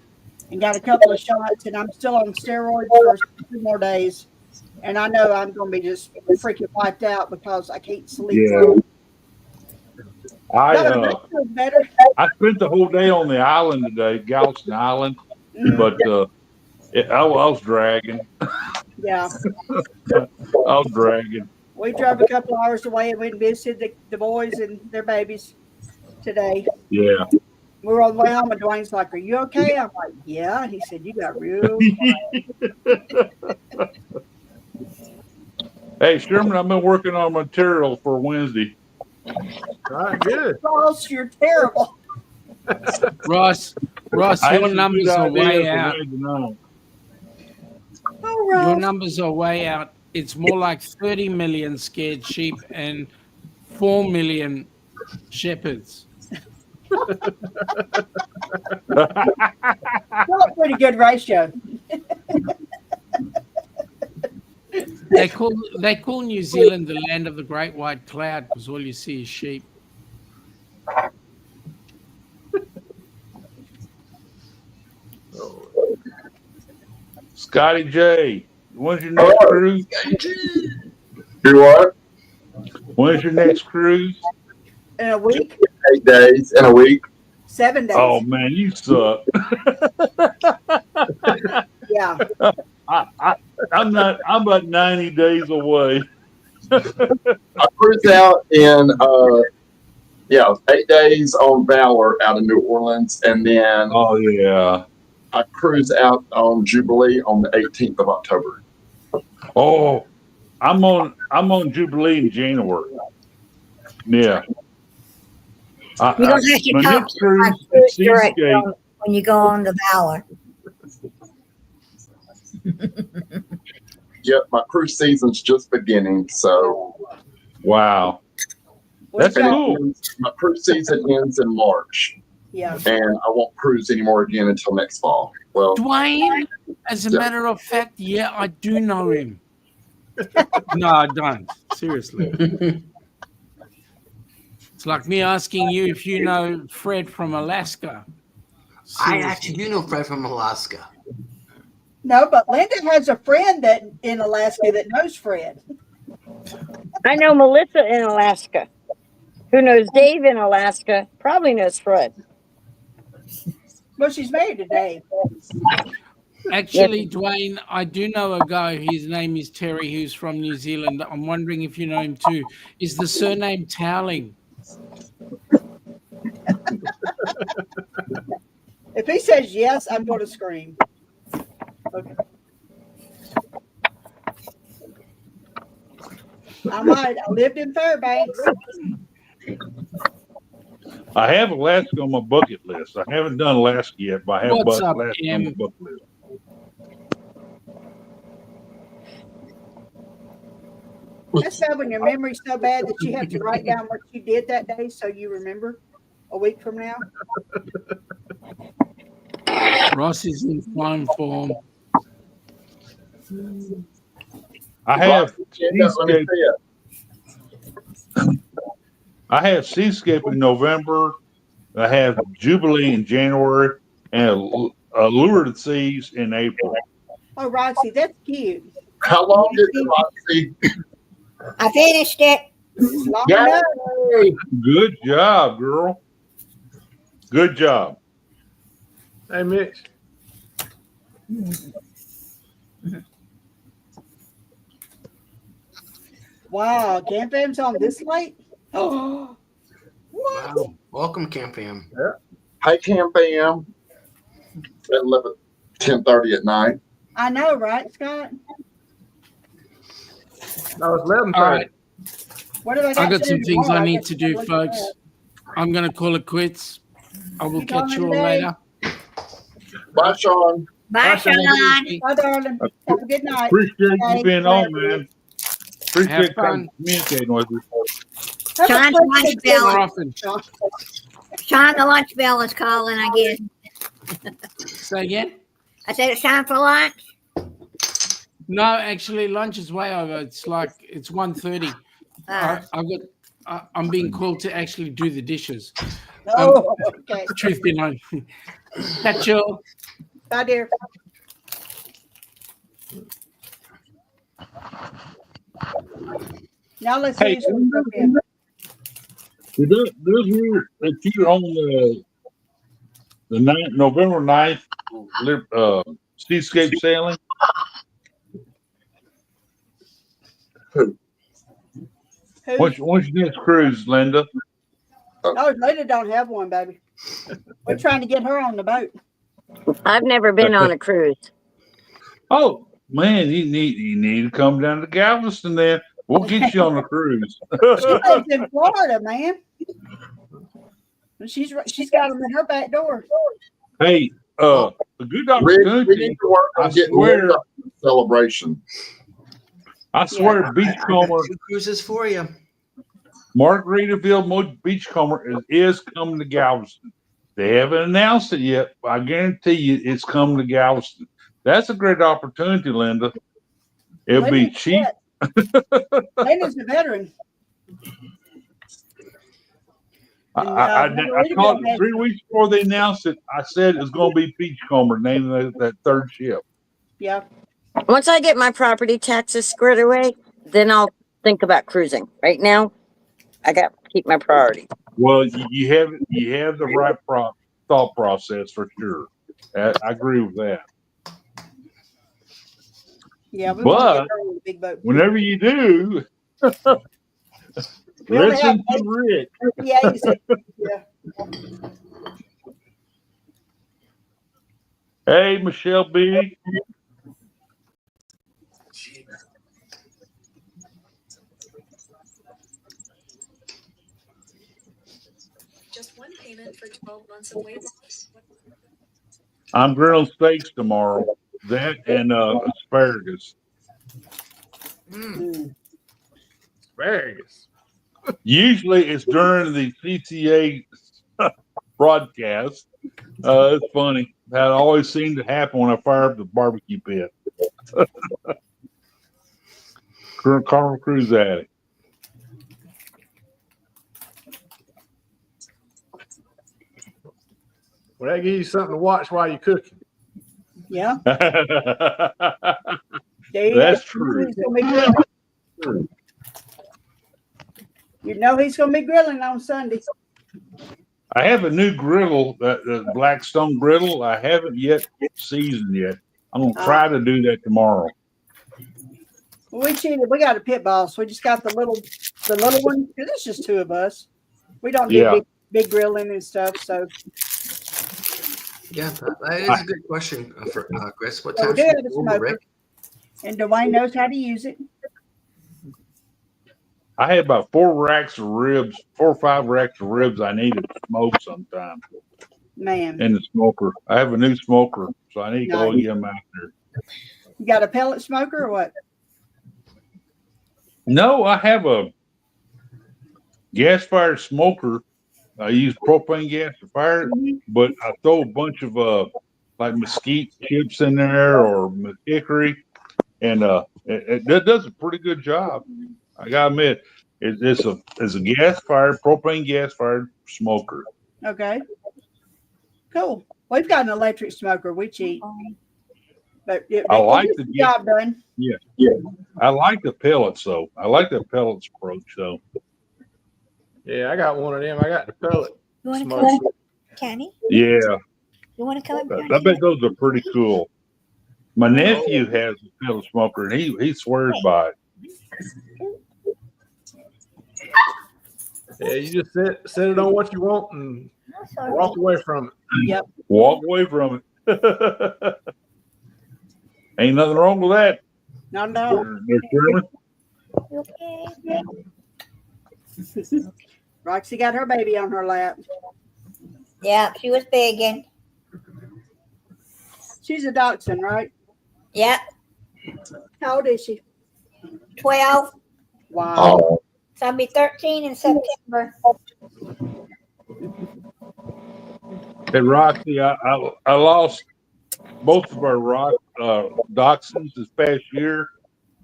and got a couple of shots, and I'm still on steroids for 2 more days. And I know I'm going to be just freaking wiped out because I can't sleep. Yeah. That feels better. I spent the whole day on the island today, Galveston Island, but I was dragging. Yeah. I was dragging. We drove a couple hours away and went and visited the boys and their babies today. Yeah. We were on the way home, and Dwayne's like, "Are you okay?" I'm like, "Yeah." And he said, "You got real quiet." Hey, Sherman, I've been working on material for Wednesday. All right, good. Ross, you're terrible. Ross, your numbers are way out. Oh, Ross. Your numbers are way out. It's more like 30 million scared sheep and 4 million shepherds. Still a pretty good ratio. They call New Zealand the land of the great white cloud because all you see is sheep. Scotty J, when's your next cruise? Do what? When's your next cruise? In a week? 8 days in a week. 7 days. Oh man, you suck. Yeah. I'm about 90 days away. I cruised out in 8 days on Valor out of New Orleans, and then I cruised out on Jubilee on the 18th of October. Oh, I'm on Jubilee in January. Yeah. You don't have to my talk next to my cruise cruise is director Seascape. when you go on the Valor. Yep, my cruise season's just beginning, so wow, that's cool. My cruise season ends in March. Yeah, and I won't cruise anymore again until next fall. Well, Dwayne, as a matter of fact, yeah, I do know him. No, I don't. Seriously. It's like me asking you if you know Fred from Alaska. I actually do know Fred from Alaska. no, but Linda has a friend that in Alaska that knows Fred. I know Melissa in Alaska, who knows Dave in Alaska, probably knows Fred. Well, she's married to Dave. Actually, Dwayne, I do know a guy. His name is Terry, who's from New Zealand. I'm wondering if you know him too. Is the surname Towling? If he says yes, I'm going to scream. Okay. I might. I lived in Fairbanks. I have Alaska on my bucket list. I haven't done Alaska yet, but I have What's up, Alaska on my bucket list. That's bad when your memory's so bad that you have to write down what you did that day so you remember a week from now. Ross is in fine form. I have Seascape in November. I have Jubilee in January, and Lured Seas in April. Oh, Roxy, that's cute. How long did it, Roxy? I finished it. Long enough. Good job, girl. Good job. Hey, Mitch. Wow, Camp Am's on this late? Oh, what? Wow. Welcome, Camp Am. Yeah. Hi, Camp Am. At 10:30 at night. I know, right, Scott? No, it's 11:30. All right. What have I got got to some do things tomorrow? I I need guess to I'm do, looking folks. at I'm going to call it quits. I will You catch going you all today? later. Bye, Sean. Bye, Sean. Bye, darling. Have a good night. Appreciate Okay, you being on, man. Have Appreciate fun. communicating with you. Have a Sean's good lunch day, bell. More often. Sean. Sean, the lunch bell is calling, I guess. Say again? I said it's time for lunch. No, actually, lunch is way over. It's 1:30. I'm being called to actually do the dishes. Oh, okay. Truth be known. Catch you. Bye, dear. Now let's see. There's here that you're on the November 9th Seascape sailing. Who? What's your next cruise, Linda? Oh, Linda don't have one, baby. We're trying to get her on the boat. I've never been on a cruise. Oh man, you need to come down to Galveston then. We'll get you on a cruise. She lives in Florida, man. She's got them in her back door. Hey, a good We opportunity. need to work on getting Linda a celebration. I swear, Beachcomber Two cruises for you. Margaritaville Beachcomber is coming to Galveston. They haven't announced it yet, but I guarantee you it's coming to Galveston. That's a great opportunity, Linda. It'll be cheap. Linda's a veteran. I called it 3 weeks before they announced it. I said it was going to be Beachcomber, naming that third ship. Yeah. Once I get my property taxes squared away, then I'll think about cruising. Right now, I got to keep my priority. Well, you have the right thought process for sure. I agree with that. Yeah, we But want to get her on the big boat. whenever you do, We only have listen to Rick. 88. Yeah. Hey, Michelle B. Just one payment for 12 months of weight loss. I'm grilling steaks tomorrow. That and asparagus. Asparagus. Usually it's during the CCA broadcast. It's funny. That always seemed to happen when I fire up the barbecue pit. Carl Cruz at it. Well, that gives you something to watch while you're cooking. Yeah. That's true. You know he's going to be grilling on Sunday. I have a new griddle, that Blackstone griddle. I haven't yet seasoned yet. I'm gonna try to do that tomorrow. We cheated. We got a pit boss. So we just got the little one because it's just two of us. We don't do big grilling and stuff. So Yeah, that is a good question for Chris. What time we do should have a we smoker, Rick? and Dwayne knows how to use it. I had about 4 or 5 racks of ribs I need to smoke sometime. Man. In the smoker. I have a new smoker, so I need to go get them out there. You got a pellet smoker or what? No, I have a gas-fired smoker. I use propane gas to fire it, but I throw a bunch of like mesquite chips in there or hickory, and it does a pretty good job. I gotta admit, it's a gas-fired, propane gas-fired smoker. Okay. Cool. We've got an electric smoker. We cheat. But I like the job done. Yeah. I like the pellets though. I like the pellets approach though. Yeah, I got one of them. I got the pellet. You want to smoker. come, Kenny? Yeah. You want to come? I bet those are pretty cool. My nephew has a pellet smoker and he swears by it. Yeah, you just set it on what you want and walk away from it. Yep. Walk away from it. Ain't nothing wrong with that. Not at all. Okay. Roxy got her baby on her lap. Yeah, she was begging. She's a dachshund, right? Yep. How old is she? 12. Wow. So I'll be 13 in September. Hey Roxy, I lost both of our dachshunds this past year.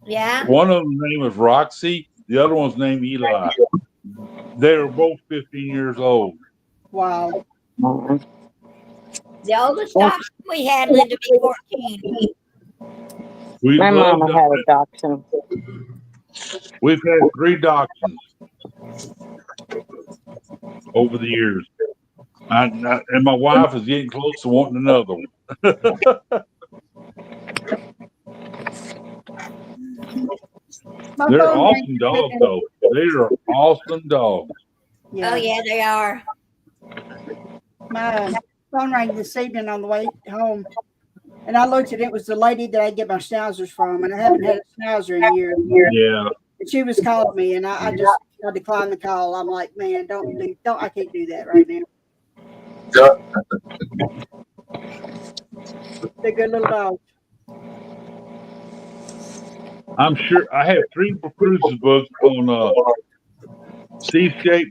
Yeah. One of them name was Roxy. The other one's named Eli. They were both 15 years old. Wow. The oldest dachshund we had lived to be 14. My mama had a dachshund. We've had 3 dachshunds over the years. And my wife is getting close to wanting another one. They're awesome dogs, though. They are awesome dogs. Yeah. Oh, yeah, they are. My phone rang this evening on the way home, and I looked at it. It was the lady that I get my schnauzers from, and I haven't had a schnauzer in a year. Yeah. And she was calling me, and I declined the call. I'm like, man, don't, I can't do that right now. They're good little dogs. I'm sure I have 3 cruises booked on Seascape,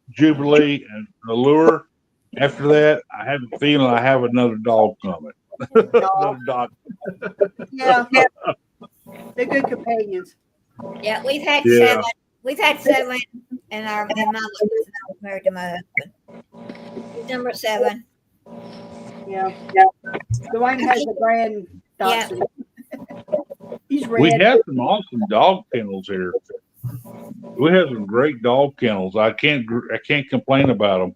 Jubilee, and Allure. After that, I have a feeling I have another dog coming. Another dog. Yeah. They're good companions. Yeah, we've had 7. We've had 7, and my was married to my husband. He's number 7. Yeah. Dwayne has a grand dachshund. He's red. We have some awesome dog kennels here. We have some great dog kennels. I can't complain about them.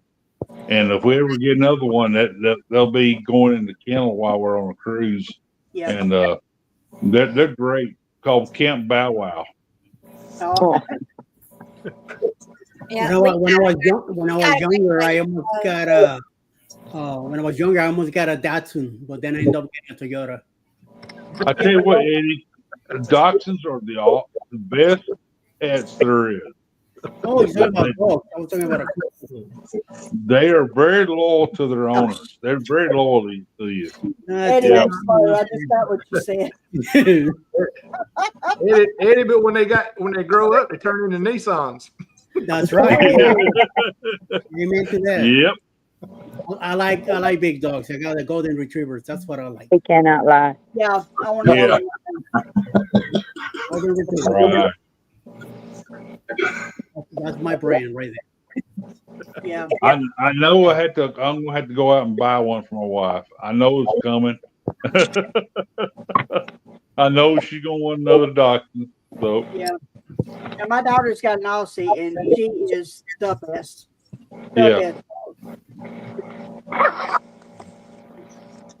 And if we ever get another one, that they'll be going in the kennel while we're on a cruise. Yeah. And they're great. Called Camp Bow Wow. Oh. Yeah, When I was younger, I almost got a. When I was younger, I almost got a Datsun, but then I ended up getting a Toyota. I tell you what, Eddie, Dachshunds are the best pets there is. Oh, you're talking about dogs. I was talking about a. They are very loyal to their owners. They're very loyal to you. Eddie, Yeah. I'm sorry. I just got what you said. Eddie, but when they grow up, they turn into Nissans. That's right. Amen to that. Yep. I like big dogs. I got the golden retrievers. That's what I like. He cannot lie. Yeah, I want to. Yeah. Golden retrievers. Right. That's my brand right there. Yeah. I know I'm gonna have to go out and buy one for my wife. I know it's coming. I know she's gonna want another Dachshund. So Yeah. And my daughter's got an Aussie, and she is the best. yeah.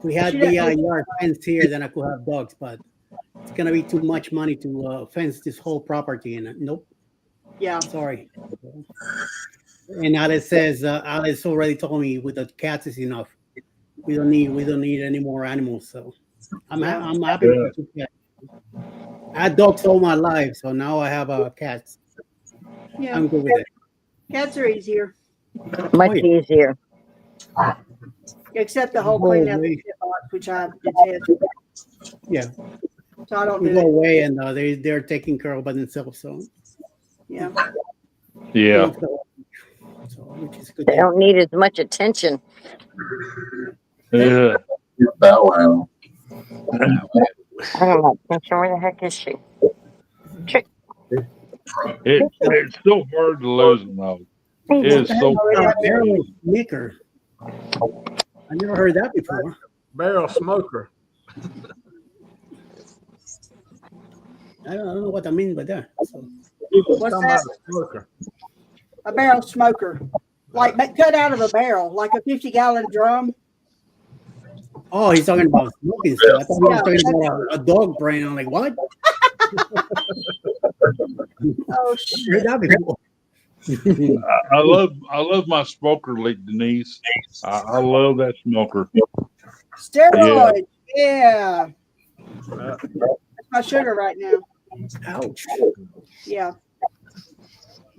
We had the yard fenced here, then I could have dogs, but it's gonna be too much money to fence this whole property. And nope. Yeah. Sorry. And Alice says, Alice already told me with the cats is enough. We don't need any more animals. So I'm happy with the 2 cats. I had dogs all my life, so now I have cats. Yeah. I'm good with it. Cats are easier, Much easier. except the whole Go cleanup away. of the box, which I detest. Yeah. So I don't We do go it. away and they're taking care of by themselves. So Yeah. Yeah. So, which is good. They don't need as much attention. Yeah. Bow Wow. I don't know. Attention, where the heck is she? It's so hard to lose them though. It is so hard to Barrel lose. snicker. I never heard that before. Barrel smoker. I don't know what that means by that. So. What's that? Smoker. A barrel smoker, like cut out of a barrel, like a 50-gallon drum. Oh, he's talking about smoking stuff. I thought he was talking about a dog brain. I'm like, what? Oh Heard that before. I love my smoker leak, Denise. I love that smoker. Steroids. Yeah. That's my sugar right now. Ouch. Yeah.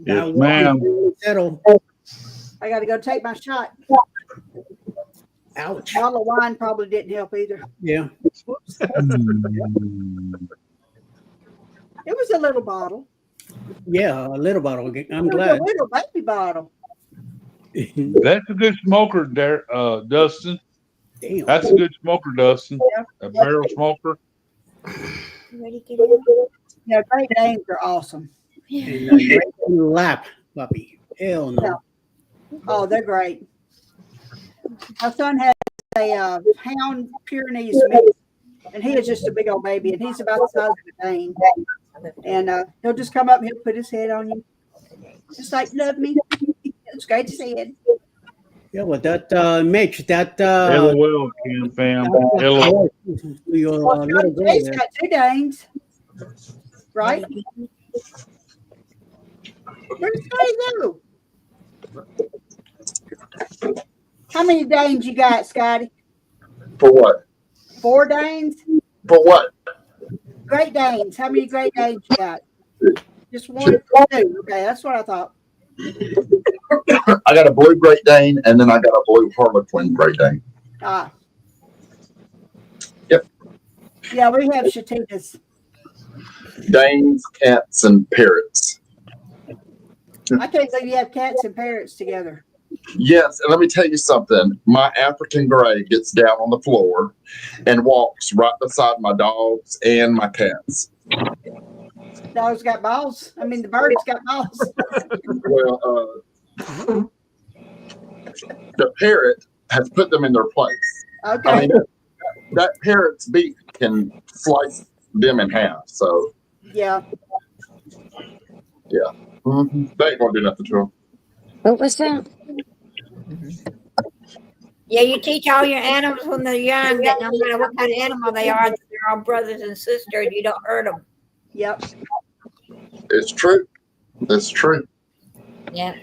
Yes, ma'am. Settle. I got to go take my shot. Ouch. A bottle of wine probably didn't help either. Yeah. Whoops. It was a little bottle. Yeah, a little bottle. I'm It was glad. a little baby bottle. That's a good smoker, there, Dustin. Damn. That's a good smoker, Dustin. Yeah. A barrel smoker. Ready to get in? Yeah, Great Danes are awesome. And right in the lap, puppy. Hell no. Yeah. Oh, they're great. My son has a hound Pyrenees mix, and he is just a big old baby, and he's about the size of a Dane. And he'll just come up and he'll put his head on you, just like, love me. It's great to see it. Yeah, well, that Mitch, that LOL, Kim fam. LOL. Your Well, little girl Jay's there. got 2 Danes, right? Where's Scotty go? How many Danes you got, Scotty? For what? 4 Danes? For what? Great Danes. How many Great Danes you got? Just 1 or 2? Okay, that's what I thought. I got a blue Great Dane and then I got a blue Harlequin Great Dane. Ah. Yep. Yeah, we have Shatitas. Danes, cats, and parrots. I can't believe you have cats and parrots together. Yes, and let me tell you something. My African gray gets down on the floor and walks right beside my dogs and my cats. Dogs got balls. I mean, the birds got balls. Well, the parrot has put them in their place. Okay. I mean, that parrot's beak can slice them in half. So, Yeah. yeah. They ain't gonna do nothing to them. What was that? Yeah, you teach all your animals when they're young that no matter what kind of animal they are, that they're all brothers and sisters. You don't hurt them. Yep. It's true. It's true. Yeah.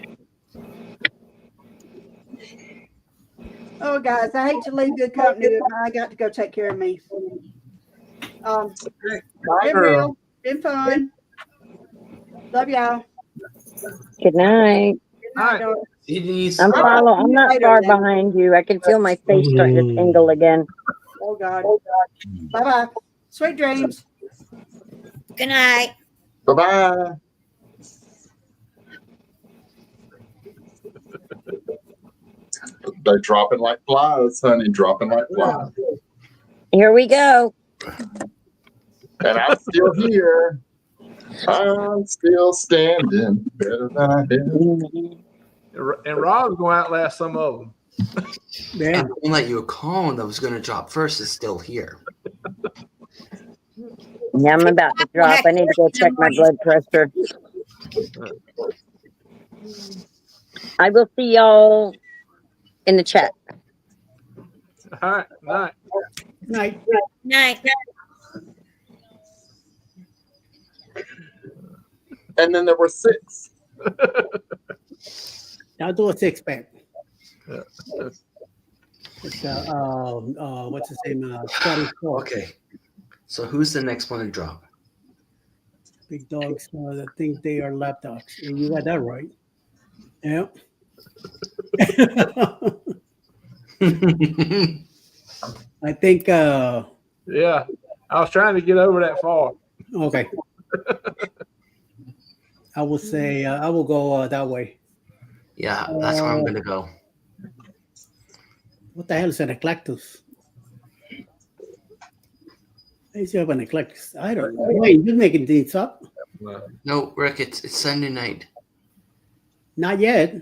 Oh, guys, I hate to leave good company, but I got to go take care of me. Been real, been fun. Love y'all. Good night. Good night, darling. I'm not far behind you. I can feel my face starting to tingle again. Oh God. Bye bye. Sweet dreams. Good night. Bye-bye. They're dropping like flies, honey, dropping like flies. Here we go. And I'm still here. I'm still standing better than I have. And Rob's going to outlast some of them. Yeah. The one that you were calling that was going to drop first is still here. Yeah, I'm about to drop. I need to go check my blood pressure. I will see y'all in the chat. All right. Night. Night. Night. And then there were 6. I'll do a 6-pack. Yeah. It's, what's his name? Scotty Scott. Okay. So who's the next one to drop? Big dogs. I think they are lap dogs. And you got that right. Yep. I think. Yeah. I was trying to get over that far. Okay. I will say I will go that way. Yeah, that's where I'm going to go. What the hell is an eclectus? Is you have an eclectus? I don't know. Wait, you're making things up. No, Rick, it's Sunday night. Not yet.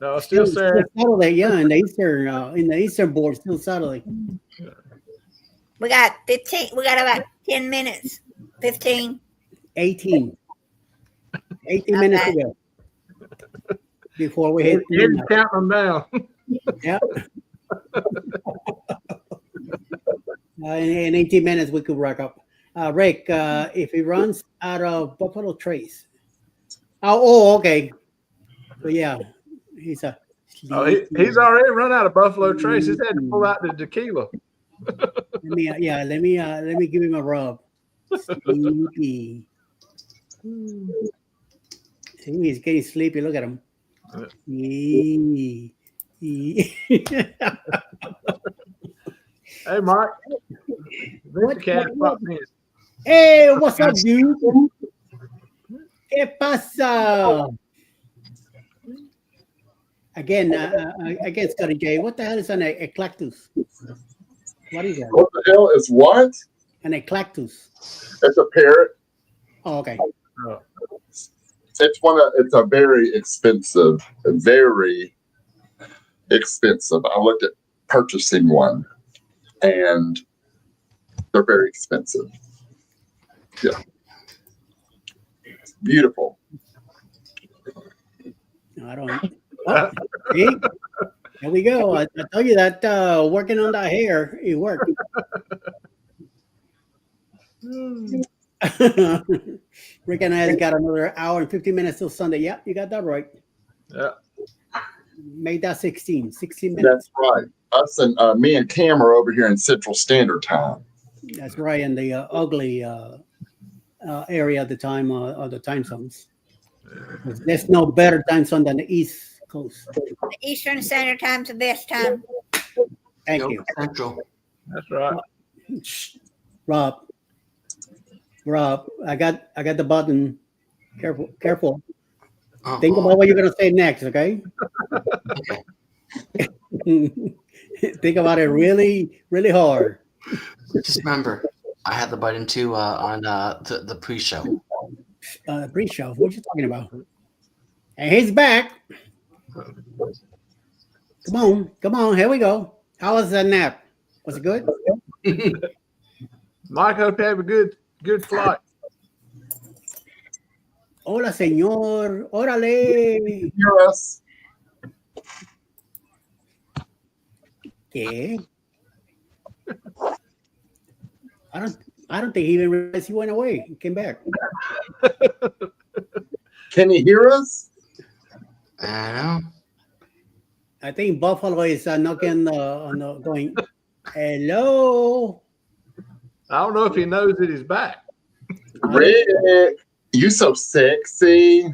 No, still Saturday. Saturday, yeah, in the Eastern board, still Saturday. We got 15. We got about 10 minutes. 15. 18. 18 minutes to go. Before we hit. You count them down. Yeah. In 18 minutes, we could rack up. Rick, if he runs out of Buffalo Trace. Oh, okay. So yeah, he's a. He's already run out of Buffalo Trace. He's had to pull out the tequila. Let me give him a rub. Sleepy. See, he's getting sleepy. Look at him. Hey, Mark. Hey, what's up, dude? ¿Qué pasa? Again, Scotty J. What the hell is an eclectus? What is that? What the hell is what? An eclectus. It's a parrot. Oh, okay. It's a very expensive. I looked at purchasing one, and they're very expensive. Yeah. It's beautiful. I don't. Oh, see? There we go. I tell you that working on that hair, it worked. Rick and I has got another hour and 15 minutes till Sunday. Yeah, you got that right. Yeah. Made that 16 minutes. That's right. Us and me and Cam are over here in Central Standard Time. That's right, in the ugly area at the time of the time zones. There's no better time zone than the East Coast. The Eastern Standard Time's the best time. Thank you. Central. That's right. Rob, I got the button. Careful. Think about what you're gonna say next, okay? Think about it really, really hard. Just remember, I had the button too on the pre-show. Pre-show? What you talking about? And he's back. Come on, here we go. How was that nap? Was it good? Mike, hope you have a good flight. Hola, señor. Órale. Yes. Okay. I don't think he even realized he went away. He came back. Can you hear us? I know. I think Buffalo is knocking on the going. Hello. I don't know if he knows that he's back. Rick, you so sexy.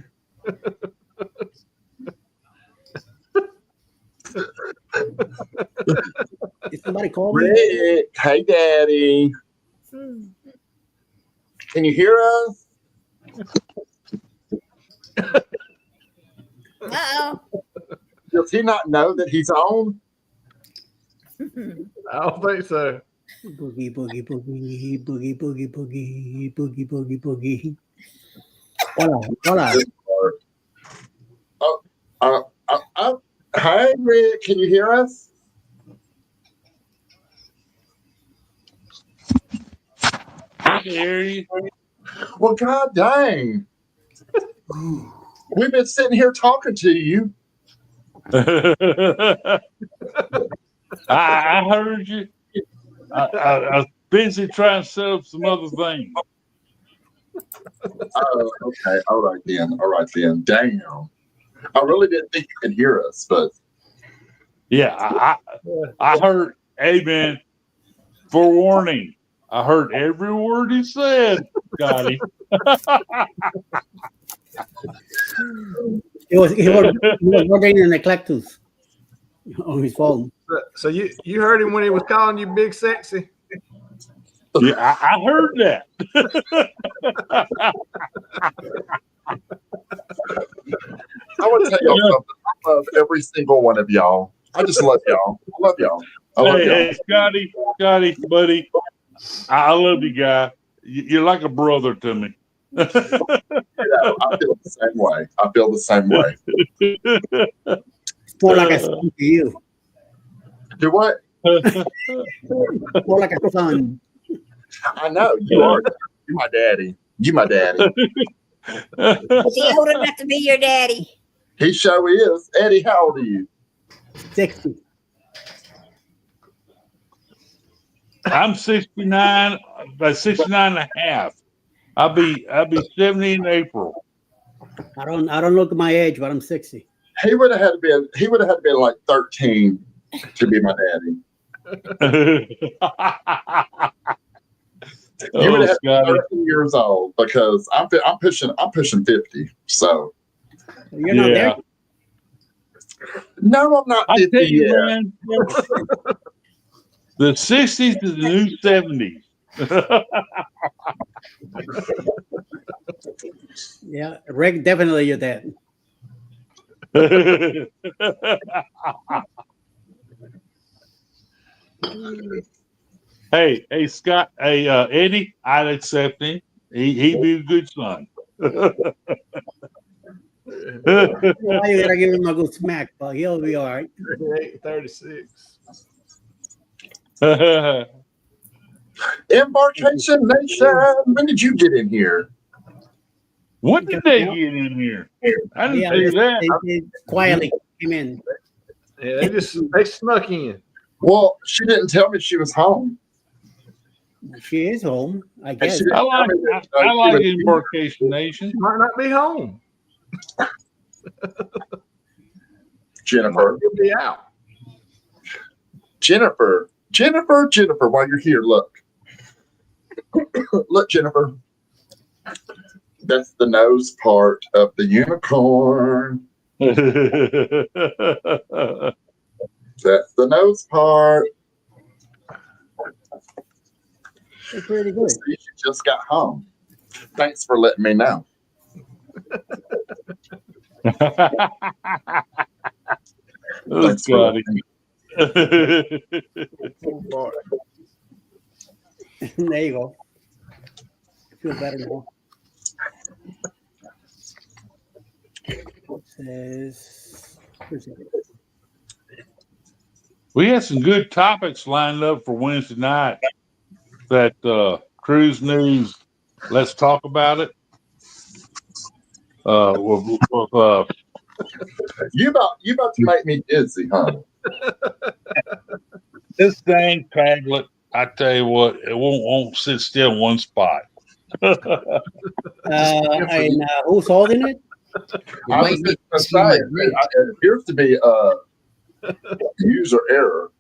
Did somebody call me? Rick, hey, Daddy. Can you hear us? Uh-oh. Does he not know that he's on? I don't think so. Boogie, boogie, boogie, boogie, boogie, boogie, boogie, boogie, boogie. Hold on. Hi, Rick. Can you hear us? I can hear you. Well, God dang. We've been sitting here talking to you. I heard you. I was busy trying to set up some other things. Oh, okay. All right then. Damn. I really didn't think you could hear us, but Yeah, I heard. Hey, man, forewarning. I heard every word he said, Scotty. He was working in the cactus on his phone. So you heard him when he was calling you big sexy? Yeah, I heard that. I want to tell y'all something. I love every single one of y'all. I just love y'all. I love y'all. I love y'all. Hey, Scotty, buddy. I love you, guy. You're like a brother to me. I feel the same way. It's more like a son to you. Do what? More like a son. I know you are. You're my daddy. You my daddy. Is he old enough to be your daddy? He sure is. Eddie, how old are you? 60. I'm 69, about 69 and a half. I'll be 70 in April. I don't look at my age, but I'm 60. He would have had to be like 13 to be my daddy. You would have had 13 years old because I'm pushing 50. So you're not there. No, I'm not 50 tell you, yet. man, the 60s is the new 70s. Yeah, Rick, definitely your dad. Hey, Scott. Hey, Eddie. I'd accept him. He'd be a good son. Why you gotta give him a good smack, but he'll be all right. 36. Embarkation Nation. When did you get in here? When did they get in here? I didn't do that. They quietly came in. Yeah, they snuck in. Well, she didn't tell me she was home. She is home, I guess. I like Embarkation Nation. She might not be home. Jennifer. She'll be out. Jennifer, while you're here, look. Look, Jennifer. That's the nose part of the unicorn. That's the nose part. It's pretty good. She just got home. Thanks for letting me know. Thanks for letting me know. There you go. Feel better now. We had some good topics lined up for Wednesday night. That cruise news. Let's talk about it. You about to make me dizzy, huh? This dang tablet, I tell you what, it won't sit still in one spot. And who's holding it? I was just gonna say, it appears to be user error.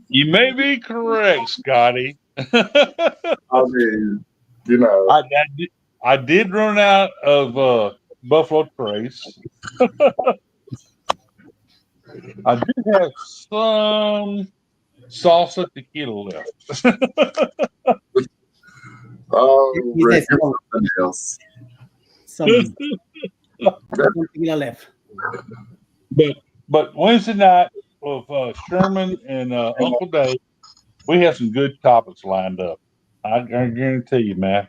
You may be correct, Scotty. I mean, you know, I did run out of Buffalo Trace. I did have some salsa tequila left. oh, You Rick, said you're something else. Some tequila left. But Wednesday night with Sherman and Uncle Dave, we have some good topics lined up. I guarantee you, man.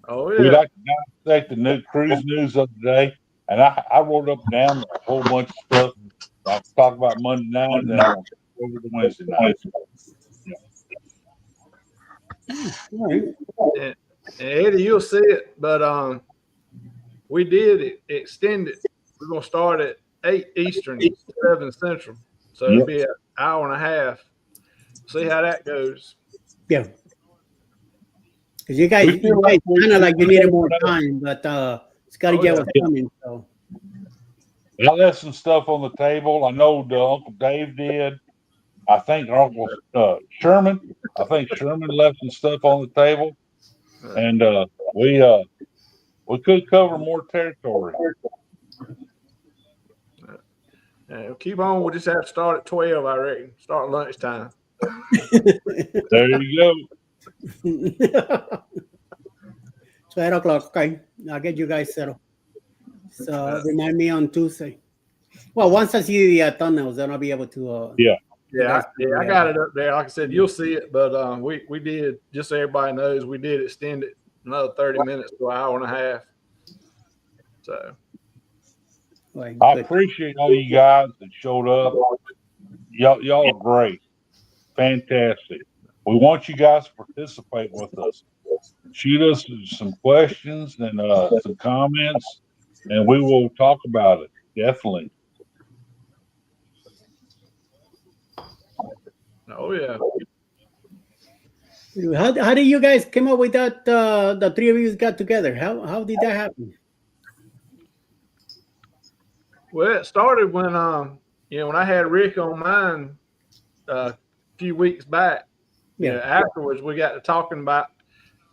Oh We'd yeah. like to dissect the new cruise news of the day, and I wrote up and down a whole bunch of stuff. I'll talk about Monday night, and then I'll go over to Wednesday night. And Eddie, you'll see it, but we did extend it. We're gonna start at 8 Eastern, 7 Central, so it'll be an hour and a half. See how that goes. Yeah. Because you guys kind of like you needed more time, but Scotty J was coming, so. I left some stuff on the table. I know Uncle Dave did. I think Uncle Sherman. I think Sherman left some stuff on the table, and we could cover more territory. Keep on. We'll just have to start at 12, I reckon. Start at lunchtime. There you go. 12 o'clock. Okay, I'll get you guys settled. So remind me on Tuesday. Well, once I see the thumbnails, then I'll be able to. I got it up there. Like I said, you'll see it, but we did, just so everybody knows, we did extend it another 30 minutes to an hour and a half. So I appreciate all you guys that showed up. Y'all are great. Fantastic. We want you guys to participate with us. Shoot us some questions and some comments, and we will talk about it. Definitely. Oh yeah. How did you guys come up with that? The three of you got together. How did that happen? Well, it started when when I had Rick on mine a few weeks back. Afterwards we got to talking about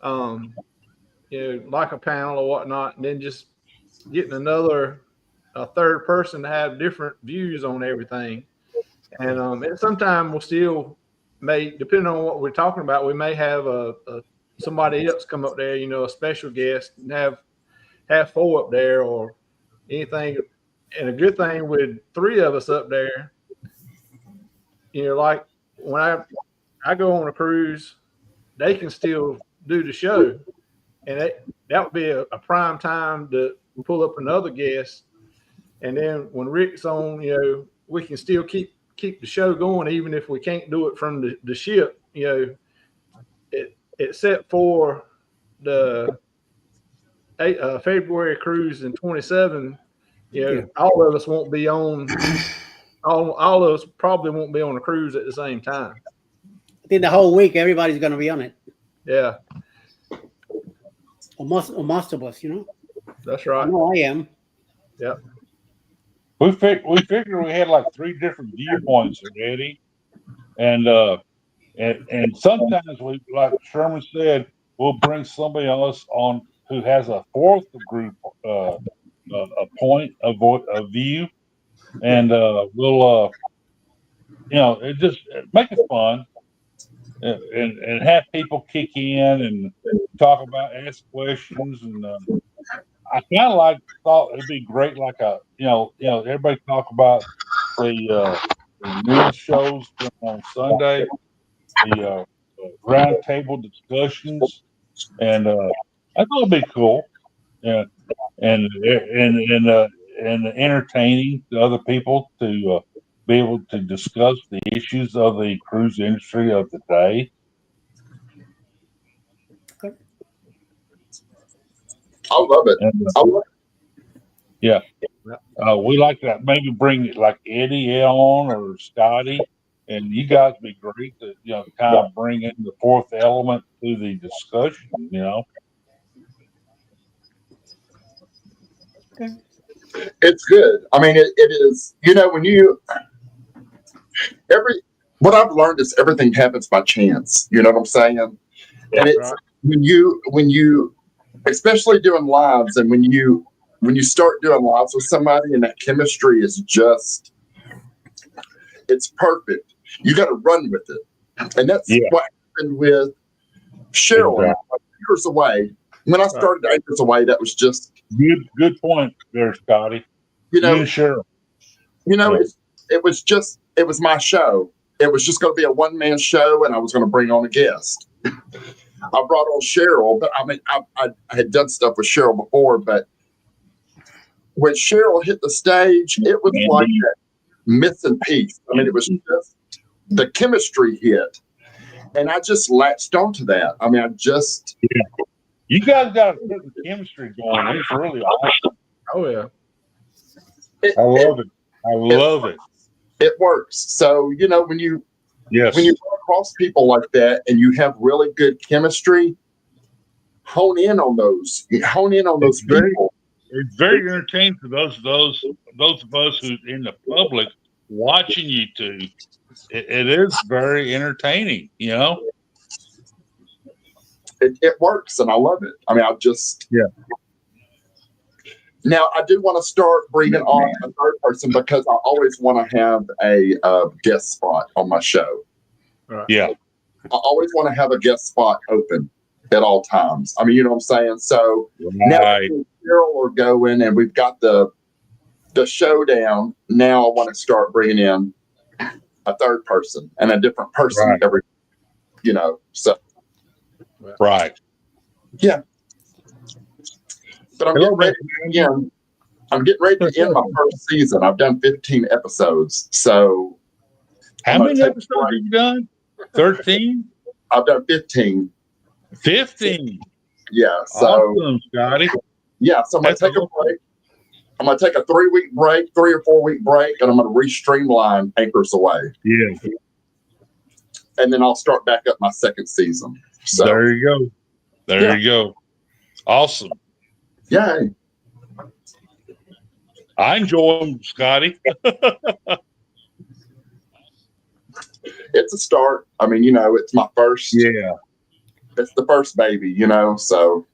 like a panel or whatnot, and then just getting a third person to have different views on everything. And sometimes we'll still depending on what we're talking about, we may have somebody else come up there, a special guest, and have 4 up there or anything. And a good thing with 3 of us up there, like when I go on a cruise, they can still do the show, and that would be a prime time to pull up another guest. And then when Rick's on, we can still keep the show going, even if we can't do it from the ship. Except for the February cruise in 27. All of us won't be on. All of us probably won't be on a cruise at the same time. I think the whole week everybody's going to be on it. Yeah. Or most of us, That's right. I know I am. Yep. We figured we had like 3 different viewpoints, Eddie, and sometimes we, like Sherman said, we'll bring somebody else on who has a 4th group a point of view, and we'll it just make it fun and have people kick in and talk about, ask questions, and I kind of thought it'd be great, like everybody talk about the news shows on Sunday, the round table discussions, and I thought it'd be cool, and entertaining to other people to be able to discuss the issues of the cruise industry of the day. I love it. Yeah. We like to maybe bring like Eddie on or Scotty, and you guys would be great to kind of bring in the fourth element to the discussion. It's good. I mean, it is. When what I've learned is everything happens by chance. You know what I'm saying? And it's when you especially doing lives, and when you start doing lives with somebody and that chemistry is just, it's perfect. You got to run with it. And that's what happened with Cheryl. Exactly. Years away. When I started Acres Away, that was just good point there, Scotty. Cheryl. It was my show. It was just going to be a one-man show, and I was going to bring on a guest. I brought on Cheryl, but I mean, I had done stuff with Cheryl before, but when Cheryl hit the stage, it was like that missing piece. I mean, it was just the chemistry hit, and I just latched onto that. I mean, you guys got a certain chemistry going. It's really awesome. Oh yeah, I love it. I love it. It works. So when you run across people like that and you have really good chemistry, hone in on those. Hone in on those people. It's very entertaining for those of us who in the public watching you two. It is very entertaining. It works, and I love it. I mean, Now, I do want to start bringing on a third person because I always want to have a guest spot on my show. Yeah. I always want to have a guest spot open at all times. I mean, you know what I'm saying? So now Cheryl are going, and we've got the showdown. Now I want to start bringing in a third person and a different person every, so. Right. Yeah. But I'm getting ready again. I'm getting ready to end my first season. I've done 15 episodes. So how many episodes have you done? 13? I've done 15. 15. Yeah. So awesome, Scotty. Yeah. So I'm gonna take a break. I'm gonna take a 3-week break, 3 or 4 week break, and I'm gonna re-streamline Acres Away. Yeah. And then I'll start back up my second season. So there you go. There you go. Awesome. Yay. I enjoy them, Scotty. It's a start. I mean, it's my first. Yeah. It's the first baby, so.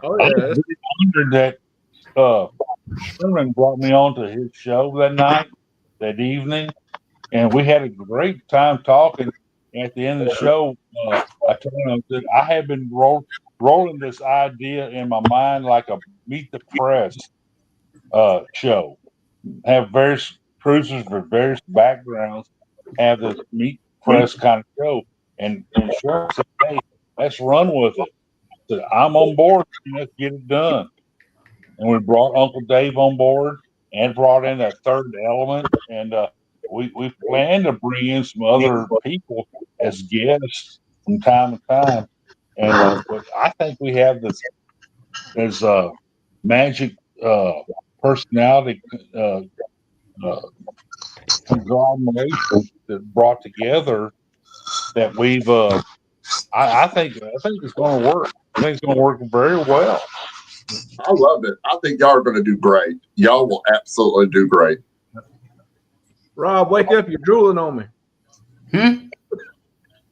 Oh, yeah. I'm really honored that Sherman brought me onto his show that evening, and we had a great time talking. At the end of the show, I told him that I had been rolling this idea in my mind like a Meet the Press show. Have various cruisers for various backgrounds, have this Meet the Press kind of show. And Sherman said, hey, let's run with it. I said, I'm on board. Let's get it done. And we brought Uncle Dave on board and brought in that third element. And we plan to bring in some other people as guests from time to time. And but I think we have there's a magic personality conglomeration that brought together that we've I think it's going to work. I think it's going to work very well. I love it. I think y'all are going to do great. Y'all will absolutely do great. Rob, wake up. You're drooling on me.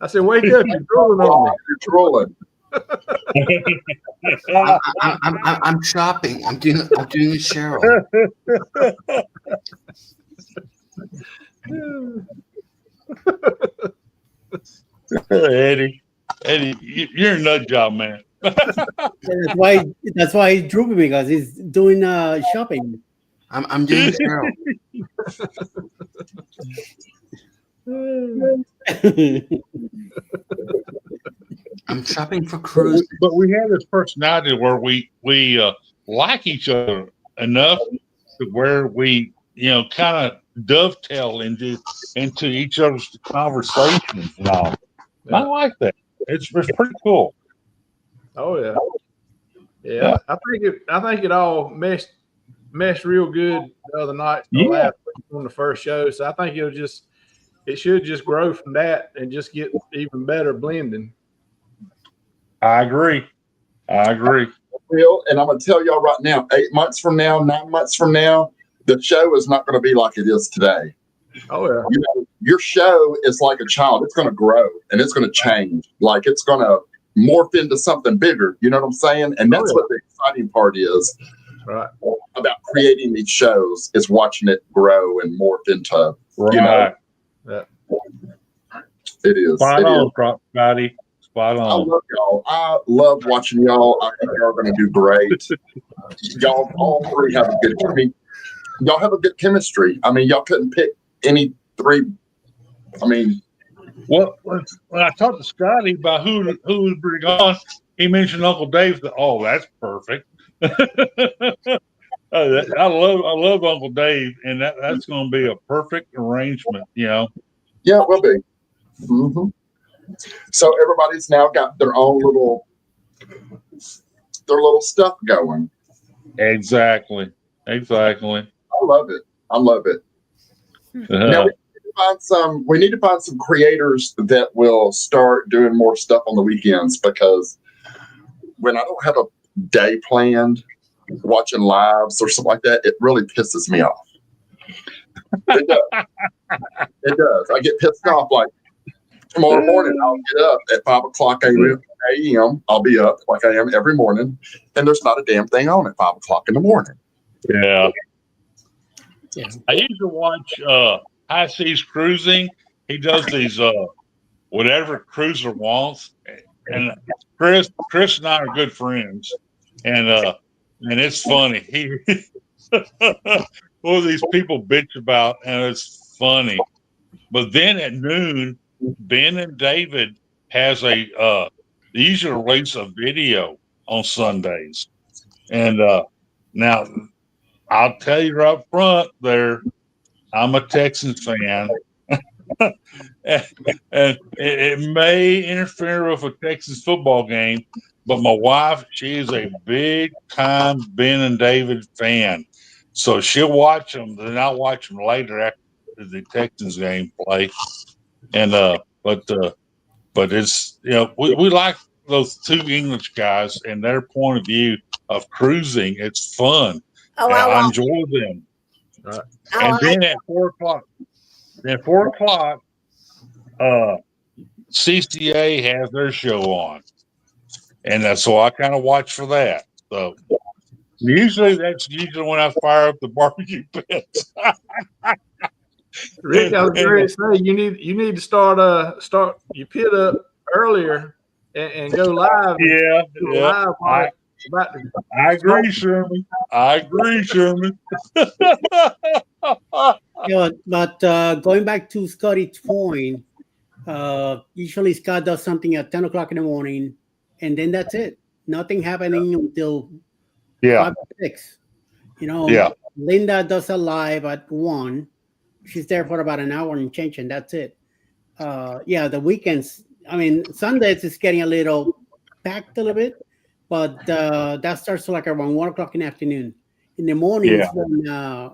I said, wake up. You're drooling on me. You're drooling. I'm shopping. I'm doing Cheryl. Eddie, you're a nut job, man. That's why he's drooping, because he's doing shopping. I'm doing Cheryl. I'm shopping for cruises. But we have this personality where we like each other enough to where we kind of dovetail into each other's conversations and all. Yeah. I like that. It's pretty cool. Oh yeah. Yeah, I think it all meshed real good the other night, last week on the first show. So I think it should just grow from that and just get even better blending. I agree. Bill, and I'm going to tell y'all right now, 8 months from now, 9 months from now, the show is not going to be like it is today. Oh, yeah. You know, your show is like a child. It's going to grow and it's going to change. Like it's going to morph into something bigger. You know what I'm saying? And that's what the exciting part is about creating these shows, is watching it grow and morph into, you know. Yeah. It is. Spot on, Scotty. Spot on. I love y'all. I love watching y'all. I think y'all are going to do great. Y'all all three have a good chemistry. Y'all have a good chemistry. I mean, y'all couldn't pick any three. I mean, well, when I talked to Scotty about who would bring on, he mentioned Uncle Dave. Oh, that's perfect. I love Uncle Dave, and that's going to be a perfect arrangement. You know. Yeah, it will be. Mm-hmm. So everybody's now got their own little stuff going. Exactly. I love it. Now we need to find some creators that will start doing more stuff on the weekends, because when I don't have a day planned, watching lives or something like that, it really pisses me off. It does. It does. I get pissed off. Like, tomorrow morning, I'll get up at 5 o'clock a.m. I'll be up like I am every morning, and there's not a damn thing on at 5 o'clock in the morning. Yeah. I used to watch High Seas Cruising. He does these whatever cruiser wants, and Chris and I are good friends, and it's funny. He what these people bitch about, and it's funny. But then at noon, Ben and David has they usually release a video on Sundays, and now I'll tell you right up front there, I'm a Texans fan. and it may interfere with a Texas football game, but my wife, she is a big time Ben and David fan. So she'll watch them, then I'll watch them later after the Texans game play. And but it's, you know, we like those two English guys and their point of view of cruising. It's fun. Oh, I enjoy them. And then at 4 o'clock, CCA has their show on, and so I kind of watch for that. So that's usually when I fire up the barbecue pit. Rick, I was going to say you need to start your pit up earlier and go live. Yeah. Live I agree, Sherman. Yeah, but going back to Scotty's point, usually Scott does something at 10 o'clock in the morning, and then that's it. Nothing happening until 5 or 6. You know, Linda does a live at 1. She's there for about an hour and change, and that's it. The weekends, I mean, Sundays is getting a little packed a little bit, but that starts like around 1 o'clock in the afternoon. In the mornings,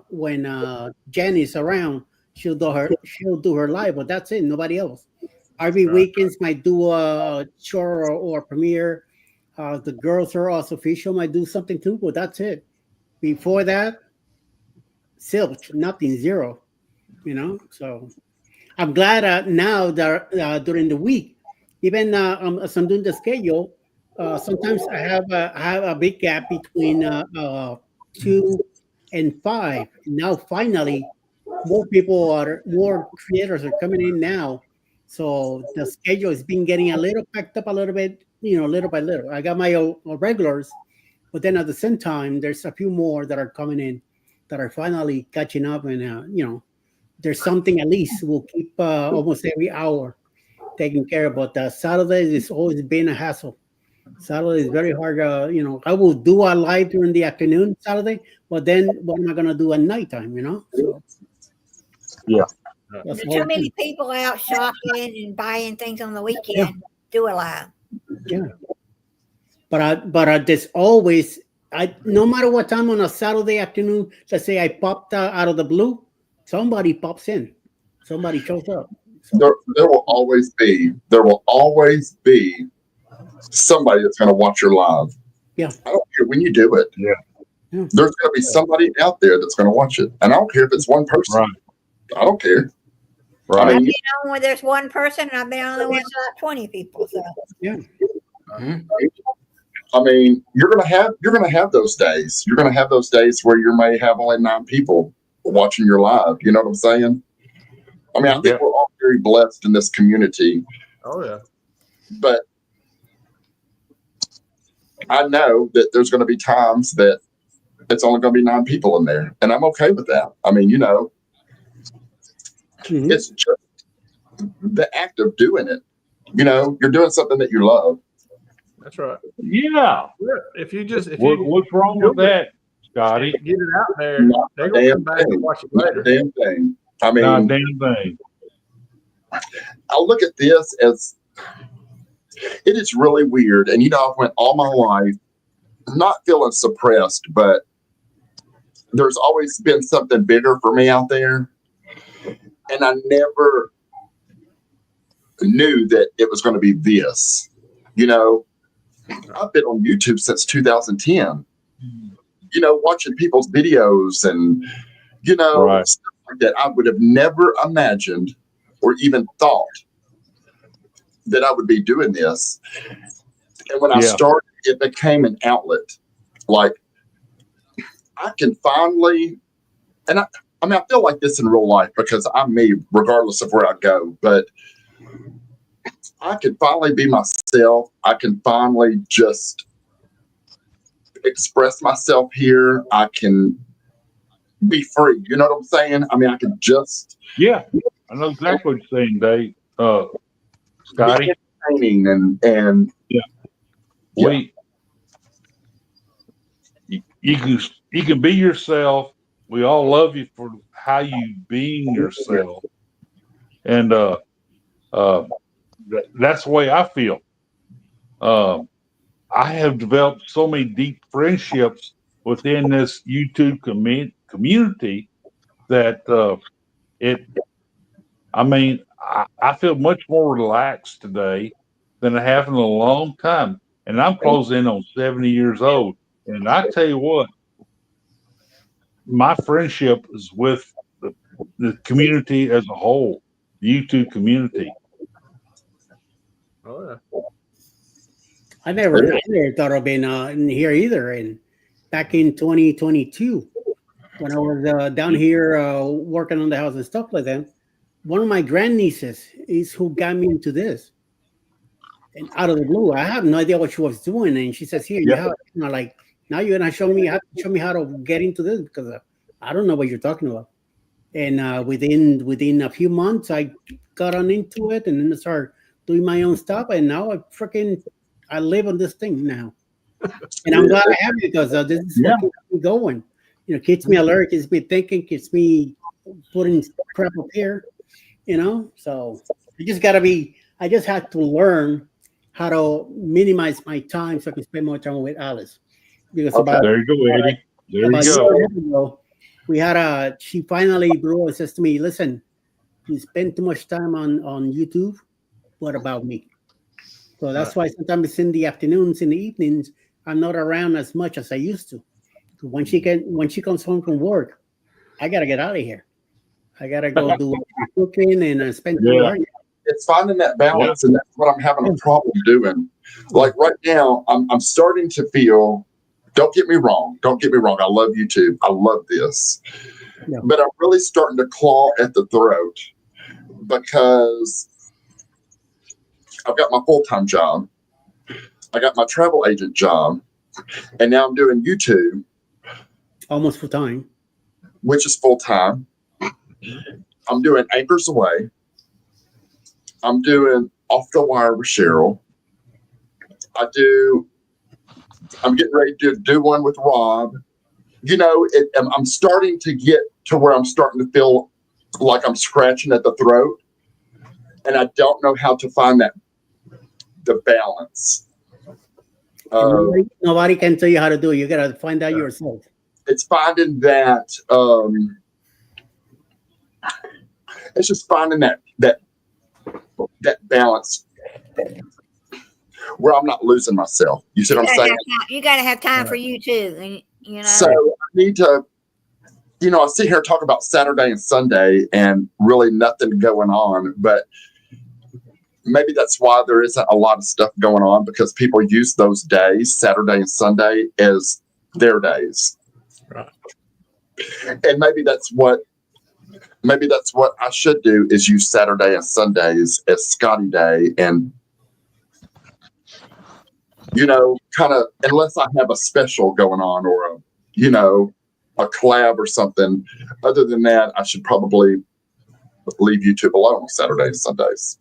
when Jen is around, she'll do her live, but that's it. Nobody else. RV weekends might do a show or premiere. The girls are also official might do something too, but that's it. Before that, zilch, nothing, zero. You know, so I'm glad now that during the week, even as I'm doing the schedule, sometimes I have a big gap between 2 and 5. Now finally, more creators are coming in now, so the schedule has been getting a little packed up a little bit, you know, little by little. I got my regulars, but then at the same time, there's a few more that are coming in that are finally catching up, and you know, there's something at least we'll keep almost every hour taken care of. But Saturdays has always been a hassle. Saturday is very hard. You know, I will do a live during the afternoon Saturday, but then what am I going to do at nighttime? You know, so There's too many people out shopping and buying things on the weekend. Do a live. Yeah. But there's always no matter what time on a Saturday afternoon. Let's say I popped out of the blue, somebody pops in, somebody shows up. There will always be somebody that's going to watch your live. Yeah, I don't care when you do it. Yeah. There's going to be somebody out there that's going to watch it, and I don't care if it's one person. Right. I don't care. Right. I've been on when there's one person, and I've been on the ones about 20 people. So yeah. I mean, you're gonna have those days. You're gonna have those days where you may have only 9 people watching your live. You know what I'm saying? I mean, I think we're all very blessed in this community. Oh yeah. But I know that there's going to be times that it's only going to be 9 people in there, and I'm okay with that. I mean, it's just the act of doing it. You're doing something that you love. That's right. Yeah. If you what's wrong with that, Scotty? Get it out there. Not They're a gonna damn come back and thing. watch it Not later. a damn thing. I mean, Not a damn thing. I look at this as it is really weird. And I've went all my life not feeling suppressed, but there's always been something bigger for me out there. And I never knew that it was going to be this. I've been on YouTube since 2010. Watching people's videos and Right. stuff like that. I would have never imagined or even thought that I would be doing this. And when I started, it became an outlet. Like I can finally, and I feel like this in real life because I'm me, regardless of where I go. But I can finally be myself. I can finally just express myself here. I can be free. You know what I'm saying? I mean, I can just I know exactly what you're saying, Dave. Scotty, be entertaining and you can be yourself. We all love you for how you being yourself, and that's the way I feel. I have developed so many deep friendships within this YouTube community that I feel much more relaxed today than I have in a long time. And I'm closing in on 70 years old. And I tell you what, my friendship is with the community as a whole, the YouTube community. Oh yeah. I never thought of being in here either. And back in 2022, when I was down here working on the house and stuff like that, one of my grandnieces is who got me into this. And out of the blue, I have no idea what she was doing, and she says, "Here, you have, like now you're gonna show me how to get into this because I don't know what you're talking about." And within a few months, I got on into it, and then I started doing my own stuff, and now I live on this thing now, and I'm glad I have it because this is what keeps me going. Keeps me alert, keeps me thinking, keeps me putting crap up here. So I just had to learn how to minimize my time so I can spend more time with Alice. Because there you go, Eddie. There you go. She finally, bro, says to me, "Listen, you spend too much time on YouTube. What about me?" So that's why sometimes it's in the afternoons, in the evenings, I'm not around as much as I used to. When she comes home from work, I gotta get out of here. I gotta go do cooking and spend time with her. It's finding that balance, and that's what I'm having a problem doing. Like right now, I'm starting to feel. Don't get me wrong. I love YouTube. I love this, but I'm really starting to claw at the throat because I've got my full-time job. I got my travel agent job, and now I'm doing YouTube. Almost full time. Which is full time. I'm doing Anchors Away. I'm doing Off the Wire with Cheryl. I'm getting ready to do one with Rob. I'm starting to get to where I'm starting to feel like I'm scratching at the throat. And I don't know how to find the balance. Nobody can tell you how to do it. You gotta find out yourself. It's finding that. It's just finding that balance where I'm not losing myself. You see what I'm saying? You got to have time for you too, and you know. So I need to, I sit here and talk about Saturday and Sunday and really nothing going on, but maybe that's why there isn't a lot of stuff going on, because people use those days, Saturday and Sunday, as their days. Right. And maybe that's what I should do, is use Saturday and Sundays as Scotty Day, and kind of, unless I have a special going on or a collab or something. Other than that, I should probably leave YouTube alone on Saturdays and Sundays.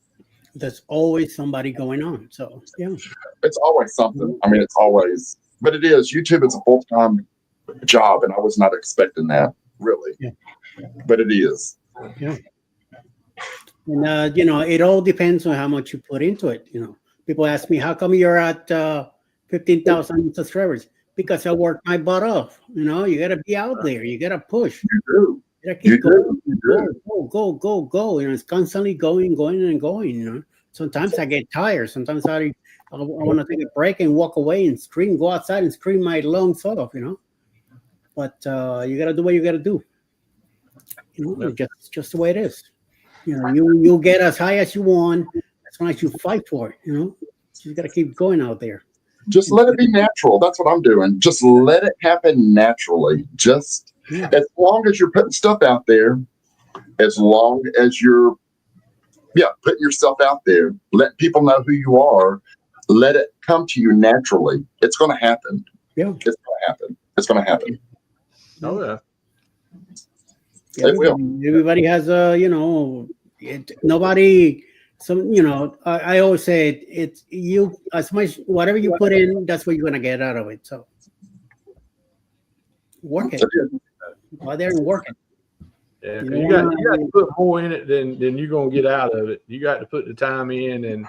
There's always somebody going on. So yeah, it's always something. I mean, it's always, but it is. YouTube is a full-time job, and I was not expecting that, really. Yeah. But it is. Yeah. And it all depends on how much you put into it. People ask me, how come you're at 15,000 subscribers? Because I work my butt off. You got to be out there. You got to push. You do. You got to keep going. Go. It's constantly going and going. Sometimes I get tired. Sometimes I want to take a break and walk away and scream, go outside and scream my lungs off. But you got to do what you got to do. Just the way it is. You'll get as high as you want as long as you fight for it. You got to keep going out there. Just let it be natural. That's what I'm doing. Just let it happen naturally. As long as you're putting stuff out there, as long as you're putting yourself out there, let people know who you are, let it come to you naturally. It's going to happen. Yeah. It's going to happen. It's going to happen. Oh, yeah. It will. Everybody has nobody. I always say it's you, as much whatever you put in, that's what you're gonna get out of it. So work it. Go out there and work it. Yeah, you got to put more in it than you're gonna get out of it. You got to put the time in, and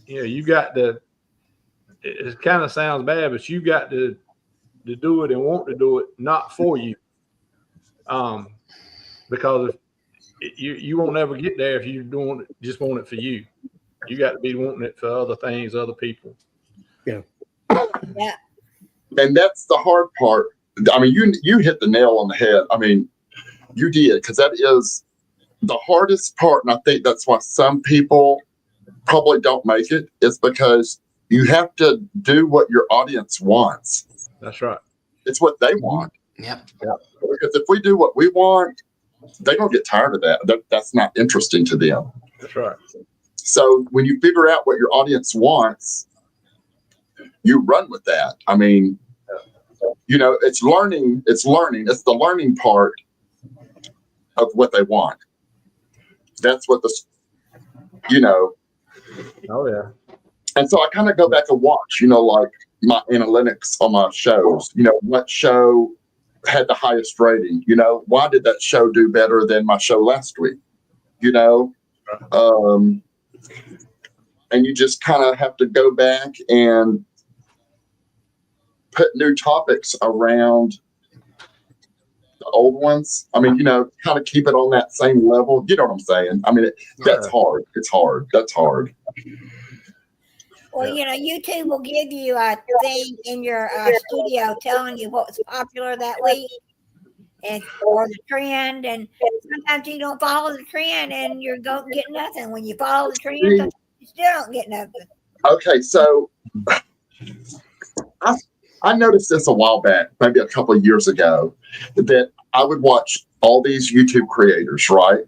you got to. It kind of sounds bad, but you got to do it and want to do it, not for you. Because you won't ever get there if you just want it for you. You got to be wanting it for other things, other people. Yeah. Yeah. And that's the hard part. I mean, you hit the nail on the head. I mean, you did, because that is the hardest part. And I think that's why some people probably don't make it, is because you have to do what your audience wants. That's right. It's what they want. Yep. Because if we do what we want, they're going to get tired of that. That's not interesting to them. That's right. So when you figure out what your audience wants, you run with that. I mean, it's learning. It's the learning part of what they want. That's what Oh, yeah. And so I kind of go back and watch, like my analytics on my shows, what show had the highest rating, why did that show do better than my show last week, and you just kind of have to go back and put new topics around the old ones. I mean, kind of keep it on that same level. You know what I'm saying? I mean, that's hard. It's hard. That's hard. Well, YouTube will give you a thing in your studio telling you what was popular that week or the trend. And sometimes you don't follow the trend and you're going to get nothing. When you follow the trend, sometimes you still don't get nothing. Okay, so I noticed this a while back, maybe a couple of years ago, that I would watch all these YouTube creators, right?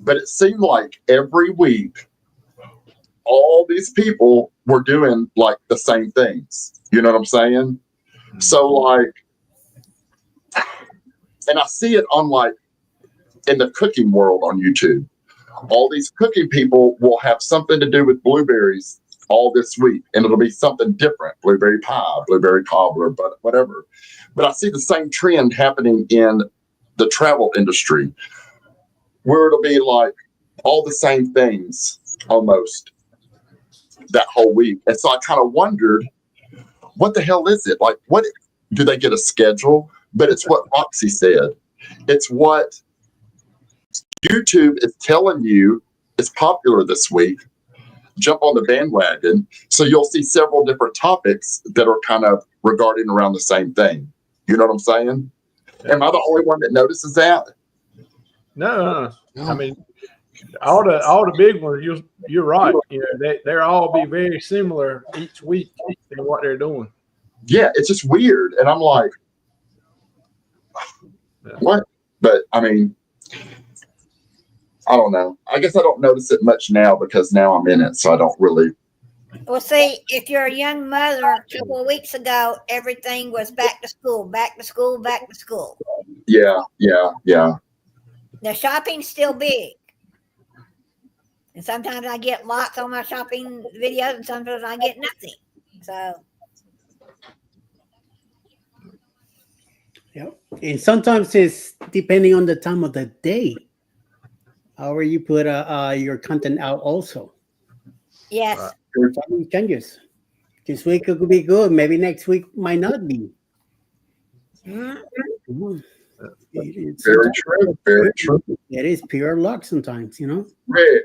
But it seemed like every week, all these people were doing like the same things. You know what I'm saying? So and I see it on in the cooking world on YouTube. All these cooking people will have something to do with blueberries all this week, and it'll be something different: blueberry pie, blueberry cobbler, but whatever. But I see the same trend happening in the travel industry, where it'll be like all the same things almost. that whole week. And so I kind of wondered, what the hell is it? Like, what do they get a schedule? But it's what Roxy said. It's what YouTube is telling you is popular this week. Jump on the bandwagon. So you'll see several different topics that are kind of regarding around the same thing. You know what I'm saying? Am I the only one that notices that? No. I mean, all the big ones, you're right. You know, they're all be very similar each week in what they're doing. Yeah, it's just weird. And I'm like, what? But I mean, I don't know. I guess I don't notice it much now because now I'm in it, so I don't really. Well, see, if you're a young mother, a couple of weeks ago, everything was back to school, back to school, back to school. Yeah. The shopping's still big. And sometimes I get lots on my shopping videos, and sometimes I get nothing. So. Yeah. And sometimes it's depending on the time of the day. However you put your content out also. Yes. Something changes. This week it could be good. Maybe next week might not be. It's very true. Very true. It is pure luck sometimes, you know. Rick.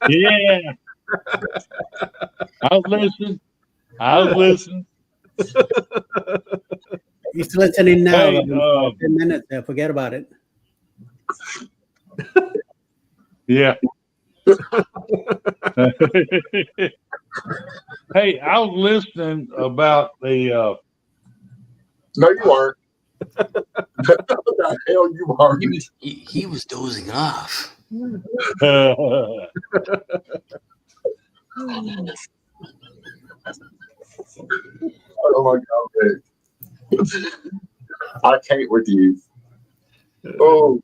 Yeah. I was listening. You're still listening now. Hey, 10 minutes. Forget about it. Yeah. Hey, I was listening about the. No, you aren't. What the hell you are? He was dozing off. Oh my God, man. I can't with you. Oh.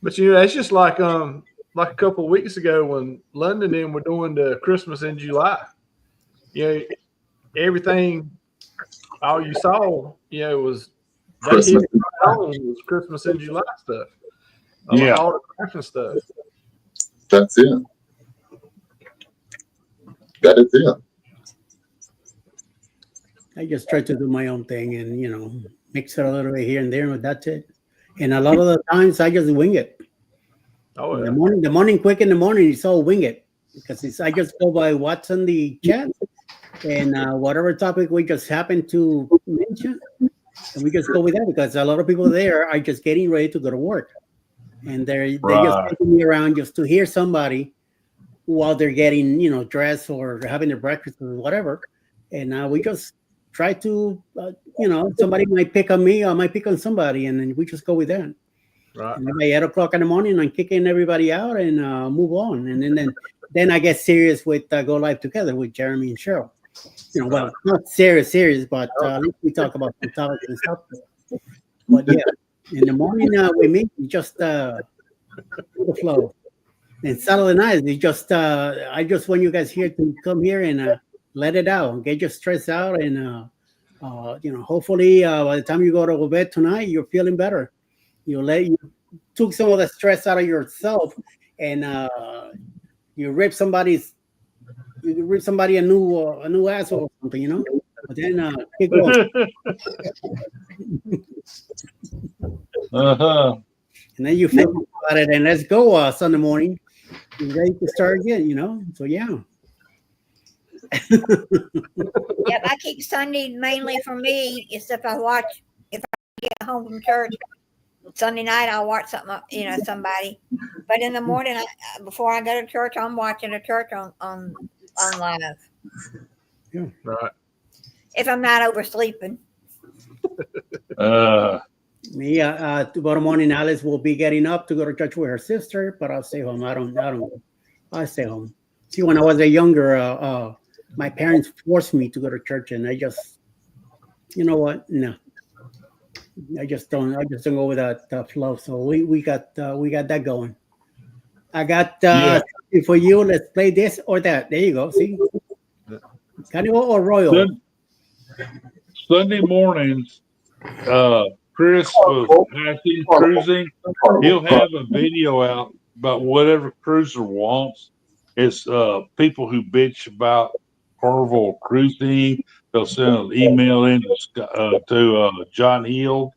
But you know, it's just like a couple of weeks ago when London and were doing the Christmas in July. You know, everything, all you saw, you know, was Christmas. Was Christmas in July stuff. Yeah, all the Christmas stuff. That's it. That is it. I just try to do my own thing and, you know, mix it a little bit here and there, but that's it. And a lot of the times I just wing it. Oh, yeah. The morning, quick in the morning, it's all wing it because I just go by what's on the chat and whatever topic we just happen to mention, and we just go with that because a lot of people there are just getting ready to go to work, and they just taking me around just to hear somebody while they're getting, you know, dressed or having their breakfast or whatever, and we just try to, you know, somebody might pick on me, or I might pick on somebody, and then we just go with that. Right. And by 8 o'clock in the morning, I'm kicking everybody out and move on. And then I get serious with Go Live Together with Jeremy and Cheryl. You know, well, not serious, but at least we talk about the topics and stuff. But yeah, in the morning we meet, we just the flow. And Saturday night, we just I just want you guys here to come here and let it out, get your stress out, and you know, hopefully by the time you go to bed tonight, you're feeling better. You took some of the stress out of yourself, and you rip somebody a new asshole or something, you know. But then keep going. And then you think about it, and let's go Sunday morning. You're ready to start again, you know. So yeah. Yep, I keep Sunday mainly for me. Is if I get home from church Sunday night, I'll watch something, you know, somebody. But in the morning, before I go to church, I'm watching a church on live. Yeah, right. If I'm not oversleeping. Me, tomorrow morning, Alice will be getting up to go to church with her sister, but I'll stay home. I stay home. See, when I was younger, my parents forced me to go to church, and I just, you know what? No, I just don't go with that flow. So we got that going. I got for you. Let's play this or that. There you go. See, Carnival or Royal. Sunday mornings, Chris was passing cruising, he'll have a video out about whatever cruiser wants. It's people who bitch about Carnival cruising. They'll send an email in to John Hill,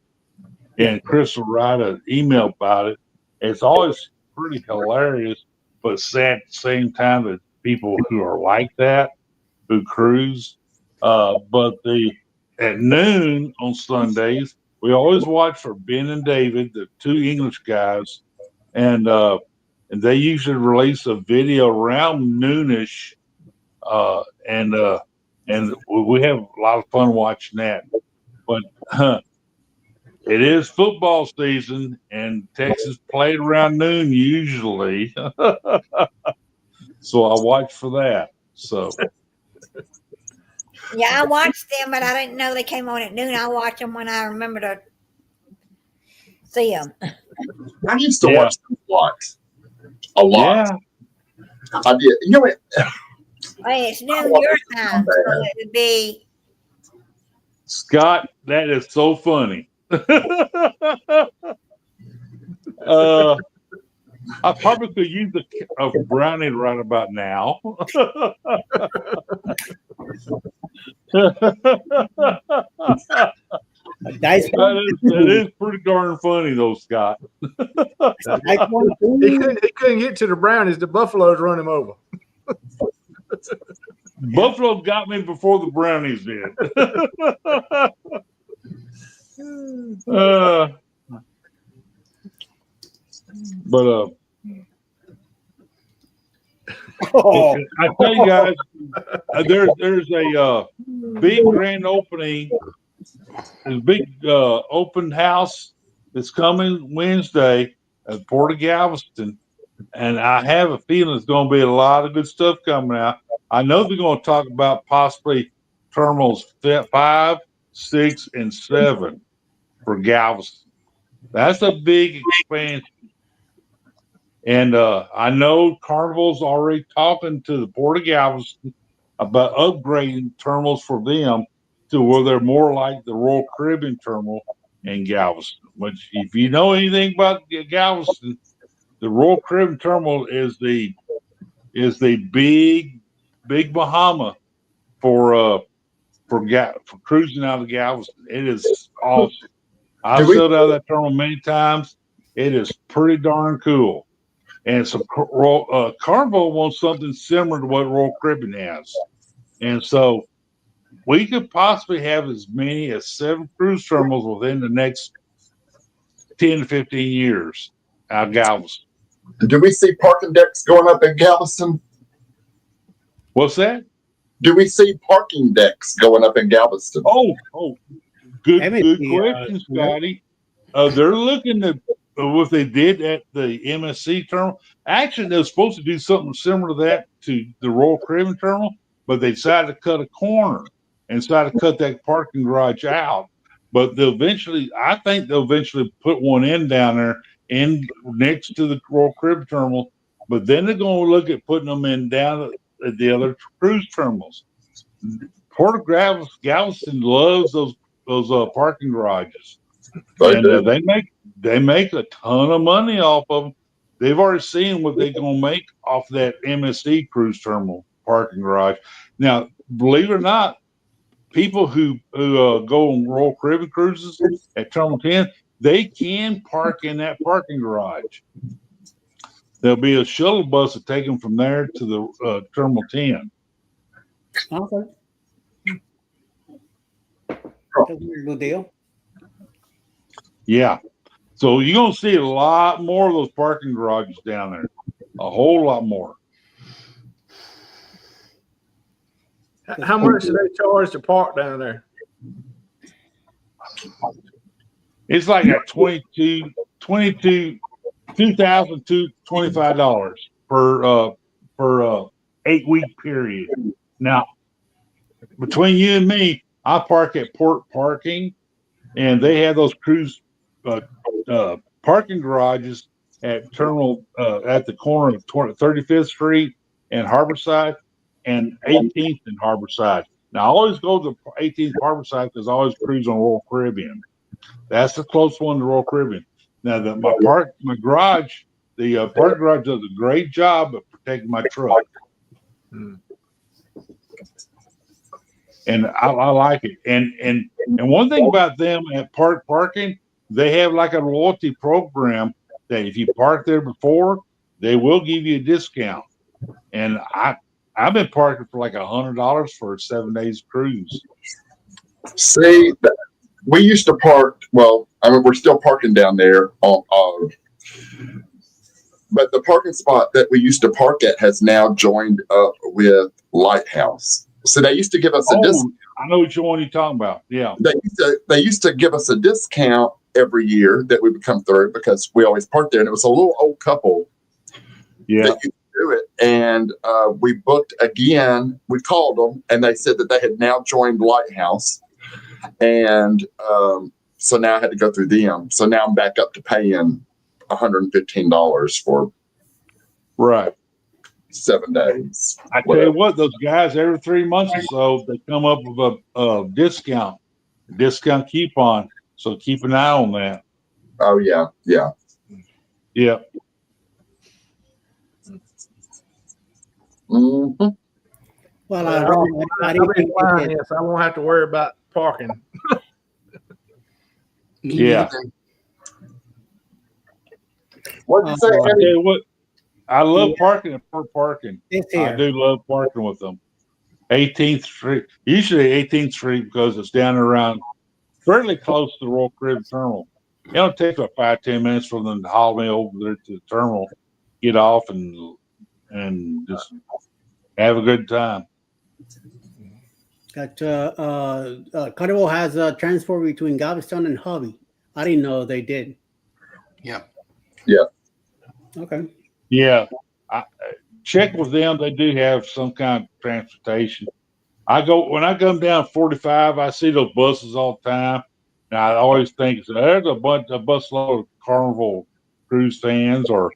and Chris will write an email about it. It's always pretty hilarious, but sad at the same time that people who are like that who cruise. But at noon on Sundays, we always watch for Ben and David, the two English guys, and they usually release a video around noonish, and we have a lot of fun watching that. But it is football season, and Texas played around noon usually, so I watch for that. So. Yeah, I watched them, but I didn't know they came on at noon. I'll watch them when I remember to see them. I used to watch them a lot. Yeah. I did. You know what? Hey, it's noon your time, so it would be. Scott, that is so funny. I probably could use a brownie right about now. That is pretty darn funny, though, Scott. He couldn't get to the brownies. The buffaloes run him over. Buffalo got me before the brownies did. I tell you guys, there's a big grand opening, a big open house that's coming Wednesday at Port of Galveston, and I have a feeling it's going to be a lot of good stuff coming out. I know they're going to talk about possibly terminals 5, 6, and 7 for Galveston. That's a big expansion. And I know Carnival's already talking to the Port of Galveston about upgrading terminals for them to where they're more like the Royal Caribbean terminal in Galveston. Which, if you know anything about Galveston, the Royal Caribbean terminal is the big Bahama for cruising out of Galveston. It is awesome. I've sailed out of that terminal many times. It is pretty darn cool. And so Carnival wants something similar to what Royal Caribbean has. And so we could possibly have as many as 7 cruise terminals within the next 10 to 15 years out of Galveston. Do we see parking decks going up in Galveston? What's that? Do we see parking decks going up in Galveston? Oh, good question, Scotty. They're looking at what they did at the MSC terminal. Actually, they're supposed to do something similar to that to the Royal Caribbean terminal, but they decided to cut a corner and decided to cut that parking garage out. But I think they'll eventually put one in down there next to the Royal Caribbean terminal. But then they're going to look at putting them in down at the other cruise terminals. Port of Galveston loves those parking garages. And they make a ton of money off of them. They've already seen what they're going to make off that MSC cruise terminal parking garage. Now, believe it or not, people who go on Royal Caribbean cruises at Terminal 10, they can park in that parking garage. There'll be a shuttle bus that take them from there to the Terminal 10. Okay. Good deal. Yeah. So you're going to see a lot more of those parking garages down there. A whole lot more. How much do they charge to park down there? It's like a $2,225 per 8-week period. Now, between you and me, I park at Port Parking, and they have those cruise parking garages at terminal at the corner of 35th Street and Harborside and 18th and Harborside. Now, I always go to 18th Harborside because I always cruise on Royal Caribbean. That's the close one to Royal Caribbean. Now, my garage, the park garage does a great job of protecting my truck. And I like it. And one thing about them at park parking, they have like a loyalty program that if you park there before, they will give you a discount. And I've been parking for like $100 for a 7 days cruise. See, we used to park. Well, I mean, we're still parking down there on. But the parking spot that we used to park at has now joined up with Lighthouse. So they used to give us a discount. I know which one you're talking about. Yeah. They used to give us a discount every year that we would come through because we always parked there. And it was a little old couple. Yeah. That used to do it. And we booked again. We called them and they said that they had now joined Lighthouse. And so now I had to go through them. So now I'm back up to paying $115 for 7 days. I tell you what, those guys every 3 months or so they come up with a discount coupon. So keep an eye on that. Oh yeah. Well, I'll be flying here, so I won't have to worry about parking. Yeah. What'd you say? I tell you what, I love parking at Park Parking. It's I here. do love parking with them. 18th Street, usually 18th Street because it's down around fairly close to the Royal Caribbean Terminal. It don't take about 5-10 minutes for them to haul me over there to the terminal, get off, and just have a good time. Got Carnival has a transport between Galveston and Hobby. I didn't know they did. Yeah. Okay. Yeah, check with them. They do have some kind of transportation. When I come down 45, I see those buses all the time. And I always think there's a busload of Carnival cruise fans or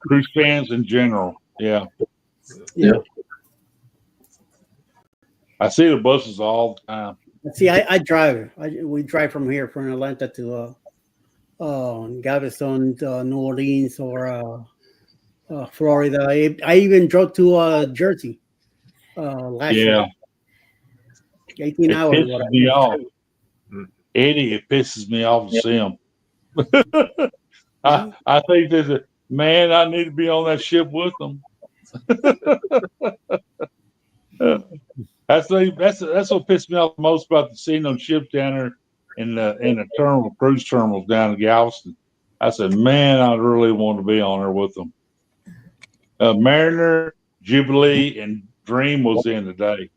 cruise fans in general. Yeah. I see the buses all the time. See, I drive. We drive from here, from Atlanta to Galveston, New Orleans, or Florida. I even drove to Jersey last year. 18 hours. It pisses me off. Eddie, it pisses me off to see him. I think man, I need to be on that ship with them. That's what pissed me off the most about seeing those ships down there in the terminal, cruise terminals down in Galveston. I said, man, I really want to be on there with them. Mariner, Jubilee, and Dream was in today.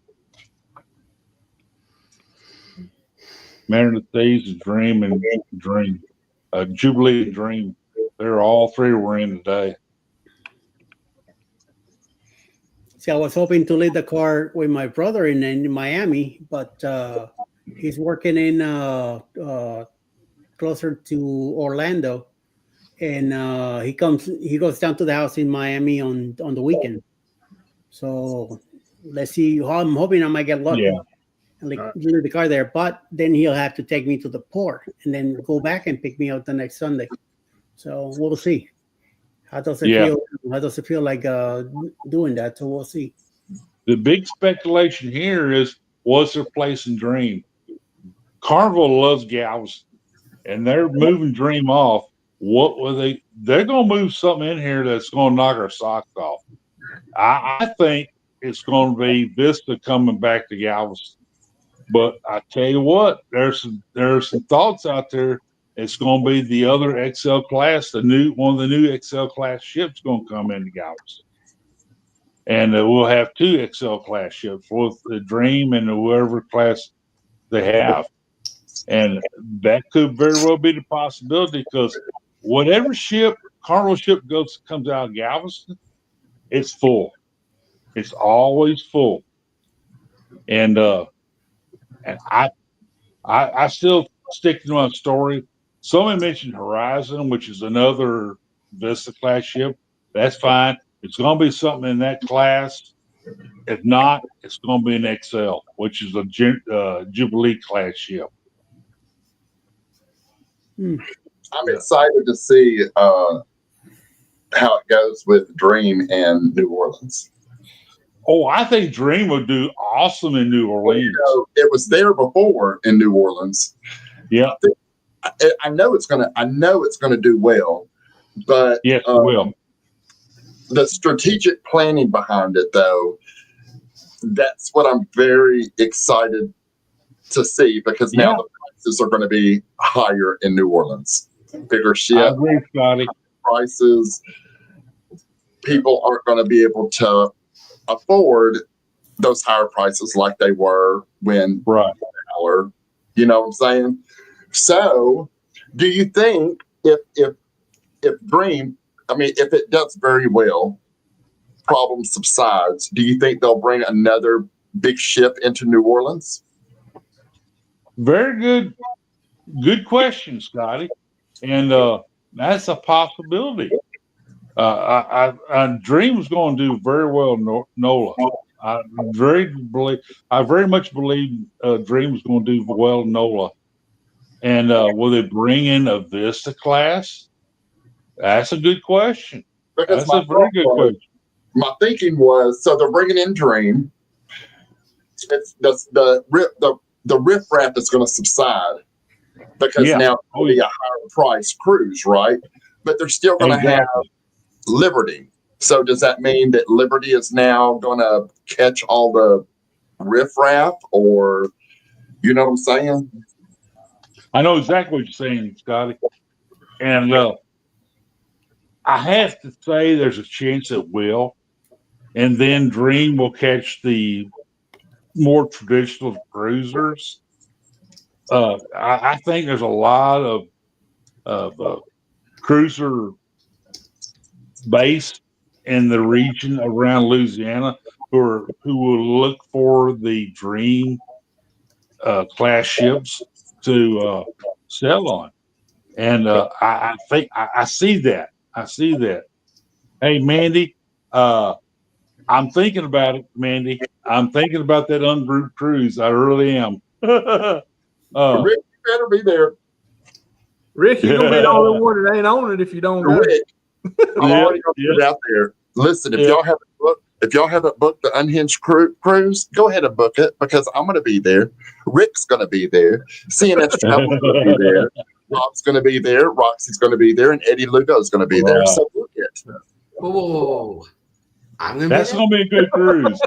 Mariner, Thieves, and Dream, Jubilee and Dream. They're all three were in today. See, I was hoping to leave the car with my brother in Miami, but he's working in closer to Orlando, and he goes down to the house in Miami on the weekend. So let's see. I'm hoping I might get lucky. Yeah. And leave the car there, but then he'll have to take me to the port and then go back and pick me up the next Sunday. So we'll see. How does it feel? How does it feel like doing that? So we'll see. The big speculation here is, what's their place in Dream? Carnival loves Galveston, and they're moving Dream off. What will they? They're going to move something in here that's going to knock our socks off. I think it's going to be Vista coming back to Galveston. But I tell you what, there's some thoughts out there. It's going to be the other XL class, one of the new XL class ships going to come into Galveston, and we'll have 2 XL class ships, both the Dream and whatever class they have, and that could very well be the possibility because whatever Carnival ship comes out of Galveston, it's full. It's always full, and I still stick to my story. Someone mentioned Horizon, which is another Vista class ship. That's fine. It's going to be something in that class. If not, it's going to be an XL, which is a Jubilee class ship. I'm excited to see how it goes with Dream in New Orleans. Oh, I think Dream would do awesome in New Orleans. You know, it was there before in New Orleans. Yeah, I know it's gonna do well, but yes, it will. The strategic planning behind it, though, that's what I'm very excited to see, because now the prices are going to be higher in New Orleans. Bigger ship, I agree, Scotty. prices. People aren't going to be able to afford those higher prices like they were when dollar. You know what I'm saying? So, do you think if Dream, I mean, if it does very well, problem subsides, do you think they'll bring another big ship into New Orleans? Very good question, Scotty, and that's a possibility. I Dream's going to do very well, NOLA. I very much believe Dream's going to do well, NOLA. And will they bring in a Vista class? That's a good question. Because That's a very good question. My thinking was, so they're bringing in Dream. It's the riffraff is going to subside because now it's going to be a higher price cruise, right? But they're still going to have Liberty. So does that mean that Liberty is now going to catch all the riffraff, or you know what I'm saying? I know exactly what you're saying, Scotty. And I have to say there's a chance it will. And then Dream will catch the more traditional cruisers. I think there's a lot of cruiser base in the region around Louisiana who will look for the Dream class ships to sell on. And I think I see that. I see that. Hey, Mandy, I'm thinking about it, Mandy. I'm thinking about that ungrouped cruise. I really am. Rick, you better be there. Rick, you're gonna be the only one that ain't on it if you don't go. Rick, I'm already gonna put it out there. Listen, if y'all haven't booked the Unhinged cruise, go ahead and book it, because I'm gonna be there. Rick's gonna be there. CNS Travel's gonna be there. Rob's gonna be there. Roxy's gonna be there, and Eddie Lugo's gonna be there. So book it. Whoa. That's going to be a good cruise.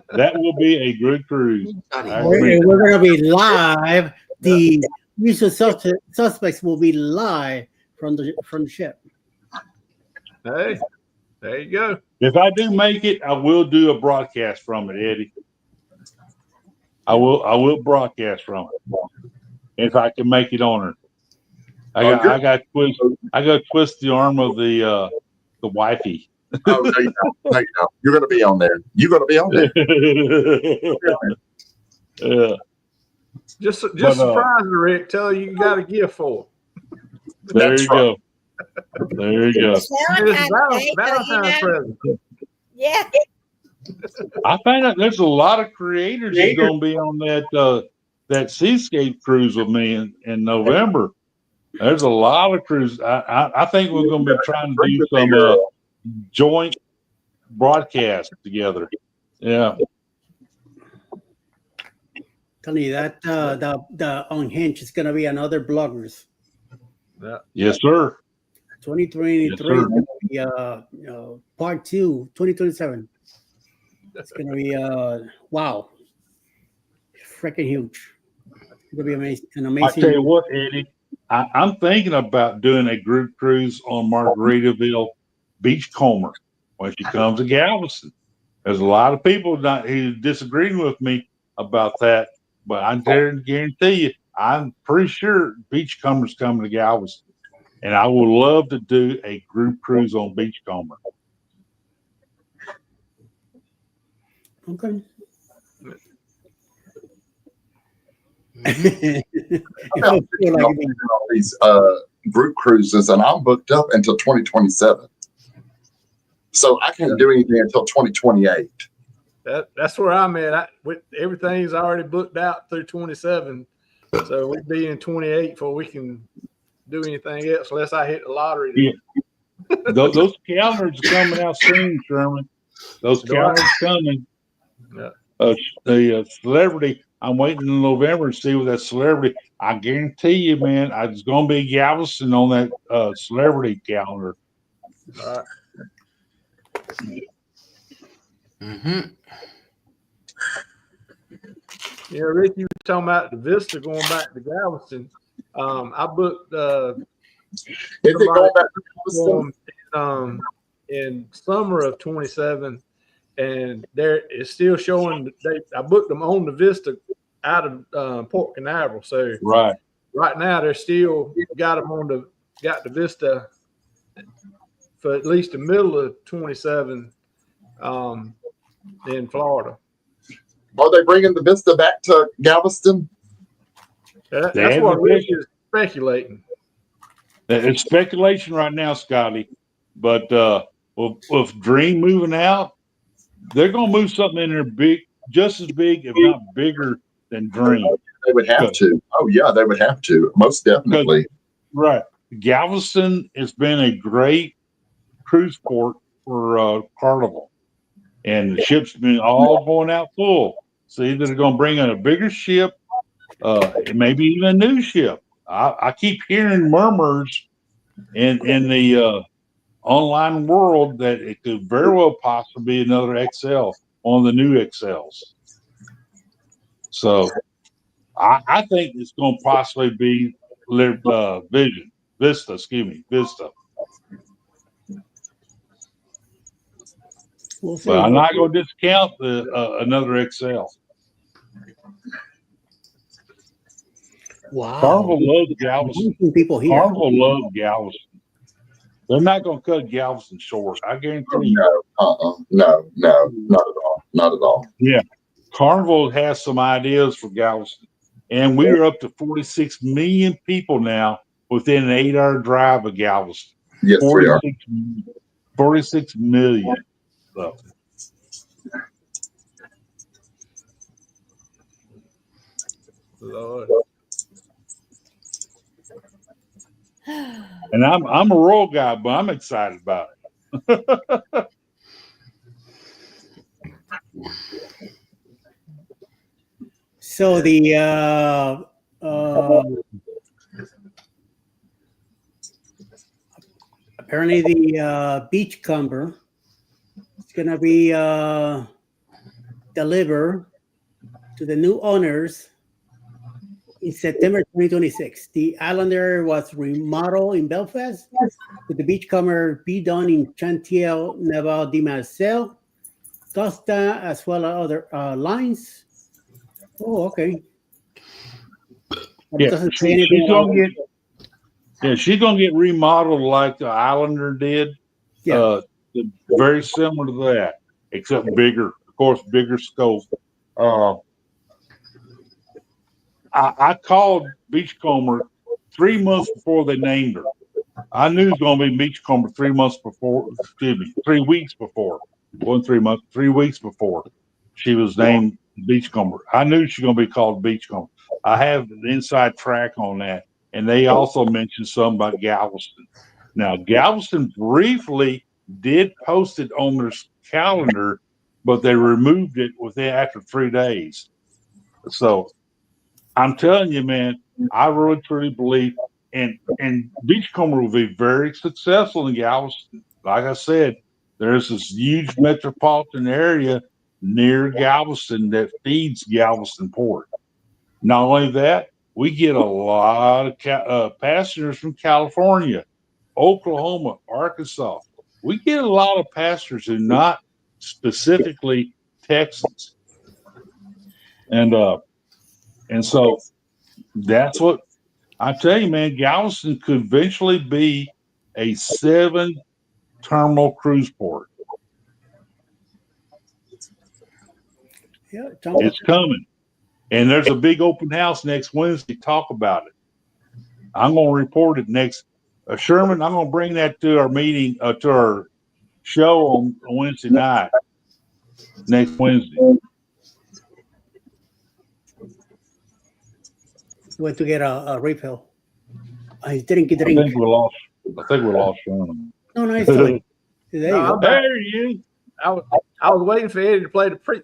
That will be a good cruise. We're going to be live. The usual suspects will be live from the ship. Hey, there you go. If I do make it, I will do a broadcast from it, Eddie. I will broadcast from it if I can make it on her. I got to twist the arm of the wifey. Oh, no, you don't. No, you don't. You're going to be on there. You're going to be on there. Just surprise her, Rick. Tell her you got a gift for her. There you go. There you go. Valentine's present. Yeah. I found out there's a lot of creators that's going to be on that Seascape cruise with me in November. There's a lot of cruises. I think we're going to be trying to do some joint broadcast together. Yeah. Telling you that the Unhinged is gonna be another bloggers. Yeah. Yes, sir. 2023 is gonna be part 2, 2027. It's gonna be wow, freaking huge. It's gonna be amazing. I tell you what, Eddie, I'm thinking about doing a group cruise on Margaritaville Beachcomber when she comes to Galveston. There's a lot of people who disagreeing with me about that, but I dare to guarantee you, I'm pretty sure Beachcomber's coming to Galveston, and I would love to do a group cruise on Beachcomber. Okay. All these group cruises, and I'm booked up until 2027. So I can't do anything until 2028. That's where I'm at. Everything's already booked out through 27, so we'd be in 28 before we can do anything else unless I hit the lottery. Yeah. Those calendars are coming out soon, Sherman. Those calendars coming. Yeah. The celebrity, I'm waiting in November to see with that celebrity. I guarantee you, man, it's going to be Galveston on that celebrity calendar. All right. Mm-hmm. Yeah, Rick, you were talking about the Vista going back to Galveston. I booked Is it going back to Galveston? In summer of 27, and there it's still showing. I booked them on the Vista out of Port Canaveral. So right now they're still got the Vista for at least the middle of 27 in Florida. Are they bringing the Vista back to Galveston? That's what Rick is speculating. It's speculation right now, Scotty. But with Dream moving out, they're going to move something in there big, just as big, if not bigger than Dream. They would have to. Oh, yeah, they would have to. Most definitely. Right. Galveston has been a great cruise port for Carnival. And the ship's been all going out full. So either they're going to bring in a bigger ship, maybe even a new ship. I keep hearing murmurs in the online world that it could very well possibly be another XL on the new XLs. So I think it's going to possibly be Vista. We'll see. But I'm not going to discount another XL. Wow. Carnival loves Galveston. People here. Carnival loves Galveston. They're not going to cut Galveston short. I guarantee you. No, not at all. Not at all. Yeah. Carnival has some ideas for Galveston. And we're up to 46 million people now within an 8-hour drive of Galveston. Yes, we are. 46 million. So. Lord. And I'm a royal guy, but I'm excited about it. So the apparently the Beachcomber is gonna be delivered to the new owners in September 2026. The Islander was remodeled in Belfast, with the Beachcomber be done in Chantiel, Naval de Marcel, Costa, as well as other lines. Oh, okay. Yeah, she's gonna get remodeled like the Islander did. Yeah, very similar to that, except bigger. Of course, bigger scope. I called Beachcomber 3 months before they named her. I knew it was going to be Beachcomber 3 months before. 3 weeks before. 3 months, 3 weeks before she was named Beachcomber. I knew she was going to be called Beachcomber. I have an inside track on that, and they also mentioned something about Galveston. Now, Galveston briefly did post it on their calendar, but they removed it after 3 days. So I'm telling you, man, I really truly believe, and Beachcomber will be very successful in Galveston. Like I said, there's this huge metropolitan area near Galveston that feeds Galveston Port. Not only that, we get a lot of passengers from California, Oklahoma, Arkansas. We get a lot of passengers who are not specifically Texans. And so that's what I tell you, man. Galveston could eventually be a 7-terminal cruise port. Yeah, it's coming. And there's a big open house next Wednesday. Talk about it. I'm going to report it next. Sherman, I'm going to bring that to our meeting, to our show on Wednesday night, next Wednesday. Went to get a refill. I drink. I think we lost Sean. No, it's still. There you go. There he is. I was waiting for Eddie to play the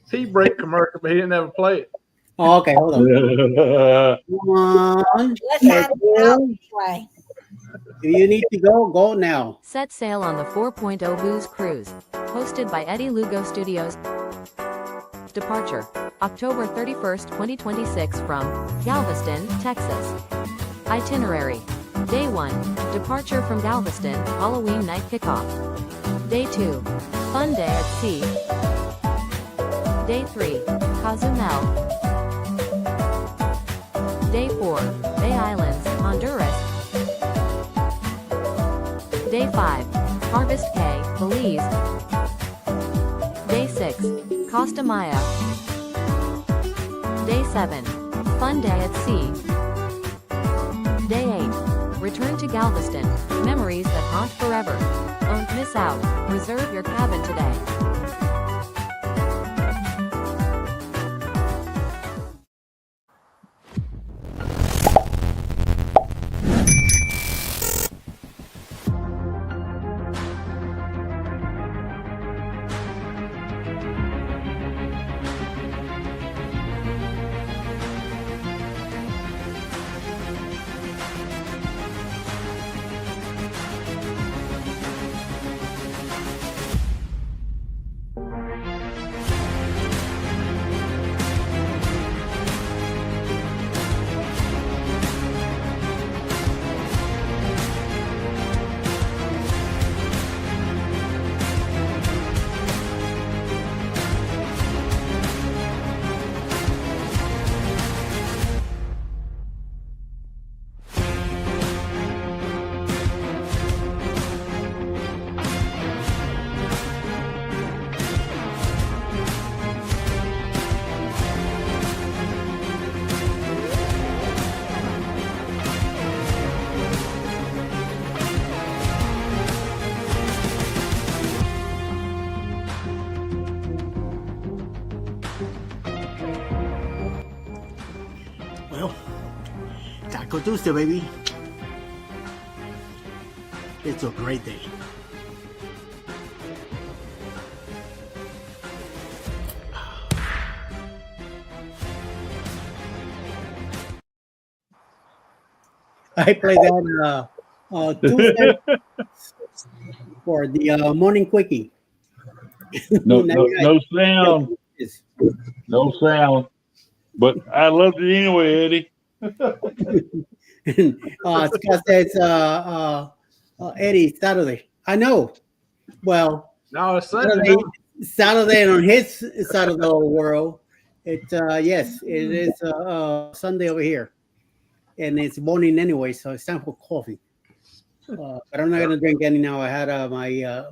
tea break commercial, but he didn't ever play it. Oh, okay, hold on. One. Let's have it out this way. If you need to go, go now. Set sail on the 4.0 Booze Cruise, hosted by Eddie Lugo Studios. Departure, October 31st, 2026 from Galveston, Texas. Itinerary, Day 1, departure from Galveston, Halloween night kickoff. Day 2, fun day at sea. Day 3, Cozumel. Day 4, Bay Islands, Honduras. Day 5, Harvest Cay, Belize. Day 6, Costa Maya. Day 7, fun day at sea. Day 8, return to Galveston, memories that haunt forever. Don't miss out, reserve your cabin today. Well, Taco Tuesday, baby. It's a great day. I played that Tuesday for the morning quickie. No sound. No sound. But I loved it anyway, Eddie. Scott says, Eddie, Saturday. I know. Well, no, it's Sunday. Saturday on his side of the world. It's yes, it is Sunday over here, and it's morning anyway, so it's time for coffee. But I'm not gonna drink any now. I had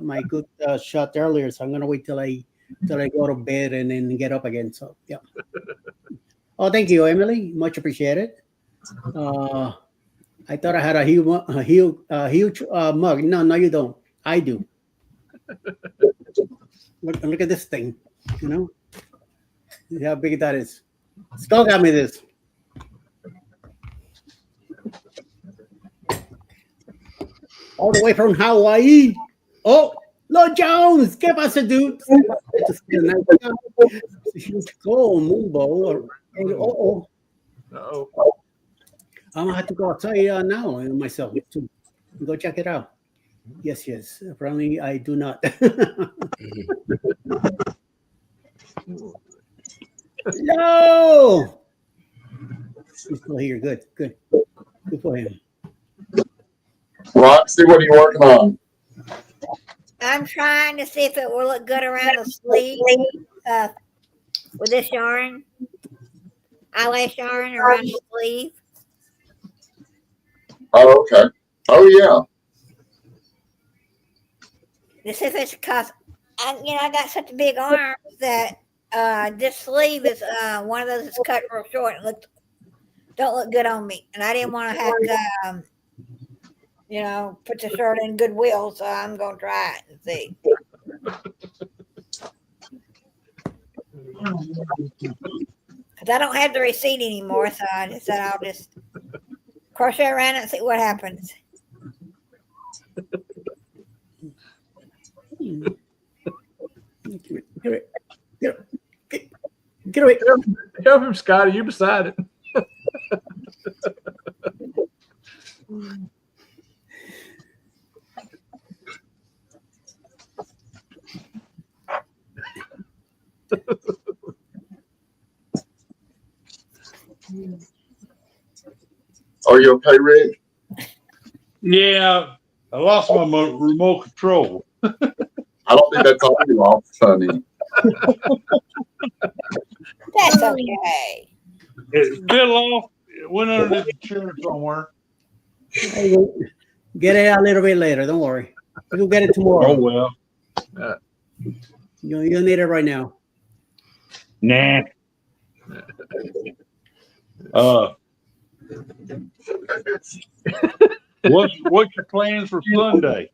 my good shot earlier, so I'm gonna wait till I go to bed and then get up again. So yeah. Oh, thank you, Emily. Much appreciated. I thought I had a huge mug. No, you don't. I do. Look at this thing. You know, see how big that is. Skull got me this. All the way from Hawaii. Oh, Lord Jones, ¿qué pasa, dude? Go, Mumbo. Oh. I'm gonna have to go outside now myself to go check it out. Yes. Apparently, I do not. No. He's still here. Good for him. Roxy, what are you working on? I'm trying to see if it will look good around the sleeve with this yarn, eyelash yarn around the sleeve. Oh, okay. Oh, yeah. To see if it's because I got such a big arm that this sleeve is one of those that's cut real short and don't look good on me, and I didn't want to have to put the shirt in Goodwill, so I'm gonna try it and see. Because I don't have the receipt anymore, so I just said I'll just Crochet around and see what happens. Get away. Help him, Scotty. You beside it. Are you okay, Rick? Yeah, I lost my remote control. I don't think that's all you lost, honey. That's okay. It fell off. It went underneath the chair somewhere. Get it a little bit later. Don't worry. You'll get it tomorrow. Oh well. You don't need it right now. Nah. What's your plans for Sunday?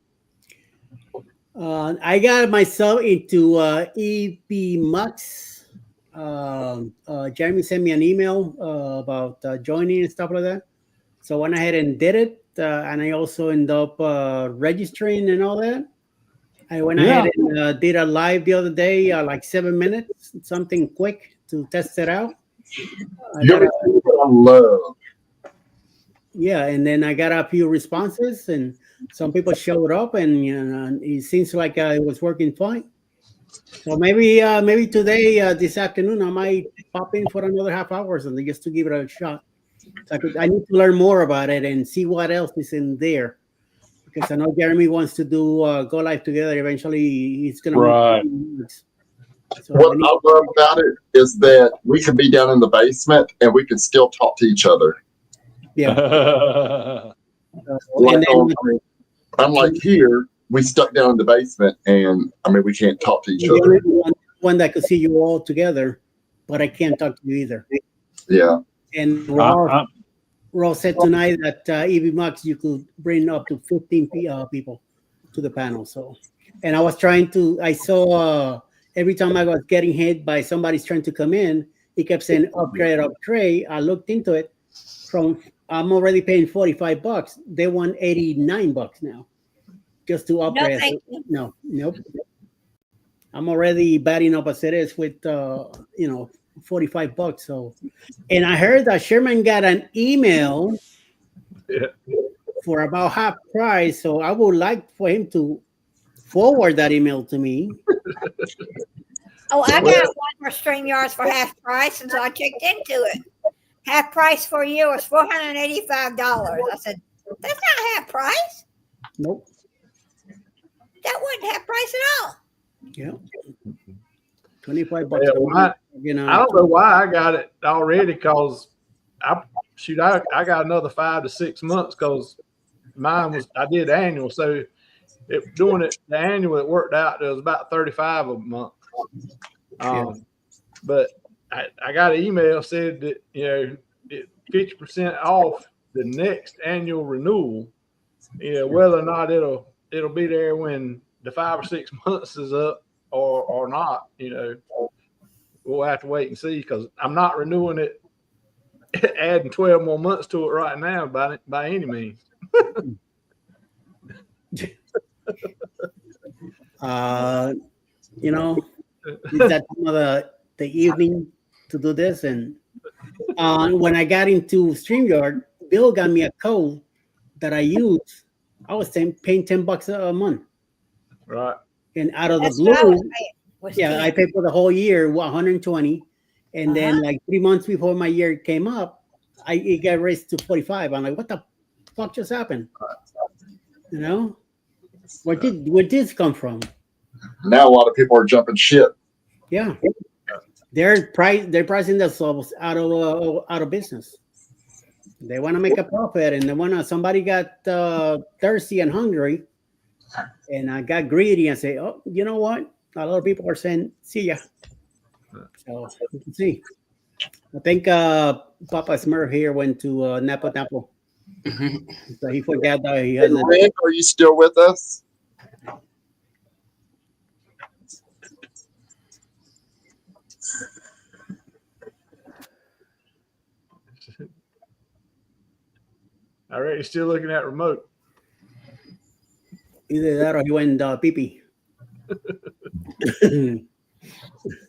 I got myself into EB Mux. Jeremy sent me an email about joining and stuff like that. So I went ahead and did it. And I also ended up registering and all that. I went ahead and did a live the other day, like 7 minutes, something quick to test it out. Love. Yeah, and then I got a few responses, and some people showed up, and it seems like it was working fine. So maybe today, this afternoon, I might pop in for another half hour or something just to give it a shot. So I need to learn more about it and see what else is in there, because I know Jeremy wants to do Go Live together. Eventually, he's gonna. Right. So what I love about it is that we can be down in the basement and we can still talk to each other. Yeah. Unlike here, we stuck down in the basement, and I mean we can't talk to each other. One that could see you all together, but I can't talk to you either. Yeah. And Ross said tonight that EV Max you could bring up to 15 people to the panel. So, and I was trying to. I saw every time I was getting hit by somebody's trying to come in, it kept saying upgrade, upgrade. I looked into it. I'm already paying $45. They want $89 now, just to upgrade. No, nope. I'm already batting up as it is with $45. So, and I heard that Sherman got an email for about half price. So I would like for him to forward that email to me. Oh, I got one for StreamYards for half price, and so I checked into it. Half price for you was $485. I said, that's not half price. Nope. That wasn't half price at all. Yeah. $25. Yeah, I don't know why I got it already, because I got another 5 to 6 months, because mine was, I did annual, so doing it the annual, it worked out. It was about $35 a month. But I got an email said that 50% off the next annual renewal. Whether or not it'll be there when the 5 or 6 months is up or not. We'll have to wait and see, because I'm not renewing it, adding 12 more months to it right now by any means. Is that some of the evening to do this? And when I got into StreamYard, Bill got me a code that I use. I was paying $10 a month. Right. And out of That's the what I was blue, paying, yeah, I paid for the whole year, 120. And then like 3 months before my year came up, it got raised to 45. I'm like, what the fuck just happened? Where did this come from? Now a lot of people are jumping ship. Yeah. They're pricing themselves out of business. They want to make a profit, and they want to. Somebody got thirsty and hungry, and I got greedy and say, "Oh, you know what? A lot of people are saying, see ya." So you can see. I think Papa Smurf here went to Napo. So he forgot that he has. Rick, are you still with us? All right, he's still looking at remote. Either that or he went pee-pee.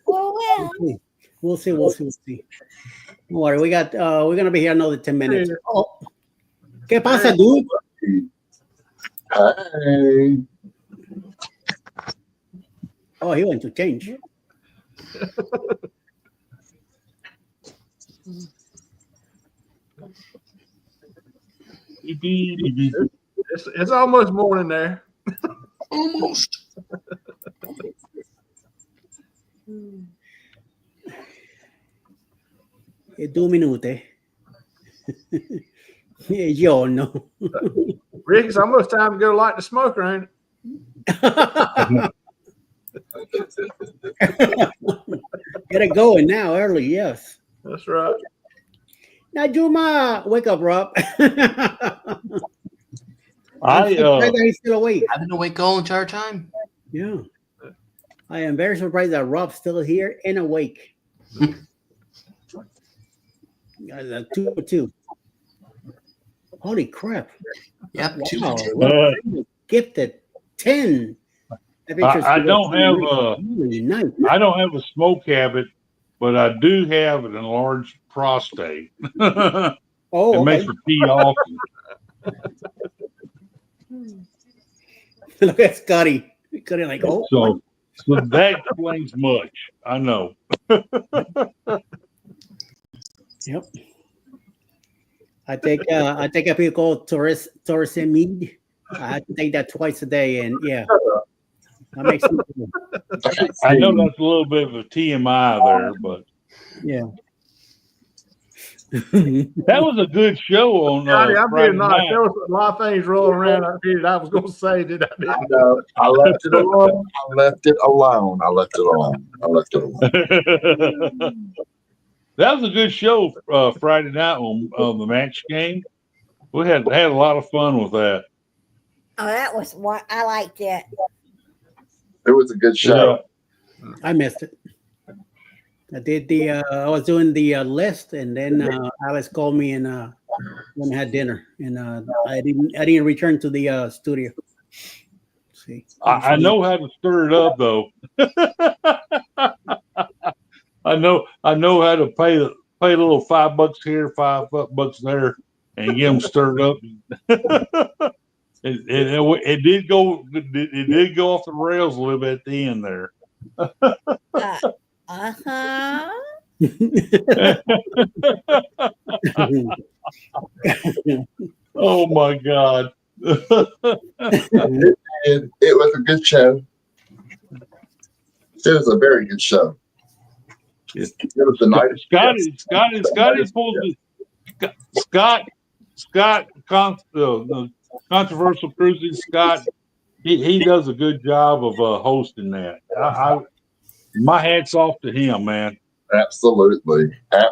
Well. We'll see. Don't worry, we're gonna be here another 10 minutes. Oh, ¿qué pasa, dude? Hey. Oh, he went to change. It's almost morning there. Almost. E 2 minuti. E giorno. Rick, it's almost time to go light the smoker, ain't it? Get it going now, early, yes. That's right. Now, Juma, wake up, Rob. He's still awake. I've been awake all entire time. Yeah. I am very surprised that Rob's still here and awake. 2-2. Holy crap. Yep, wow. 2-2. Gifted 10. I don't have really nice. I don't have a smoke habit, but I do have an enlarged prostate. It makes me pee often. Look at Scotty. Scotty like, oh. So that explains much. I know. Yep. I take a pill called Torsemide. I have to take that twice a day, and yeah, that makes sense. I know that's a little bit of a TMI there, but yeah. That was a good show on Johnny, I'm Friday being nice. night. There was a lot of things rolling around I figured I was going to say that I didn't. No, I left it alone. I left it alone. That was a good show Friday night on the match game. We had a lot of fun with that. Oh, that was what I liked it. It was a good show. Yeah. I missed it. I did I was doing the list, and then Alice called me and went and had dinner, and I didn't return to the studio. See, I know how to stir it up though. I know how to pay a little $5 here, $5 there, and get them stirred up. It did go off the rails a little bit at the end there. Oh my God. It was a good show. It was a very good show. It was a night. Scott, controversial cruising. Scott, he does a good job of hosting that. My hat's off to him, man. Absolutely. Yeah.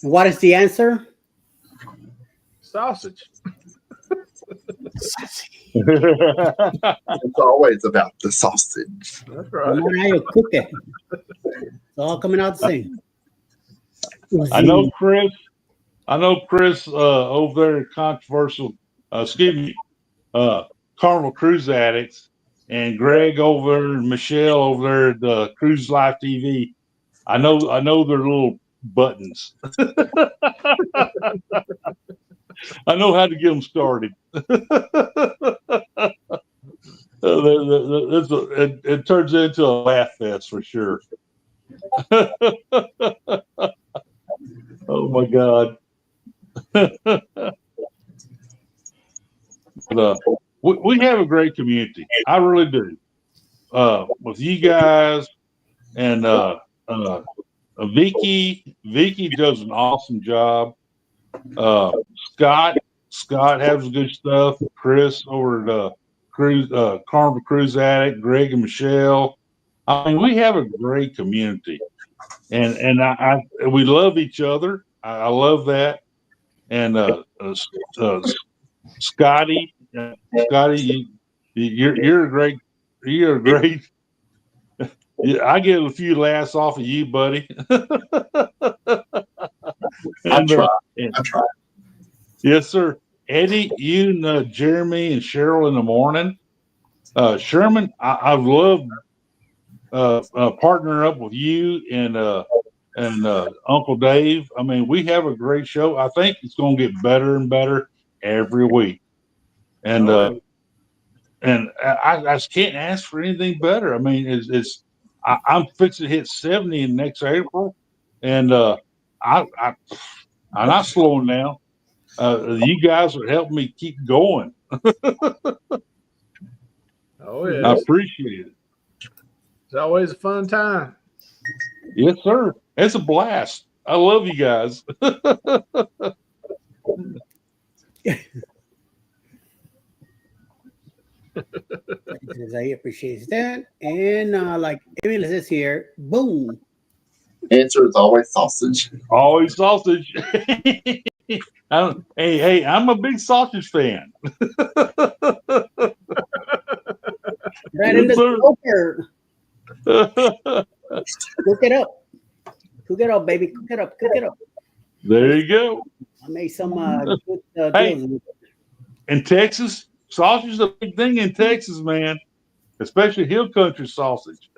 What is the answer? Sausage. It's always about the sausage. That's No right. matter how you cook it, it's all coming out the same. I know Chris over there at controversial, Carnival Cruise Addicts, and Greg over there and Michelle over there at the Cruise Life TV. I know their little buttons. I know how to get them started. It turns into a laugh fest for sure. Oh my God. We have a great community. I really do. With you guys and Vicky does an awesome job. Scott has good stuff. Chris over at Carnival Cruise Addict, Greg and Michelle. I mean, we have a great community, and we love each other. I love that. And Scotty, you're a great. I get a few laughs off of you, buddy. And, I try. Yes, sir. Eddie, you and Jeremy and Cheryl in the morning. Sherman, I love partnering up with you and Uncle Dave. I mean, we have a great show. I think it's going to get better and better every week. And I just can't ask for anything better. I mean, I'm fixing to hit 70 in next April, and I'm not slowing down. You guys are helping me keep going. Oh yeah, I appreciate it. It's always a fun time. Yes, sir. It's a blast. I love you guys. I appreciate that. And like Emil says here, boom. Answer is always sausage. Always sausage. Hey, I'm a big sausage fan. Right in the smoker. Cook it up. Cook it up, baby. Cook it up. Cook it up. There you go. I made some good Hey, deals. in Texas, sausage is a big thing in Texas, man. Especially hill country sausage.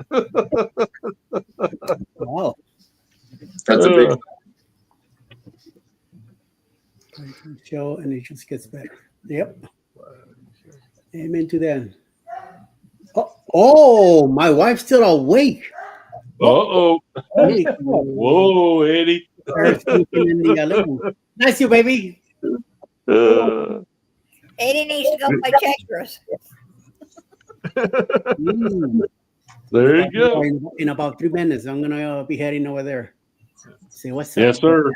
Wow. That's a big show, and it just gets better. Yep. Amen to that. Oh, my wife's still awake. Uh-oh. Holy cow. Whoa, Eddie. Nice you, baby. Eddie needs to go play checkers. There you go. In about 3 minutes, I'm gonna be heading over there. Say what's up. Yes, sir.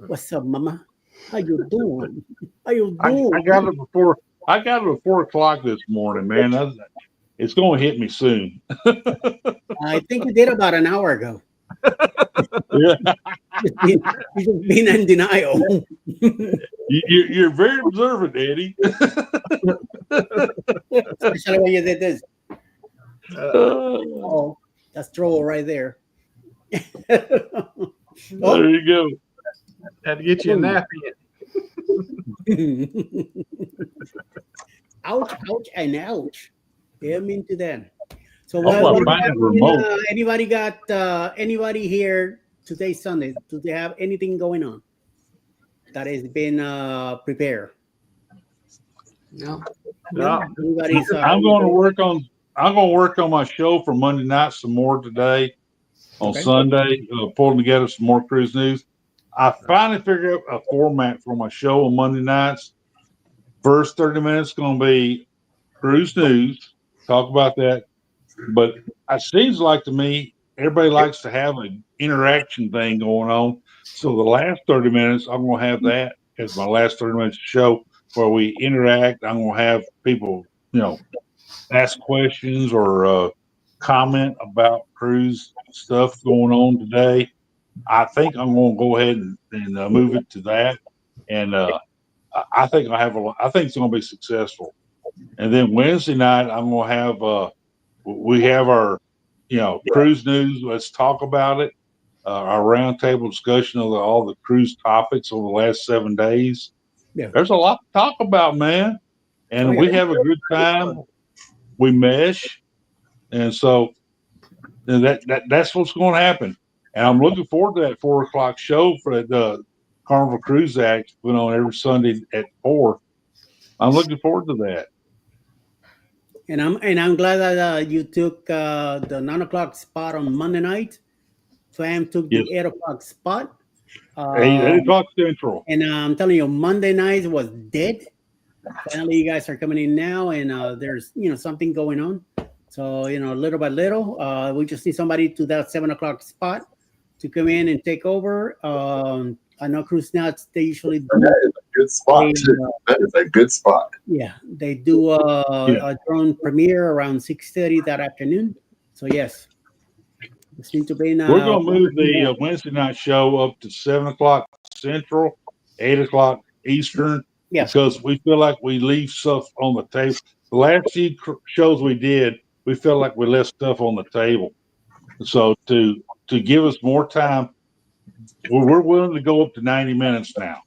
What's up, Mama? How you doing? How you doing? I got it before. I got it at 4 o'clock this morning, man. It's going to hit me soon. I think you did about an hour ago. Yeah. You're just being in denial. You're very observant, Eddie. Especially when you did this. Oh, that's troll right there. There you go. Had to get you a nap in. Ouch, ouch, and ouch. Get into that. So anybody got anybody here today's Sunday? Do they have anything going on that has been prepared? No. Everybody's, I'm going to work on my show for Monday night some more today. On Sunday, pulling together some more cruise news. I finally figured out a format for my show on Monday nights. First 30 minutes going to be cruise news, talk about that. But it seems like to me, everybody likes to have an interaction thing going on. So the last 30 minutes, I'm going to have that as my last 30 minutes show where we interact. I'm going to have people, ask questions or comment about cruise stuff going on today. I think I'm going to go ahead and move it to that, and I think I think it's going to be successful. And then Wednesday night, I'm going to have we have our cruise news. Let's talk about it. Our roundtable discussion of all the cruise topics over the last 7 days. Yeah, there's a lot to talk about, man, and we have a good time. We mesh, and so that's what's going to happen. And I'm looking forward to that 4 o'clock show for the Carnival Cruise Act put on every Sunday at 4. I'm looking forward to that. And I'm glad that you took the 9 o'clock spot on Monday night. Sam took the 8 o'clock spot. 8 o'clock Central. And I'm telling you, Monday night was dead. Finally, you guys are coming in now, and there's something going on. So little by little, we just need somebody to that 7 o'clock spot to come in and take over. I know Cruise Nuts, they usually do. That is a good spot. That is a good spot. Yeah, they do a drone premiere around 6:30 that afternoon. So yes, it seems to be now. We're going to move the Wednesday night show up to 7 o'clock Central, 8 o'clock Eastern, because we feel like we leave stuff on the table. The last few shows we did, we felt like we left stuff on the table. So to give us more time we're willing to go up to 90 minutes now.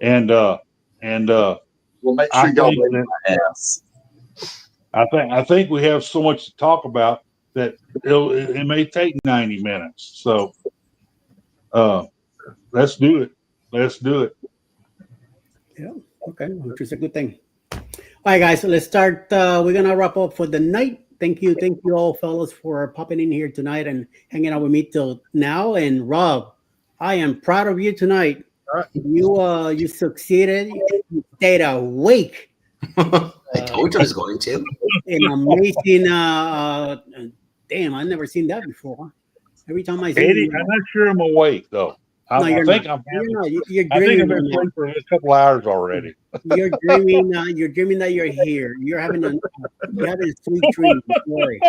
And we'll make sure y'all wait my ass. I think we have so much to talk about that it may take 90 minutes. So let's do it. Let's do it. Yeah. Okay. Which is a good thing. All right, guys. So let's start. We're gonna wrap up for the night. Thank you all, fellas, for popping in here tonight and hanging out with me till now. And Rob, I am proud of you tonight. You succeeded. You stayed awake. I told you I was going to. An amazing. Damn, I've never seen that before. Every time I see Eddie, I'm not sure I'm awake though. I think I'm dreaming. I've been asleep for a couple hours already. You're dreaming. You're dreaming that you're here. You're having a sweet dream. Don't worry.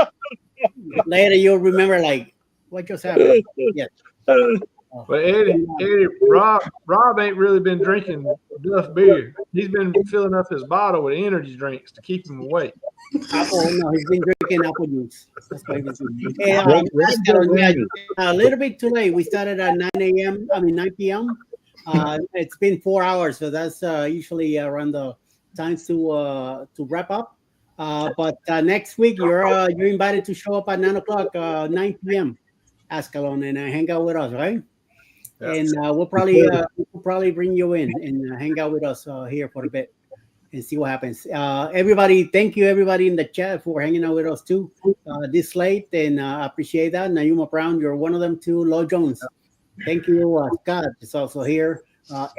Later, you'll remember like what just happened. Yes. But Eddie, Rob ain't really been drinking enough beer. He's been filling up his bottle with energy drinks to keep him awake. Oh no, he's been drinking apple juice. That's why he's been a little bit too late. We started at 9 p.m. It's been 4 hours, so that's usually around the time to wrap up. But next week you're invited to show up at 9 o'clock, 9 p.m. Ascalon and hang out with us, right? Yeah. And we'll probably bring you in and hang out with us here for a bit and see what happens. Everybody, thank you everybody in the chat for hanging out with us too this late, and I appreciate that. Naima Brown, you're one of them too. Lo Jones, thank you. Scott is also here.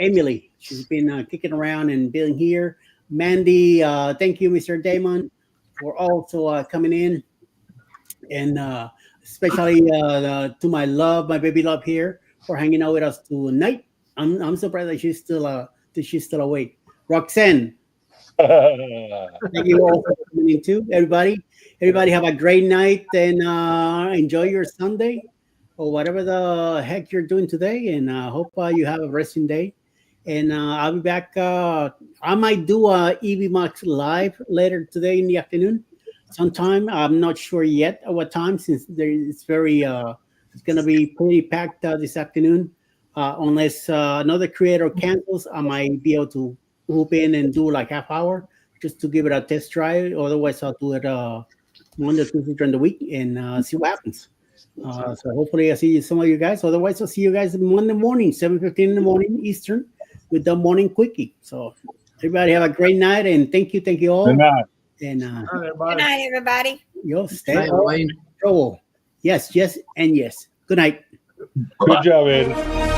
Emily, she's been kicking around and being here. Mandy, thank you, Mr. Damon, for also coming in, and especially to my baby love here, for hanging out with us tonight. I'm surprised that she's still awake. Roxanne, thank you all for coming in too. Everybody have a great night and enjoy your Sunday or whatever the heck you're doing today. And I hope you have a resting day. And I'll be back. I might do a EV Max live later today in the afternoon. Sometime, I'm not sure yet at what time, since it's going to be pretty packed this afternoon. Unless another creator cancels, I might be able to hoop in and do like half hour just to give it a test drive. Otherwise, I'll do it Monday, Tuesday during the week and see what happens. So hopefully, I see some of you guys. Otherwise, I'll see you guys Monday morning, 7:15 in the morning Eastern, with the morning quickie. So everybody have a great night, and thank you all. Good night. And good night, everybody. You'll stay trouble. Yes, and yes. Good night. Good job, Eddie.